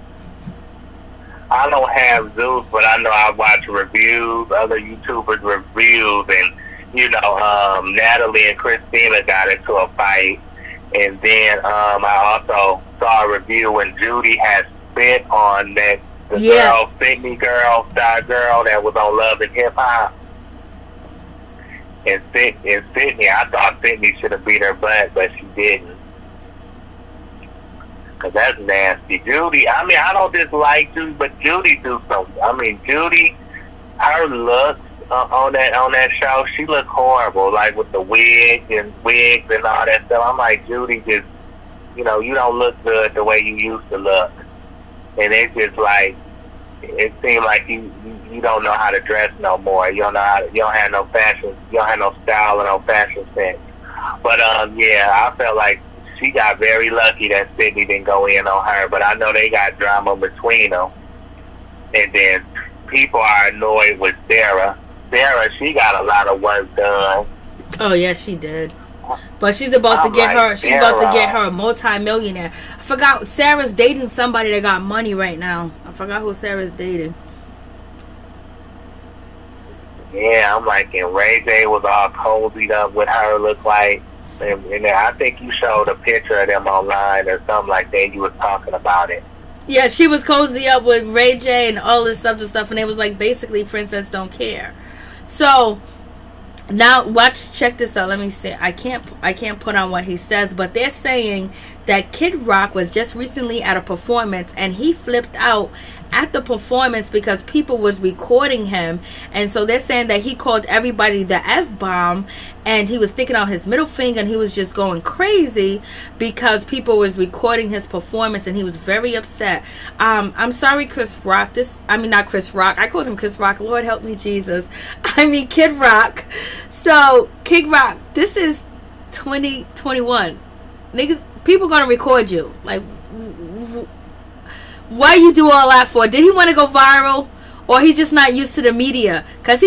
I don't have Zeus, but I know I watch reviews, other YouTubers reviews, and, you know, Natalie and Christina got into a fight. And then I also saw a review when Judy had spit on the girl, Sydney girl, star girl that was on Love and Hip Hop. And Sydney, I thought Sydney should have beat her butt, but she didn't. Because that's nasty. Judy, I mean, I don't dislike Judy, but Judy do something. I mean, Judy, her looks on that show, she looked horrible, like with the wigs and all that stuff. I'm like, Judy, just, you know, you don't look good the way you used to look. And it's just like, it seemed like you don't know how to dress no more. You don't know how to, you don't have no fashion, you don't have no style or no fashion sense. But yeah, I felt like she got very lucky that Sydney didn't go in on her. But I know they got drama between them. And then people are annoyed with Sarah. Sarah, she got a lot of work done. Oh yeah, she did. But she's about to get her. She's about to get her a multi-millionaire. I forgot Sarah's dating somebody that got money right now. I forgot who Sarah's dating. Yeah, I'm like, and Ray J was all cozied up with her, look like. And I think you showed a picture of them online or something like that. You was talking about it. Yeah, she was cozy up with Ray J and all this other stuff, and it was like basically Princess Don't Care. So now check this out. Let me see. I can't put on what he says, but they're saying that Kid Rock was just recently at a performance and he flipped out at the performance because people was recording him, and so they're saying that he called everybody the F-bomb and he was sticking out his middle finger and he was just going crazy because people was recording his performance and he was very upset. I'm sorry, Chris Rock. Not Chris Rock. I called him Chris Rock. Lord help me, Jesus. I mean Kid Rock. So Kid Rock, this is 2021. Niggas, people gonna record you. Like, why you do all that for? Did he want to go viral, or he's just not used to the media? Cause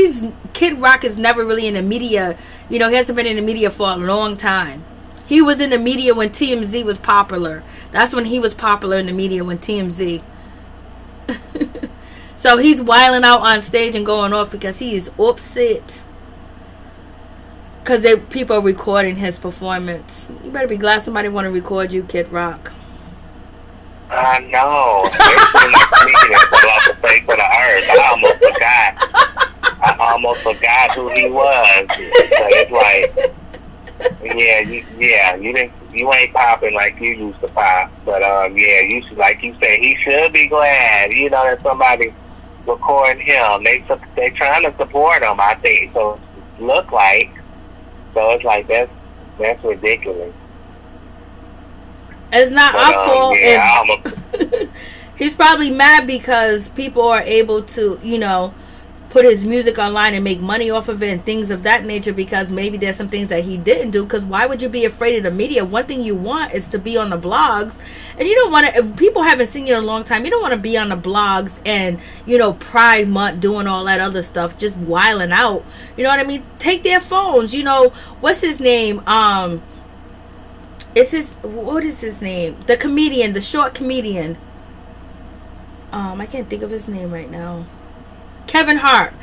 Kid Rock is never really in the media. You know, he hasn't been in the media for a long time. He was in the media when TMZ was popular. That's when he was popular in the media, when TMZ. So he's wilding out on stage and going off because he is upset. Because people are recording his performance. You better be glad somebody want to record you, Kid Rock. I know. They seem like sneaking and fell off the face of the earth. I almost forgot who he was. So it's like, you ain't popping like you used to pop. But yeah, you should, like you said, he should be glad, you know, that somebody recording him. They trying to support him, I think. So it look like. So it's like that's ridiculous. It's not our fault. Yeah, He's probably mad because people are able to, you know, put his music online and make money off of it and things of that nature, because maybe there's some things that he didn't do. Because why would you be afraid of the media? One thing you want is to be on the blogs, and you don't want to, if people haven't seen you in a long time, you don't want to be on the blogs and, you know, Pride Month doing all that other stuff, just wilding out. You know what I mean? Take their phones. You know, what's his name? What is his name? The comedian, the short comedian. I can't think of his name right now. Kevin Hart,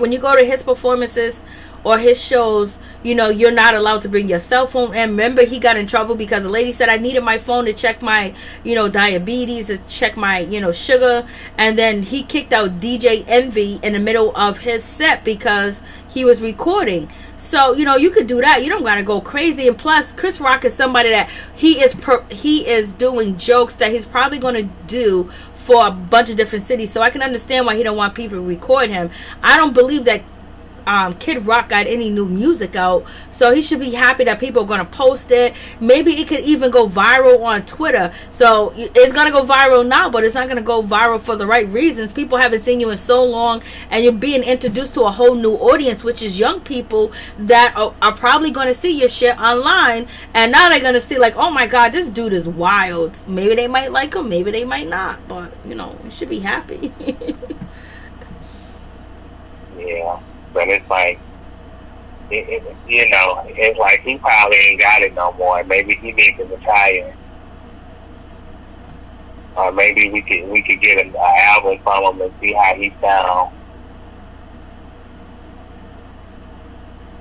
when you go to his performances or his shows, you know, you're not allowed to bring your cell phone. And remember, he got in trouble because a lady said, I needed my phone to check my, you know, diabetes, to check my, you know, sugar. And then he kicked out DJ Envy in the middle of his set because he was recording. So, you know, you could do that. You don't gotta go crazy. And plus, Chris Rock is somebody that he is doing jokes that he's probably going to do for a bunch of different cities. So I can understand why he don't want people to record him. I don't believe that Kid Rock got any new music out, so he should be happy that people are going to post it. Maybe it could even go viral on Twitter. So it's going to go viral now, but it's not going to go viral for the right reasons. People haven't seen you in so long, and you're being introduced to a whole new audience, which is young people that are probably going to see your shit online, and now they're going to see like, oh my god, this dude is wild. Maybe they might like him, maybe they might not, but you know, you should be happy. Yeah. But it's like, you know, it's like he probably ain't got it no more. Maybe he needs to retire, or maybe we could get an album from him and see how he sounds.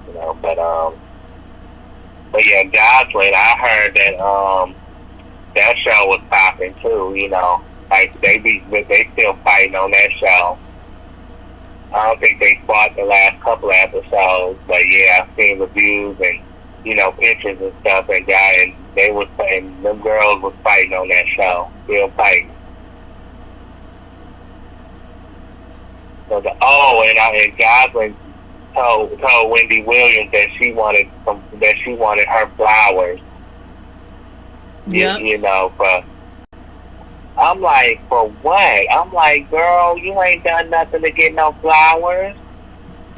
You know, but yeah, Jocelyn, I heard that that show was popping too. You know, like they still fighting on that show. I don't think they fought the last couple of episodes, but yeah, I've seen reviews and, you know, pictures and stuff, and they was fighting, them girls was fighting on that show, still fighting. So and Jocelyn told Wendy Williams that she wanted her flowers. Yeah. You know, but I I'm like, for what? I'm like, girl, you ain't done nothing to get no flowers.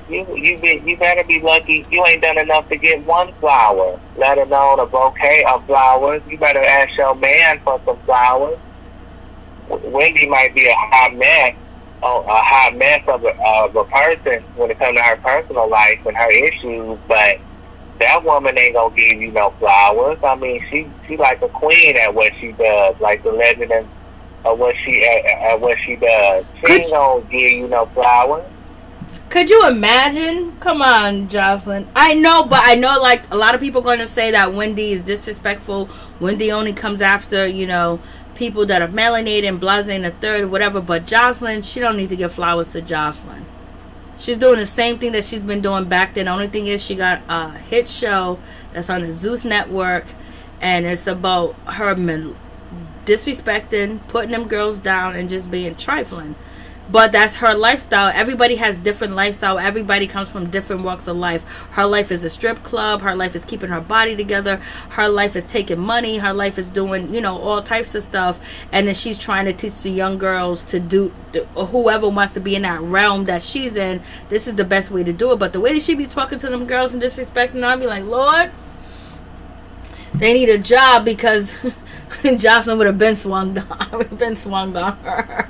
You better be lucky you ain't done enough to get one flower, let alone a bouquet of flowers. You better ask your man for some flowers. Wendy might be a hot mess of a person when it comes to her personal life and her issues, but that woman ain't gonna give you no flowers. I mean, she like a queen at what she does, like the legend of what she does. She ain't gonna give you no flowers. Could you imagine? Come on, Jocelyn. I know, like, a lot of people are going to say that Wendy is disrespectful. Wendy only comes after, people that are melanated and blasé and the third, whatever. But Jocelyn, she don't need to give flowers to Jocelyn. She's doing the same thing that she's been doing back then. The only thing is she got a hit show that's on the Zeus Network, and it's about her disrespecting, putting them girls down, and just being trifling. But that's her lifestyle. Everybody has different lifestyle. Everybody comes from different walks of life. Her life is a strip club. Her life is keeping her body together. Her life is taking money. Her life is doing, all types of stuff. And then she's trying to teach the young girls to do, or whoever wants to be in that realm that she's in, this is the best way to do it. But the way that she be talking to them girls and disrespecting them, I'll be like, Lord, they need a job, because Jocelyn would have been swung on her.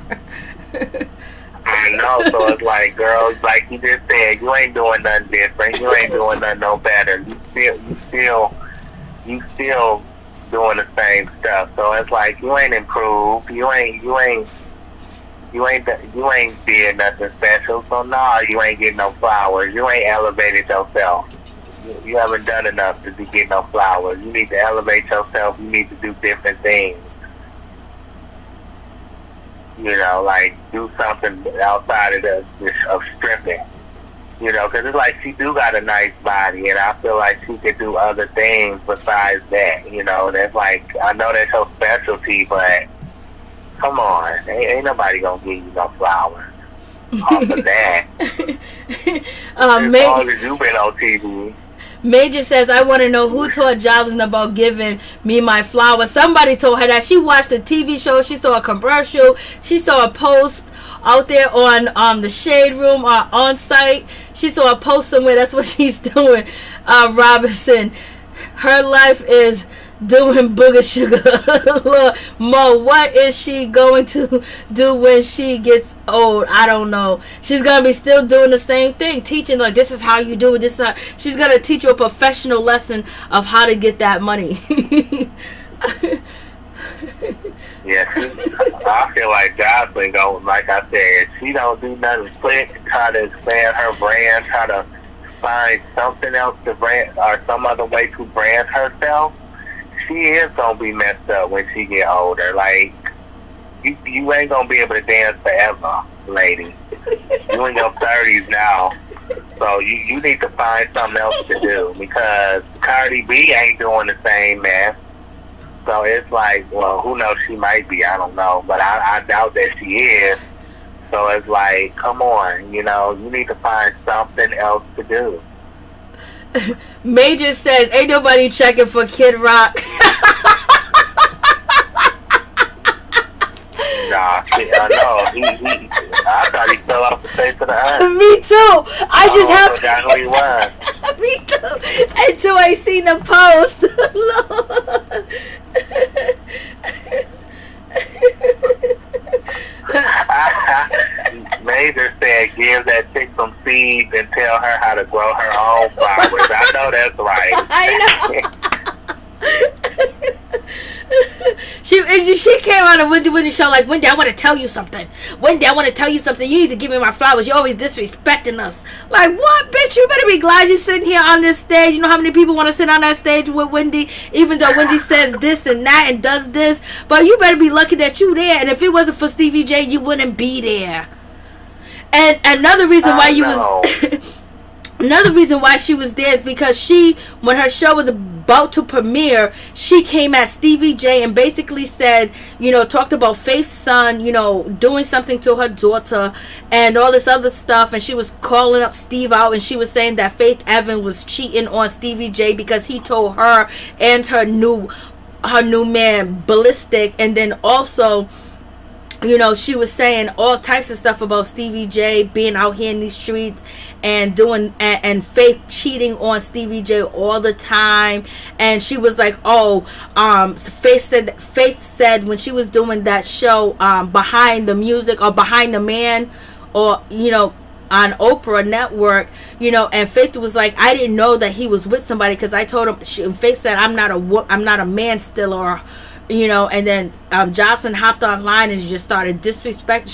I know, so it's like, girls, like you just said, you ain't doing nothing different. You ain't doing nothing no better. You still doing the same stuff. So it's like you ain't improved. You ain't did nothing special. So no, you ain't getting no flowers. You ain't elevated yourself. You haven't done enough to get no flowers. You need to elevate yourself. You need to do different things. Like do something outside of stripping. Because it's like she do got a nice body, and I feel like she could do other things besides that. That's like, I know that's her specialty, but come on, ain't nobody gonna give you no flowers off of that. As long as you been on TV. Major says, I want to know who told Jocelyn about giving me my flowers. Somebody told her that. She watched the TV show. She saw a commercial. She saw a post out there on the Shade Room or on site. She saw a post somewhere. That's what she's doing. Robinson, her life is doing booger sugar. Lord, Mo, what is she going to do when she gets old? I don't know. She's gonna be still doing the same thing, teaching like, this is how you do it. She's gonna teach you a professional lesson of how to get that money. Yeah, I feel like Jocelyn going, like I said, she don't do nothing quick, try to expand her brand, try to find something else to brand, or some other way to brand herself. She is gonna be messed up when she get older. Like, you ain't gonna be able to dance forever, lady. You in your 30s now, so you need to find something else to do, because Cardi B ain't doing the same mess. So it's like, well, who knows? She might be. I don't know, but I doubt that she is. So it's like, come on, you need to find something else to do. Major says, ain't nobody checking for Kid Rock. Nah, I know. I thought he fell off the face of the earth. Me too. I just have forgot who he was. Me too. Until I seen the post. Lord. Major said, give that chick some seeds and tell her how to grow her own flowers. I know that's right. I know. She came on a Wendy show like, Wendy, I want to tell you something. Wendy, I want to tell you something. You need to give me my flowers. You're always disrespecting us. Like, what, bitch? You better be glad you're sitting here on this stage. You know how many people want to sit on that stage with Wendy, even though Wendy says this and that and does this. But you better be lucky that you there. And if it wasn't for Stevie J, you wouldn't be there. And another reason why you was... Another reason why she was there is because she, when her show was about to premiere, she came at Stevie J and basically said, talked about Faith's son, doing something to her daughter and all this other stuff. And she was calling up Steve out, and she was saying that Faith Evans was cheating on Stevie J because he told her and her new man Ballistic. And then also you know, she was saying all types of stuff about Stevie J being out here in these streets and doing and Faith cheating on Stevie J all the time. And she was like, oh, Faith said when she was doing that show, Behind the Music or Behind the Man, or, you know, on Oprah Network, you know, and Faith was like, I didn't know that he was with somebody because I told him. Faith said, I'm not a man stealer, or, you know. And then Jocelyn hopped online and just started disrespecting.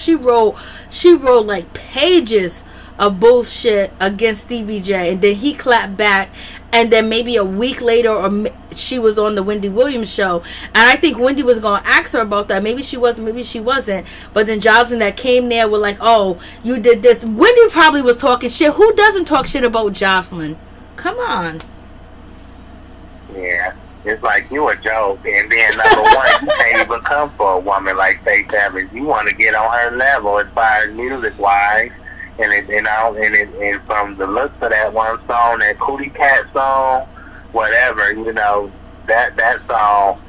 She wrote like pages of bullshit against Stevie J, and then he clapped back. And then maybe a week later, or she was on the Wendy Williams show, and I think Wendy was gonna ask her about that. Maybe she was, maybe she wasn't. But then Jocelyn that came there were like, "Oh, you did this." Wendy probably was talking shit. Who doesn't talk shit about Jocelyn? Come on. Yeah, it's like you a joke, and then number one, you can't even come for a woman like Faith Evans. You want to get on her level as far as music wise. And from the looks of that one song, that Cootie Cat song, whatever, you know, that song,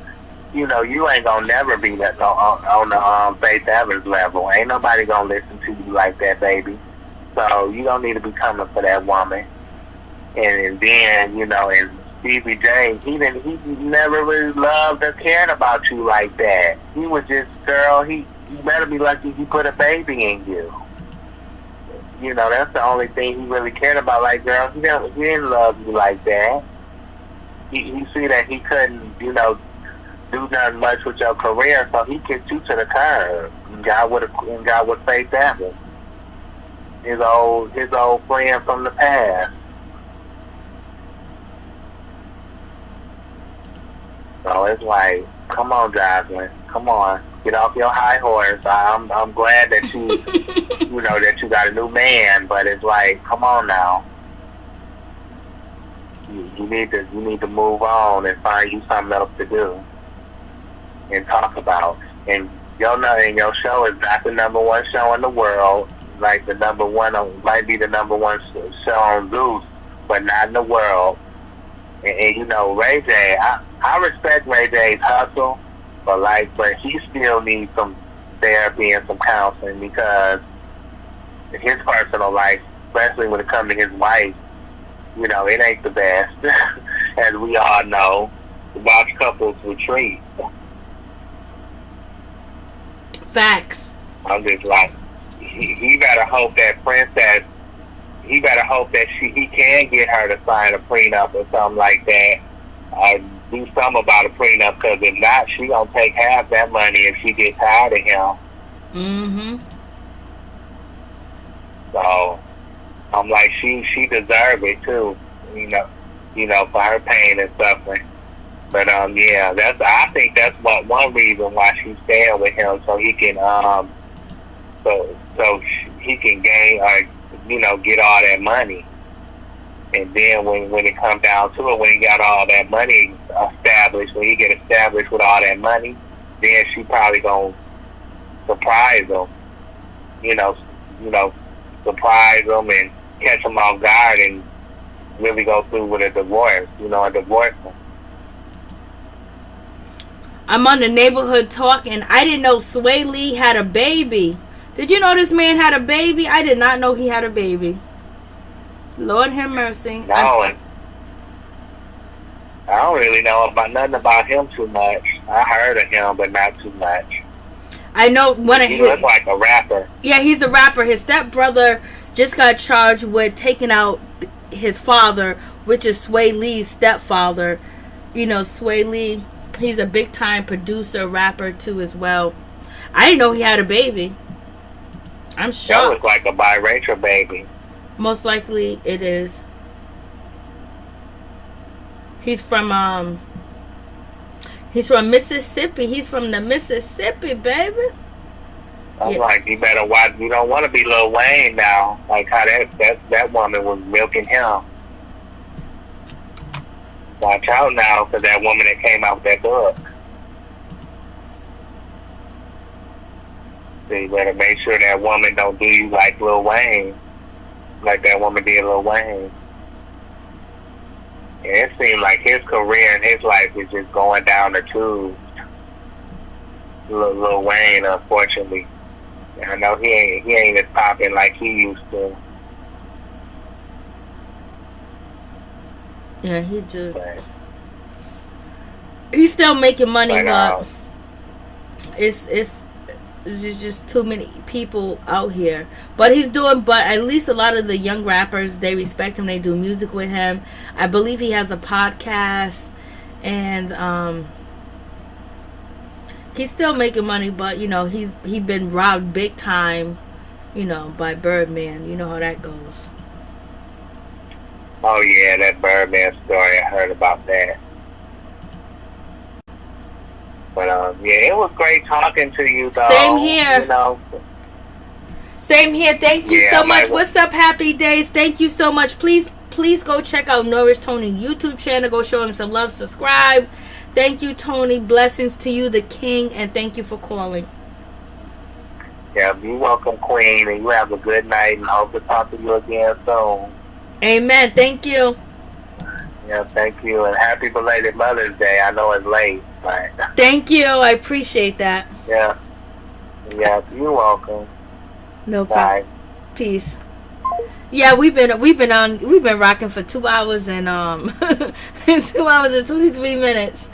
you know, you ain't gonna never be that on the Faith Evans level. Ain't nobody gonna listen to you like that, baby. So you don't need to be coming for that woman. And then, you know, and Stevie J, he never really loved or cared about you like that. He was just, girl, you better be lucky he put a baby in you. You know, that's the only thing he really cared about. Like, girl, he didn't love you like that. He see that he couldn't, you know, do nothing much with your career, so he kicked you to the curb and got with Faith Evans, his old friend from the past. So it's like, come on, Jocelyn, come on. Get off your high horse. I'm glad that you, you know, that you got a new man, but it's like, come on now. You need to move on and find you something else to do and talk about. And your show is not the #1 show in the world. Like the #1 might be the #1 show on Zeus, but not in the world. And you know, Ray J, I respect Ray J's hustle. But he still needs some therapy and some counseling, because his personal life, especially when it comes to his wife, you know, it ain't the best, as we all know. Watch couples retreat. Facts. I'm just like, he better hope that Princess, he better hope that he can get her to sign a prenup or something like that. Do something about a prenup, because if not, she gonna take half that money if she gets tired of him. Mm-hmm. So I'm like, she deserves it too, you know, for her pain and suffering. But yeah, I think that's one reason why she's staying with him, so he can so he can gain, or you know, get all that money. And then when it comes down to it, when he got all that money established, when he get established with all that money, then she probably gonna surprise him, you know, surprise him and catch him off guard and really go through with a divorce, you know, a divorce him. I'm on the neighborhood talking. I didn't know Sway Lee had a baby. Did you know this man had a baby? I did not know he had a baby. Lord have mercy. No, I don't really know nothing about him too much. I heard of him, but not too much. I know one of his. He looks like a rapper. Yeah, he's a rapper. His stepbrother just got charged with taking out his father, which is Sway Lee's stepfather. You know, Sway Lee, he's a big time producer, rapper too as well. I didn't know he had a baby. I'm shocked. That looks like a biracial baby. Most likely it is. He's from Mississippi. He's from the Mississippi, baby. I'm yes. like, you better watch. You don't want to be Lil Wayne now. Like how that woman was milking him. Watch out now, for that woman that came out with that book. So you better make sure that woman don't do you like Lil Wayne. Like that woman did Lil Wayne. And it seemed like his career and his life is just going down the tubes. Lil Wayne, unfortunately. I know he ain't as popping like he used to. Yeah, he's still making money, but it's just too many people out here. But at least a lot of the young rappers, they respect him. They do music with him. I believe he has a podcast, and he's still making money. But he's been robbed big time, by Birdman. You know how that goes. Oh yeah, that Birdman story. I heard about that. But yeah, it was great talking to you, though. Same here. Same here. Thank you so much. What's up, Happy Days? Thank you so much. Please go check out Norris Tony YouTube channel. Go show him some love. Subscribe. Thank you, Tony. Blessings to you, the king, and thank you for calling. Yeah, you're welcome, Queen, and you have a good night, and I hope to talk to you again soon. Amen. Thank you. Yeah, thank you, and happy belated Mother's Day. I know it's late, but thank you. I appreciate that. Yeah, you're welcome. No problem. Bye. Peace. Yeah, we've been rocking for 2 hours and 2 hours and 23 minutes.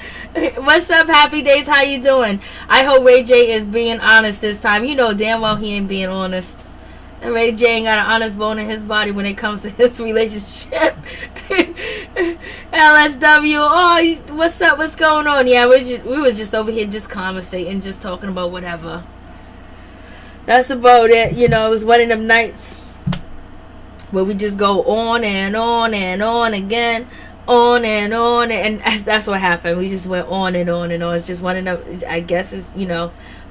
What's up, Happy Days? How you doing? I hope Ray J is being honest this time. You know damn well he ain't being honest. And Ray J ain't got an honest bone in his body when it comes to his relationship. LSW, oh, what's up? What's going on? Yeah, we was just over here just conversating, just talking about whatever. That's about it. It was one of them nights where we just go on and on and on again, on and on, and that's what happened. We just went on and on and on. It's just one of them. I guess it's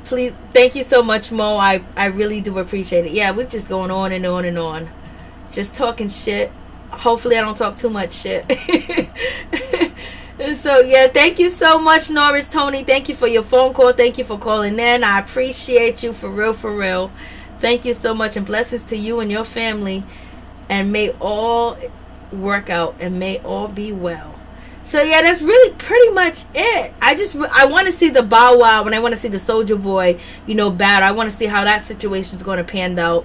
Please, thank you so much, Mo. I really do appreciate it. Yeah, we're just going on and on and on. Just talking shit. Hopefully I don't talk too much shit. So, yeah, thank you so much, Norris Tony. Thank you for your phone call. Thank you for calling in. I appreciate you for real, for real. Thank you so much, and blessings to you and your family. And may all work out and may all be well. So yeah, that's really pretty much it. I want to see the Bow Wow and I want to see the Soulja Boy, battle. I want to see how that situation's going to pan out.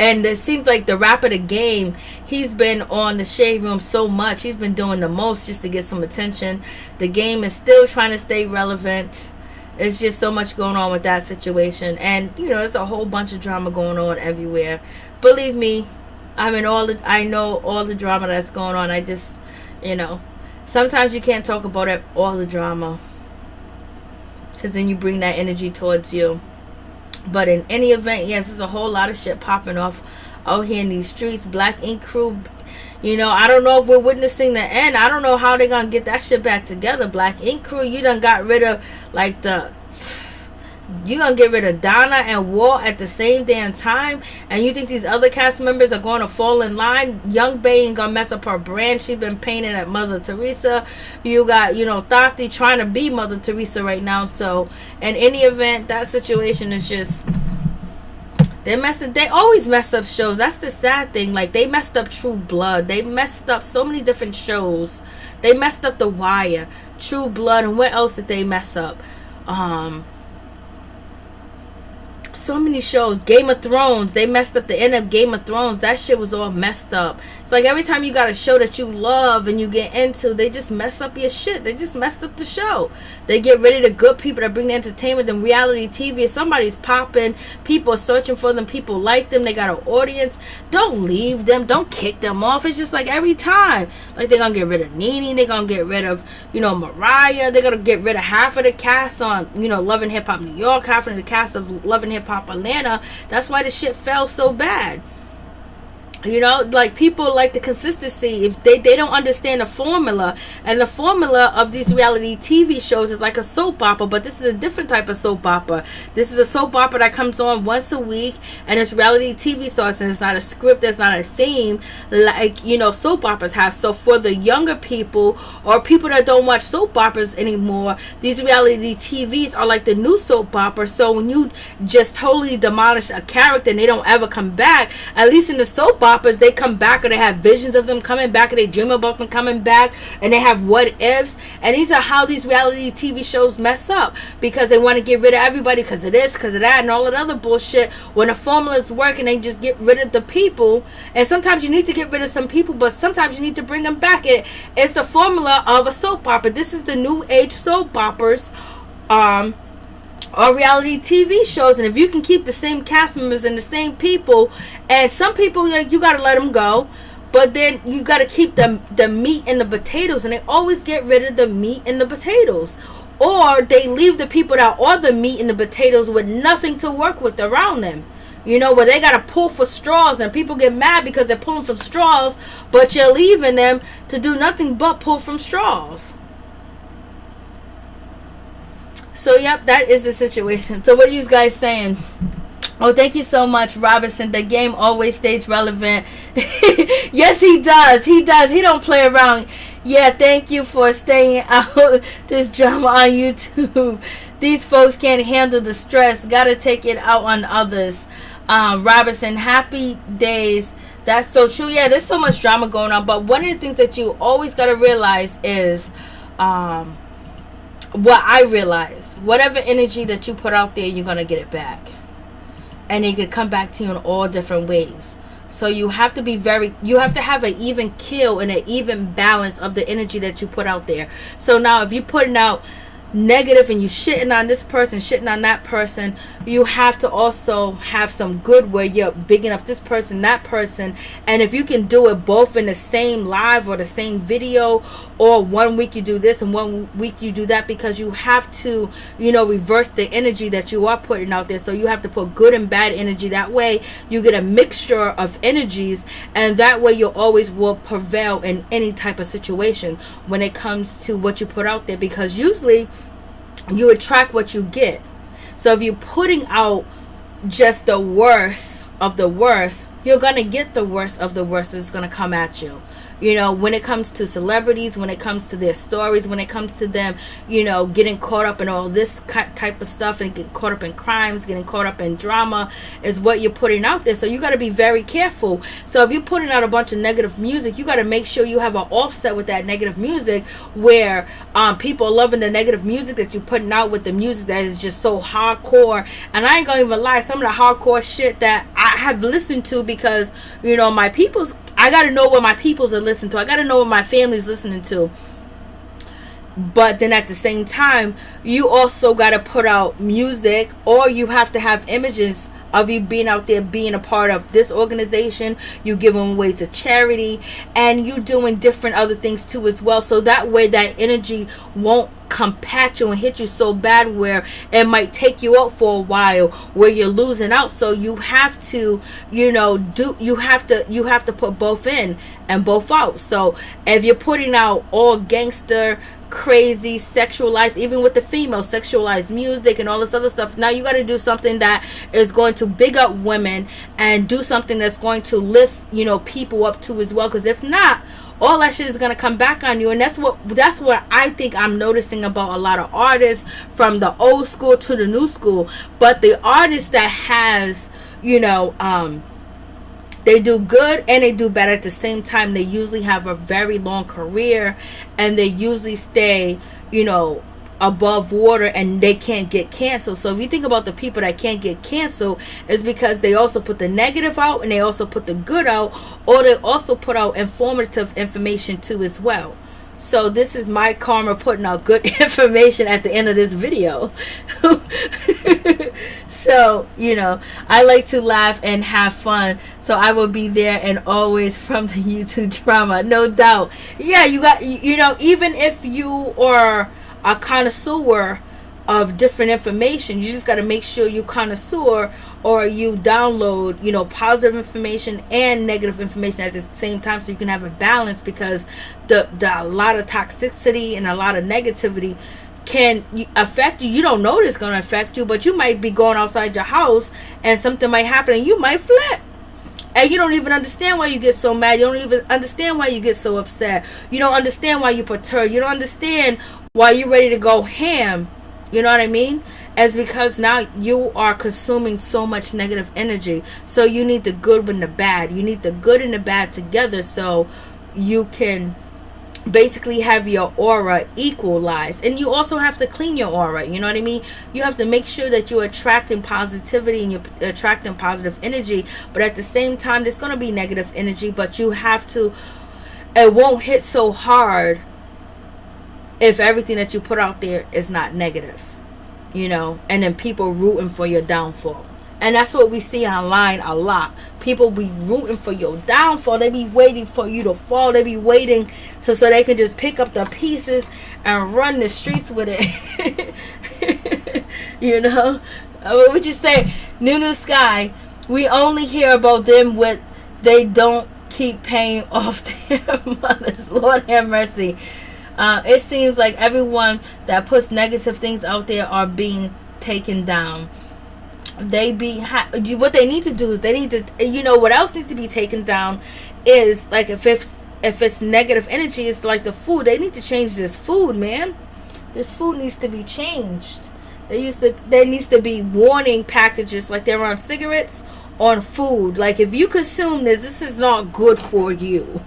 And it seems like the rap of the game, he's been on the Shade Room so much. He's been doing the most just to get some attention. The game is still trying to stay relevant. There's just so much going on with that situation. And, there's a whole bunch of drama going on everywhere. Believe me, I know all the drama that's going on. I just, sometimes you can't talk about all the drama, because then you bring that energy towards you. But in any event, yes, there's a whole lot of shit popping off out here in these streets. Black Ink Crew, I don't know if we're witnessing the end. I don't know how they're going to get that shit back together. Black Ink Crew, you done got rid of, you're going to get rid of Donna and Walt at the same damn time, and you think these other cast members are going to fall in line? Young Bae ain't going to mess up her brand. She been painted at Mother Teresa. You got, Thothy trying to be Mother Teresa right now. So in any event, that situation is just, they always mess up shows. That's the sad thing. Like, they messed up True Blood. They messed up so many different shows. They messed up The Wire, True Blood, and what else did they mess up? So many shows. Game of Thrones, they messed up the end of Game of Thrones. That shit was all messed up. It's like every time you got a show that you love and you get into, they just mess up your shit. They just messed up the show. They get rid of the good people that bring the entertainment. And reality TV, if somebody's popping, people are searching for them, people like them, they got an audience, don't leave them, don't kick them off. It's just like every time, like they're gonna get rid of NeNe, they're gonna get rid of Mariah, they're gonna get rid of half of the cast on Love and Hip Hop New York, half of the cast of Love and Hip Hop Atlanta. That's why the shit fell so bad. Like, people like the consistency. If they don't understand the formula, and the formula of these reality TV shows is like a soap opera, but this is a different type of soap opera. This is a soap opera that comes on once a week, and it's reality TV stars, and it's not a script, it's not a theme like soap operas have. So for the younger people, or people that don't watch soap operas anymore, these reality TVs are like the new soap opera. So when you just totally demolish a character and they don't ever come back, at least in the soap opera, operas, they come back, or they have visions of them coming back, or they dream about them coming back, and they have what ifs. And these are how these reality TV shows mess up, because they want to get rid of everybody because of this, because of that, and all that other bullshit. When the formula's working, they just get rid of the people. And sometimes you need to get rid of some people, but sometimes you need to bring them back. It's the formula of a soap opera. This is the new age soap operas, or reality TV shows. And if you can keep the same cast members and the same people, and some people, you got to let them go, but then you got to keep the meat and the potatoes, and they always get rid of the meat and the potatoes, or they leave the people that are the meat and the potatoes with nothing to work with around them, where they got to pull for straws, and people get mad because they're pulling from straws, but you're leaving them to do nothing but pull from straws. So, yep, that is the situation. So, what are you guys saying? Oh, thank you so much, Robinson. The game always stays relevant. Yes, he does. He does. He don't play around. Yeah, thank you for staying out this drama on YouTube. These folks can't handle the stress. Gotta take it out on others. Robinson, happy days. That's so true. Yeah, there's so much drama going on. But one of the things that you always gotta realize is... what I realize, whatever energy that you put out there, you're going to get it back. And it can come back to you in all different ways. So you have to you have to have an even kill and an even balance of the energy that you put out there. So now if you're putting out negative and you shitting on this person, shitting on that person, you have to also have some good where you're bigging up this person, that person. And if you can do it both in the same live or the same video, or 1 week you do this and 1 week you do that, because you have to, reverse the energy that you are putting out there. So you have to put good and bad energy. That way you get a mixture of energies, and that way you always will prevail in any type of situation when it comes to what you put out there, because usually you attract what you get. So if you're putting out just the worst of the worst, you're going to get the worst of the worst that's going to come at you. When it comes to celebrities, when it comes to their stories, when it comes to them, getting caught up in all this type of stuff and getting caught up in crimes, getting caught up in drama, is what you're putting out there. So you got to be very careful. So if you're putting out a bunch of negative music, you got to make sure you have an offset with that negative music, where people are loving the negative music that you're putting out with the music that is just so hardcore. And I ain't gonna even lie, some of the hardcore shit that I have listened to, because my people's, I got to know what my peoples are listening to. I got to know what my family's listening to. But then at the same time, you also got to put out music, or you have to have images of you being out there, being a part of this organization, you giving away to charity, and you doing different other things too as well. So that way that energy won't compact you and hit you so bad where it might take you out for a while, where you're losing out. So you have to, you have to put both in and both out. So if you're putting out all gangster, crazy, sexualized, even with the female, sexualized music and all this other stuff, now you got to do something that is going to big up women, and do something that's going to lift people up too as well. Because if not, all that shit is going to come back on you. And that's what I think I'm noticing about a lot of artists, from the old school to the new school. But the artists that has they do good and they do bad at the same time, they usually have a very long career, and they usually stay above water, and they can't get canceled. So if you think about the people that can't get canceled, it's because they also put the negative out, and they also put the good out, or they also put out informative information too as well. So this is my karma, putting out good information at the end of this video. So, I like to laugh and have fun. So I will be there and always from the YouTube drama, no doubt. Yeah, you got, even if you are a connoisseur of different information, you just got to make sure you connoisseur, or you download positive information and negative information at the same time, so you can have a balance. Because the a lot of toxicity and a lot of negativity can affect you. You don't know it's going to affect you, but you might be going outside your house and something might happen and you might flip. And you don't even understand why you get so mad. You don't even understand why you get so upset. You don't understand why you perturbed. You don't understand why you're ready to go ham. You know what I mean? is because now you are consuming so much negative energy. So you need the good and the bad. You need the good and the bad together so you can basically have your aura equalized. And you also have to clean your aura, you know what I mean? You have to make sure that you're attracting positivity and you're attracting positive energy, but at the same time there's going to be negative energy, but you have to, it won't hit so hard if everything that you put out there is not negative, you know, and then people rooting for your downfall. And that's what we see online a lot. People be rooting for your downfall. They be waiting for you to fall. They be waiting so they can just pick up the pieces and run the streets with it. You know? What would you say? Nunu Sky, we only hear about them when they don't keep paying off their mothers. Lord have mercy. It seems like everyone that puts negative things out there are being taken down. What they need to do is they need to, you know, what else needs to be taken down is like if it's negative energy, it's like the food. They need to change this food, man. This food needs to be changed. There needs to be warning packages like they're on cigarettes on food. Like if you consume this is not good for you.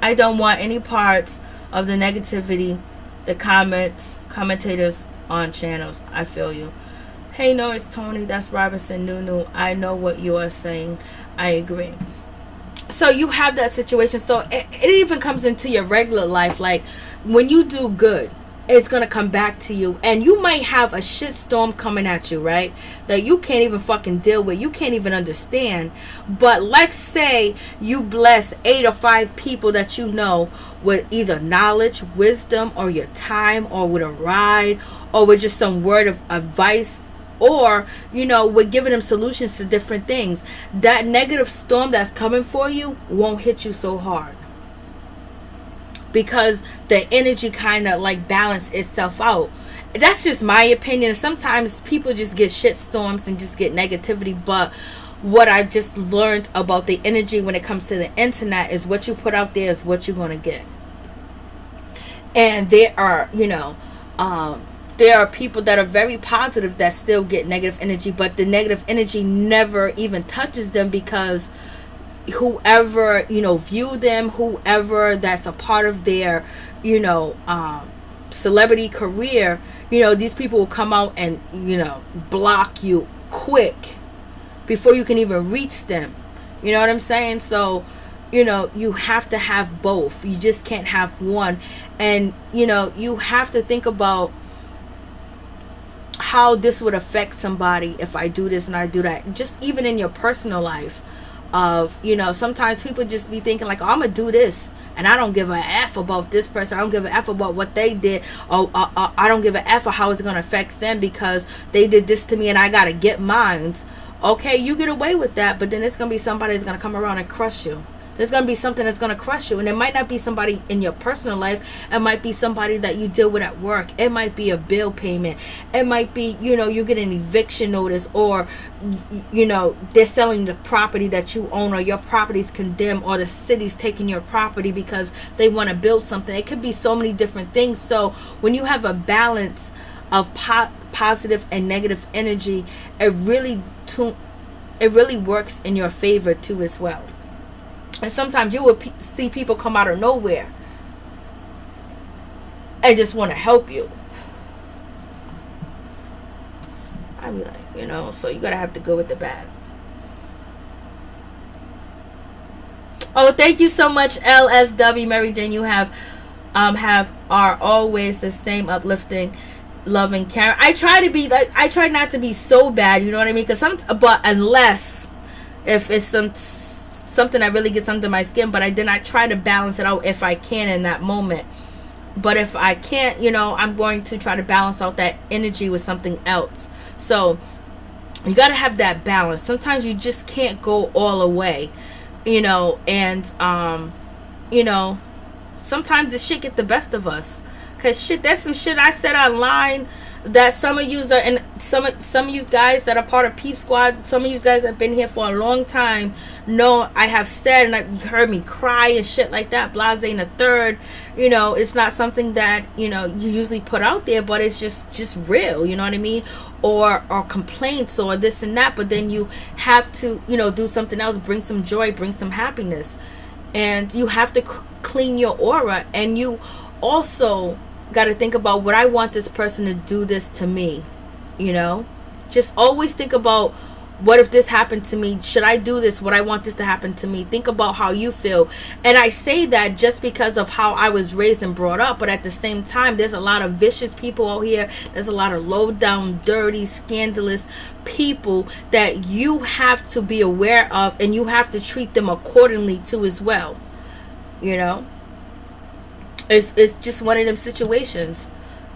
I don't want any parts of the negativity, the commentators on channels. I feel you. Hey, no, it's Tony. That's Robinson Nunu. I know what you are saying. I agree. So you have that situation. So it even comes into your regular life. Like when you do good, it's going to come back to you. And you might have a shitstorm coming at you, right? That you can't even fucking deal with. You can't even understand. But let's say you bless 8 or 5 people that you know with either knowledge, wisdom, or your time, or with a ride, or with just some word of advice, or, you know, with giving them solutions to different things. That negative storm that's coming for you won't hit you so hard. Because the energy kind of like balance itself out. That's just my opinion. Sometimes people just get shit storms and just get negativity. But what I just learned about the energy when it comes to the internet is what you put out there is what you're going to get. And there are, you know, there are people that are very positive that still get negative energy. But the negative energy never even touches them because whoever, you know, view them, whoever that's a part of their, you know, celebrity career, you know, these people will come out and, you know, block you quick before you can even reach them. You know what I'm saying? So, you know, you have to have both. You just can't have one. And, you know, you have to think about how this would affect somebody if I do this and I do that. Just even in your personal life. Of, you know, sometimes people just be thinking like, oh, I'm gonna do this and I don't give a F about this person. I don't give a F about what they did. Or I don't give a F of how it's gonna affect them because they did this to me and I gotta get mine. Okay, you get away with that, but then it's gonna be somebody that's gonna come around and crush you. There's going to be something that's going to crush you. And it might not be somebody in your personal life. It might be somebody that you deal with at work. It might be a bill payment. It might be, you know, you get an eviction notice, or, you know, they're selling the property that you own, or your property's condemned, or the city's taking your property because they want to build something. It could be so many different things. So when you have a balance of positive and negative energy, it really works in your favor too as well. And sometimes you will see people come out of nowhere and just want to help you. I be like, you know, so you gotta have the good with the bad. Oh, thank you so much, LSW Mary Jane. You are always the same uplifting, loving, caring. I try not to be so bad, you know what I mean? But unless if it's something that really gets under my skin, but I try to balance it out if I can in that moment. But if I can't, you know, I'm going to try to balance out that energy with something else. So you got to have that balance. Sometimes you just can't go all the way, you know, and you know, sometimes the shit get the best of us. Cause shit, that's some shit I said online that some of you are, and some of you guys that are part of Peep Squad, some of you guys that have been here for a long time know I have said, and you heard me cry and shit like that, blase and a third. You know, it's not something that, you know, you usually put out there, but it's just real, you know what I mean? Or complaints or this and that, but then you have to, you know, do something else, bring some joy, bring some happiness. And you have to clean your aura, and you also got to think about, would I want this person to do this to me? You know, just always think about, what if this happened to me? Should I do this? Would I want this to happen to me? Think about how you feel. And I say that just because of how I was raised and brought up, but at the same time, there's a lot of vicious people out here. There's a lot of low down, dirty, scandalous people that you have to be aware of, and you have to treat them accordingly too as well. You know, it's just one of them situations.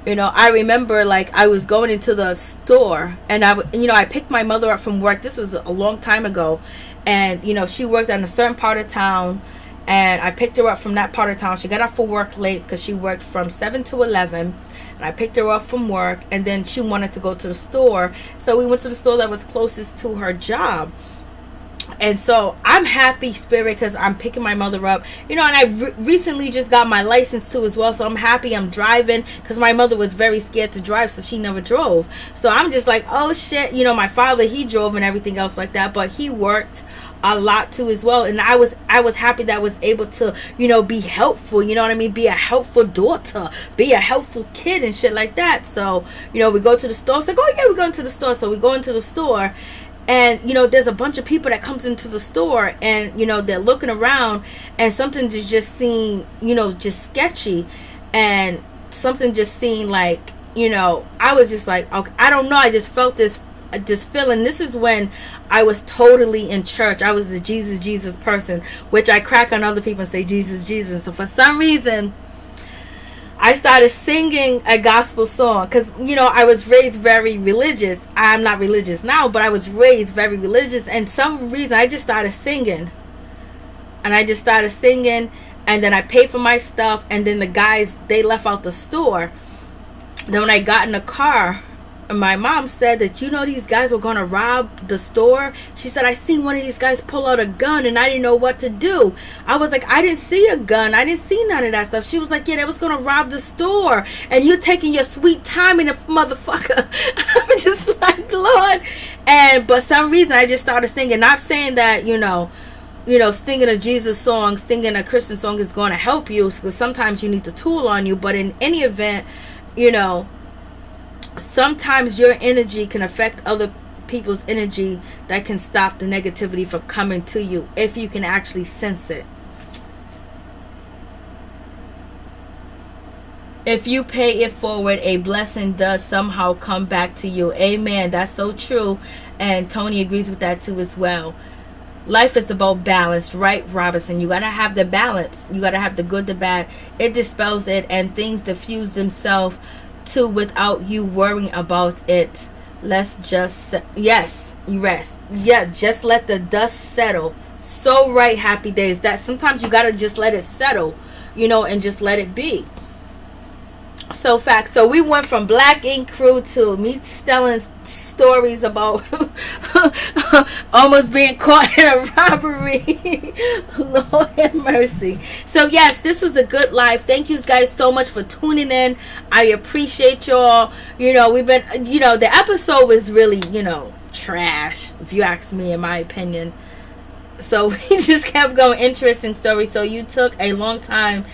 You know, I remember, like, I was going into the store, and I picked my mother up from work. This was a long time ago, and, you know, she worked in a certain part of town, and I picked her up from that part of town. She got off for work late because she worked from 7 to 11, and I picked her up from work, and then she wanted to go to the store, so we went to the store that was closest to her job. And so I'm happy spirit because I'm picking my mother up, you know, and I recently just got my license too as well. So I'm happy I'm driving, because my mother was very scared to drive, so she never drove. So I'm just like, oh shit, you know, my father, he drove and everything else like that, but he worked a lot too as well. And I was happy that I was able to, you know, be helpful, you know what I mean, be a helpful daughter, be a helpful kid and shit like that. So, you know, we go to the store. It's like, oh yeah, we're going to the store. So we go into the store, and, you know, there's a bunch of people that comes into the store, and, you know, they're looking around, and something just seemed, you know, just sketchy, and something just seemed like, you know, I was just like, okay, I don't know, I just felt this feeling. This is when I was totally in church. I was the Jesus person, which I crack on other people and say Jesus. So for some reason, I started singing a gospel song, because, you know, I was raised very religious. I'm not religious now, but I was raised very religious, and some reason I just started singing. And then I paid for my stuff, and then the guys, they left out the store. Then when I got in the car, my mom said that, you know, these guys were going to rob the store. She said, I seen one of these guys pull out a gun, and I didn't know what to do. I was like, I didn't see a gun. I didn't see none of that stuff. She was like, yeah, they was going to rob the store, and you're taking your sweet time in the motherfucker. I'm just like, Lord. But some reason I just started singing. Not saying that, you know, singing a Jesus song, singing a Christian song is going to help you, because sometimes you need the tool on you. But in any event, you know, sometimes your energy can affect other people's energy, that can stop the negativity from coming to you if you can actually sense it. If you pay it forward, a blessing does somehow come back to you. Amen. That's so true. And Tony agrees with that too as well. Life is about balance, right, Robinson? You got to have the balance. You got to have the good, the bad. It dispels it, and things diffuse themselves too without you worrying about it. Let's just rest. Yeah, just let the dust settle. So right, Happy Days, that sometimes you gotta just let it settle, you know, and just let it be. So fact. So we went from Black Ink Crew to me telling stories about almost being caught in a robbery. Lord have mercy. So yes, this was a good life. Thank you guys so much for tuning in. I appreciate y'all. You know, we've been, you know, the episode was really, you know, trash, if you ask me, in my opinion. So we just kept going. Interesting story. So you took a long time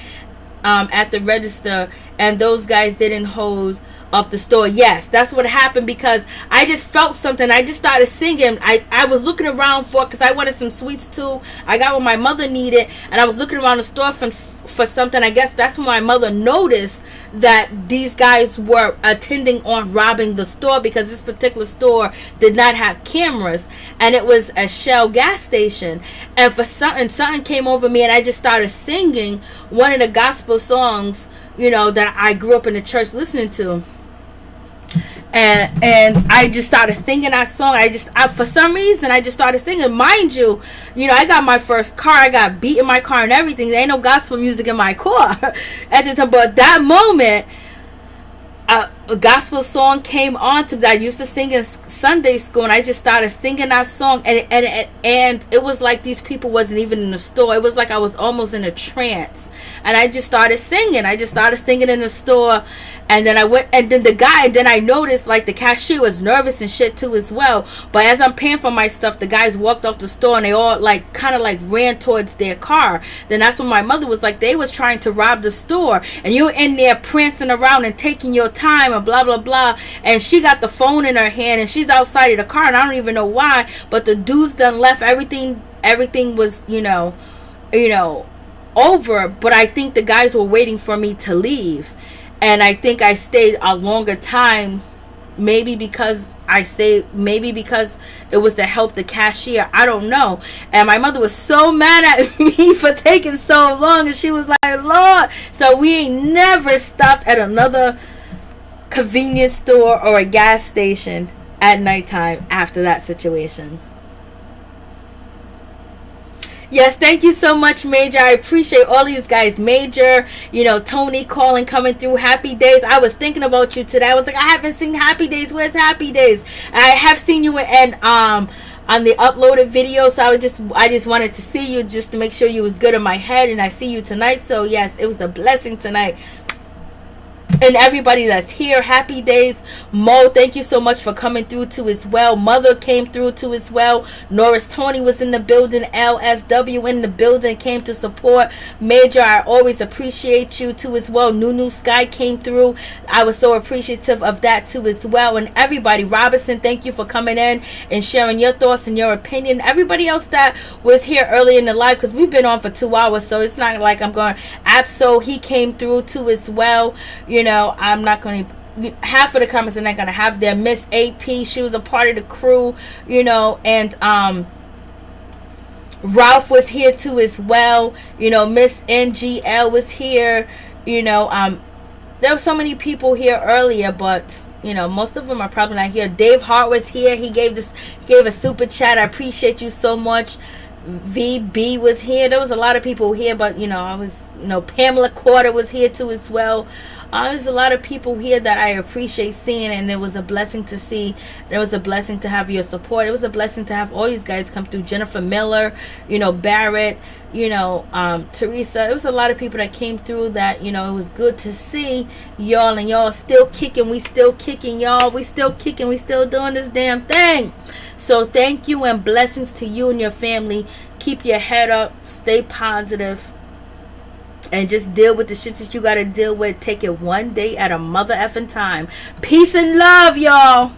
at the register, and those guys didn't hold up the store. Yes, that's what happened, because I just felt something. I just started singing. I was looking around because I wanted some sweets too. I got what my mother needed, and I was looking around the store for something. I guess that's when my mother noticed that these guys were attending on robbing the store, because this particular store did not have cameras, and it was a Shell gas station. And for something came over me, and I just started singing one of the gospel songs, you know, that I grew up in the church listening to. And I just started singing that song. For some reason, I just started singing. Mind you, you know, I got my first car. I got beat in my car and everything. There ain't no gospel music in my car at the time. But that moment, a gospel song came on to me. I used to sing in Sunday school, and I just started singing that song, and it was like these people wasn't even in the store. It was like I was almost in a trance, and I just started singing. I just started singing in the store, and then I went, and then then I noticed like the cashier was nervous and shit too as well. But as I'm paying for my stuff, the guys walked off the store, and they all like kind of like ran towards their car. Then that's when my mother was like, they was trying to rob the store, and you're in there prancing around and taking your time and blah blah blah. And she got the phone in her hand, and she's outside of the car, and I don't even know why, but the dudes done left. Everything was you know over, but I think the guys were waiting for me to leave, and I think I stayed a longer time, maybe because it was to help the cashier. I don't know. And my mother was so mad at me for taking so long, and she was like, Lord. So we ain't never stopped at another convenience store or a gas station at nighttime after that situation. Yes, thank you so much, Major. I appreciate all of you guys. Major, Tony calling, coming through. Happy Days. I was thinking about you today. I was like, I haven't seen Happy Days. Where's Happy Days? I have seen you on the uploaded video, so I just wanted to see you just to make sure you was good in my head, and I see you tonight. So yes, it was a blessing tonight. And everybody that's here, Happy Days. Mo, thank you so much for coming through too as well. Mother came through too as well. Norris Tony was in the building. LSW in the building, came to support. Major, I always appreciate you too as well. Nunu Sky came through. I was so appreciative of that too as well. And everybody, Robinson, thank you for coming in and sharing your thoughts and your opinion. Everybody else that was here early in the live, because we've been on for 2 hours, so it's not like I'm going. Abso, he came through too as well. I'm not going to, half of the comments are not going to have their. Miss AP, she was a part of the crew, and Ralph was here too as well. Miss NGL was here. There were so many people here earlier, but most of them are probably not here. Dave Hart was here. He gave a super chat. I appreciate you so much. VB was here. There was a lot of people here, but Pamela Quarter was here too as well. There's a lot of people here that I appreciate seeing, and it was a blessing to see. It was a blessing to have your support. It was a blessing to have all these guys come through. Jennifer Miller, Barrett, Teresa. It was a lot of people that came through that, it was good to see y'all, and y'all still kicking. We still kicking, y'all. We still kicking. We still doing this damn thing. So thank you, and blessings to you and your family. Keep your head up. Stay positive. And just deal with the shit that you got to deal with. Take it one day at a mother effing time. Peace and love, y'all.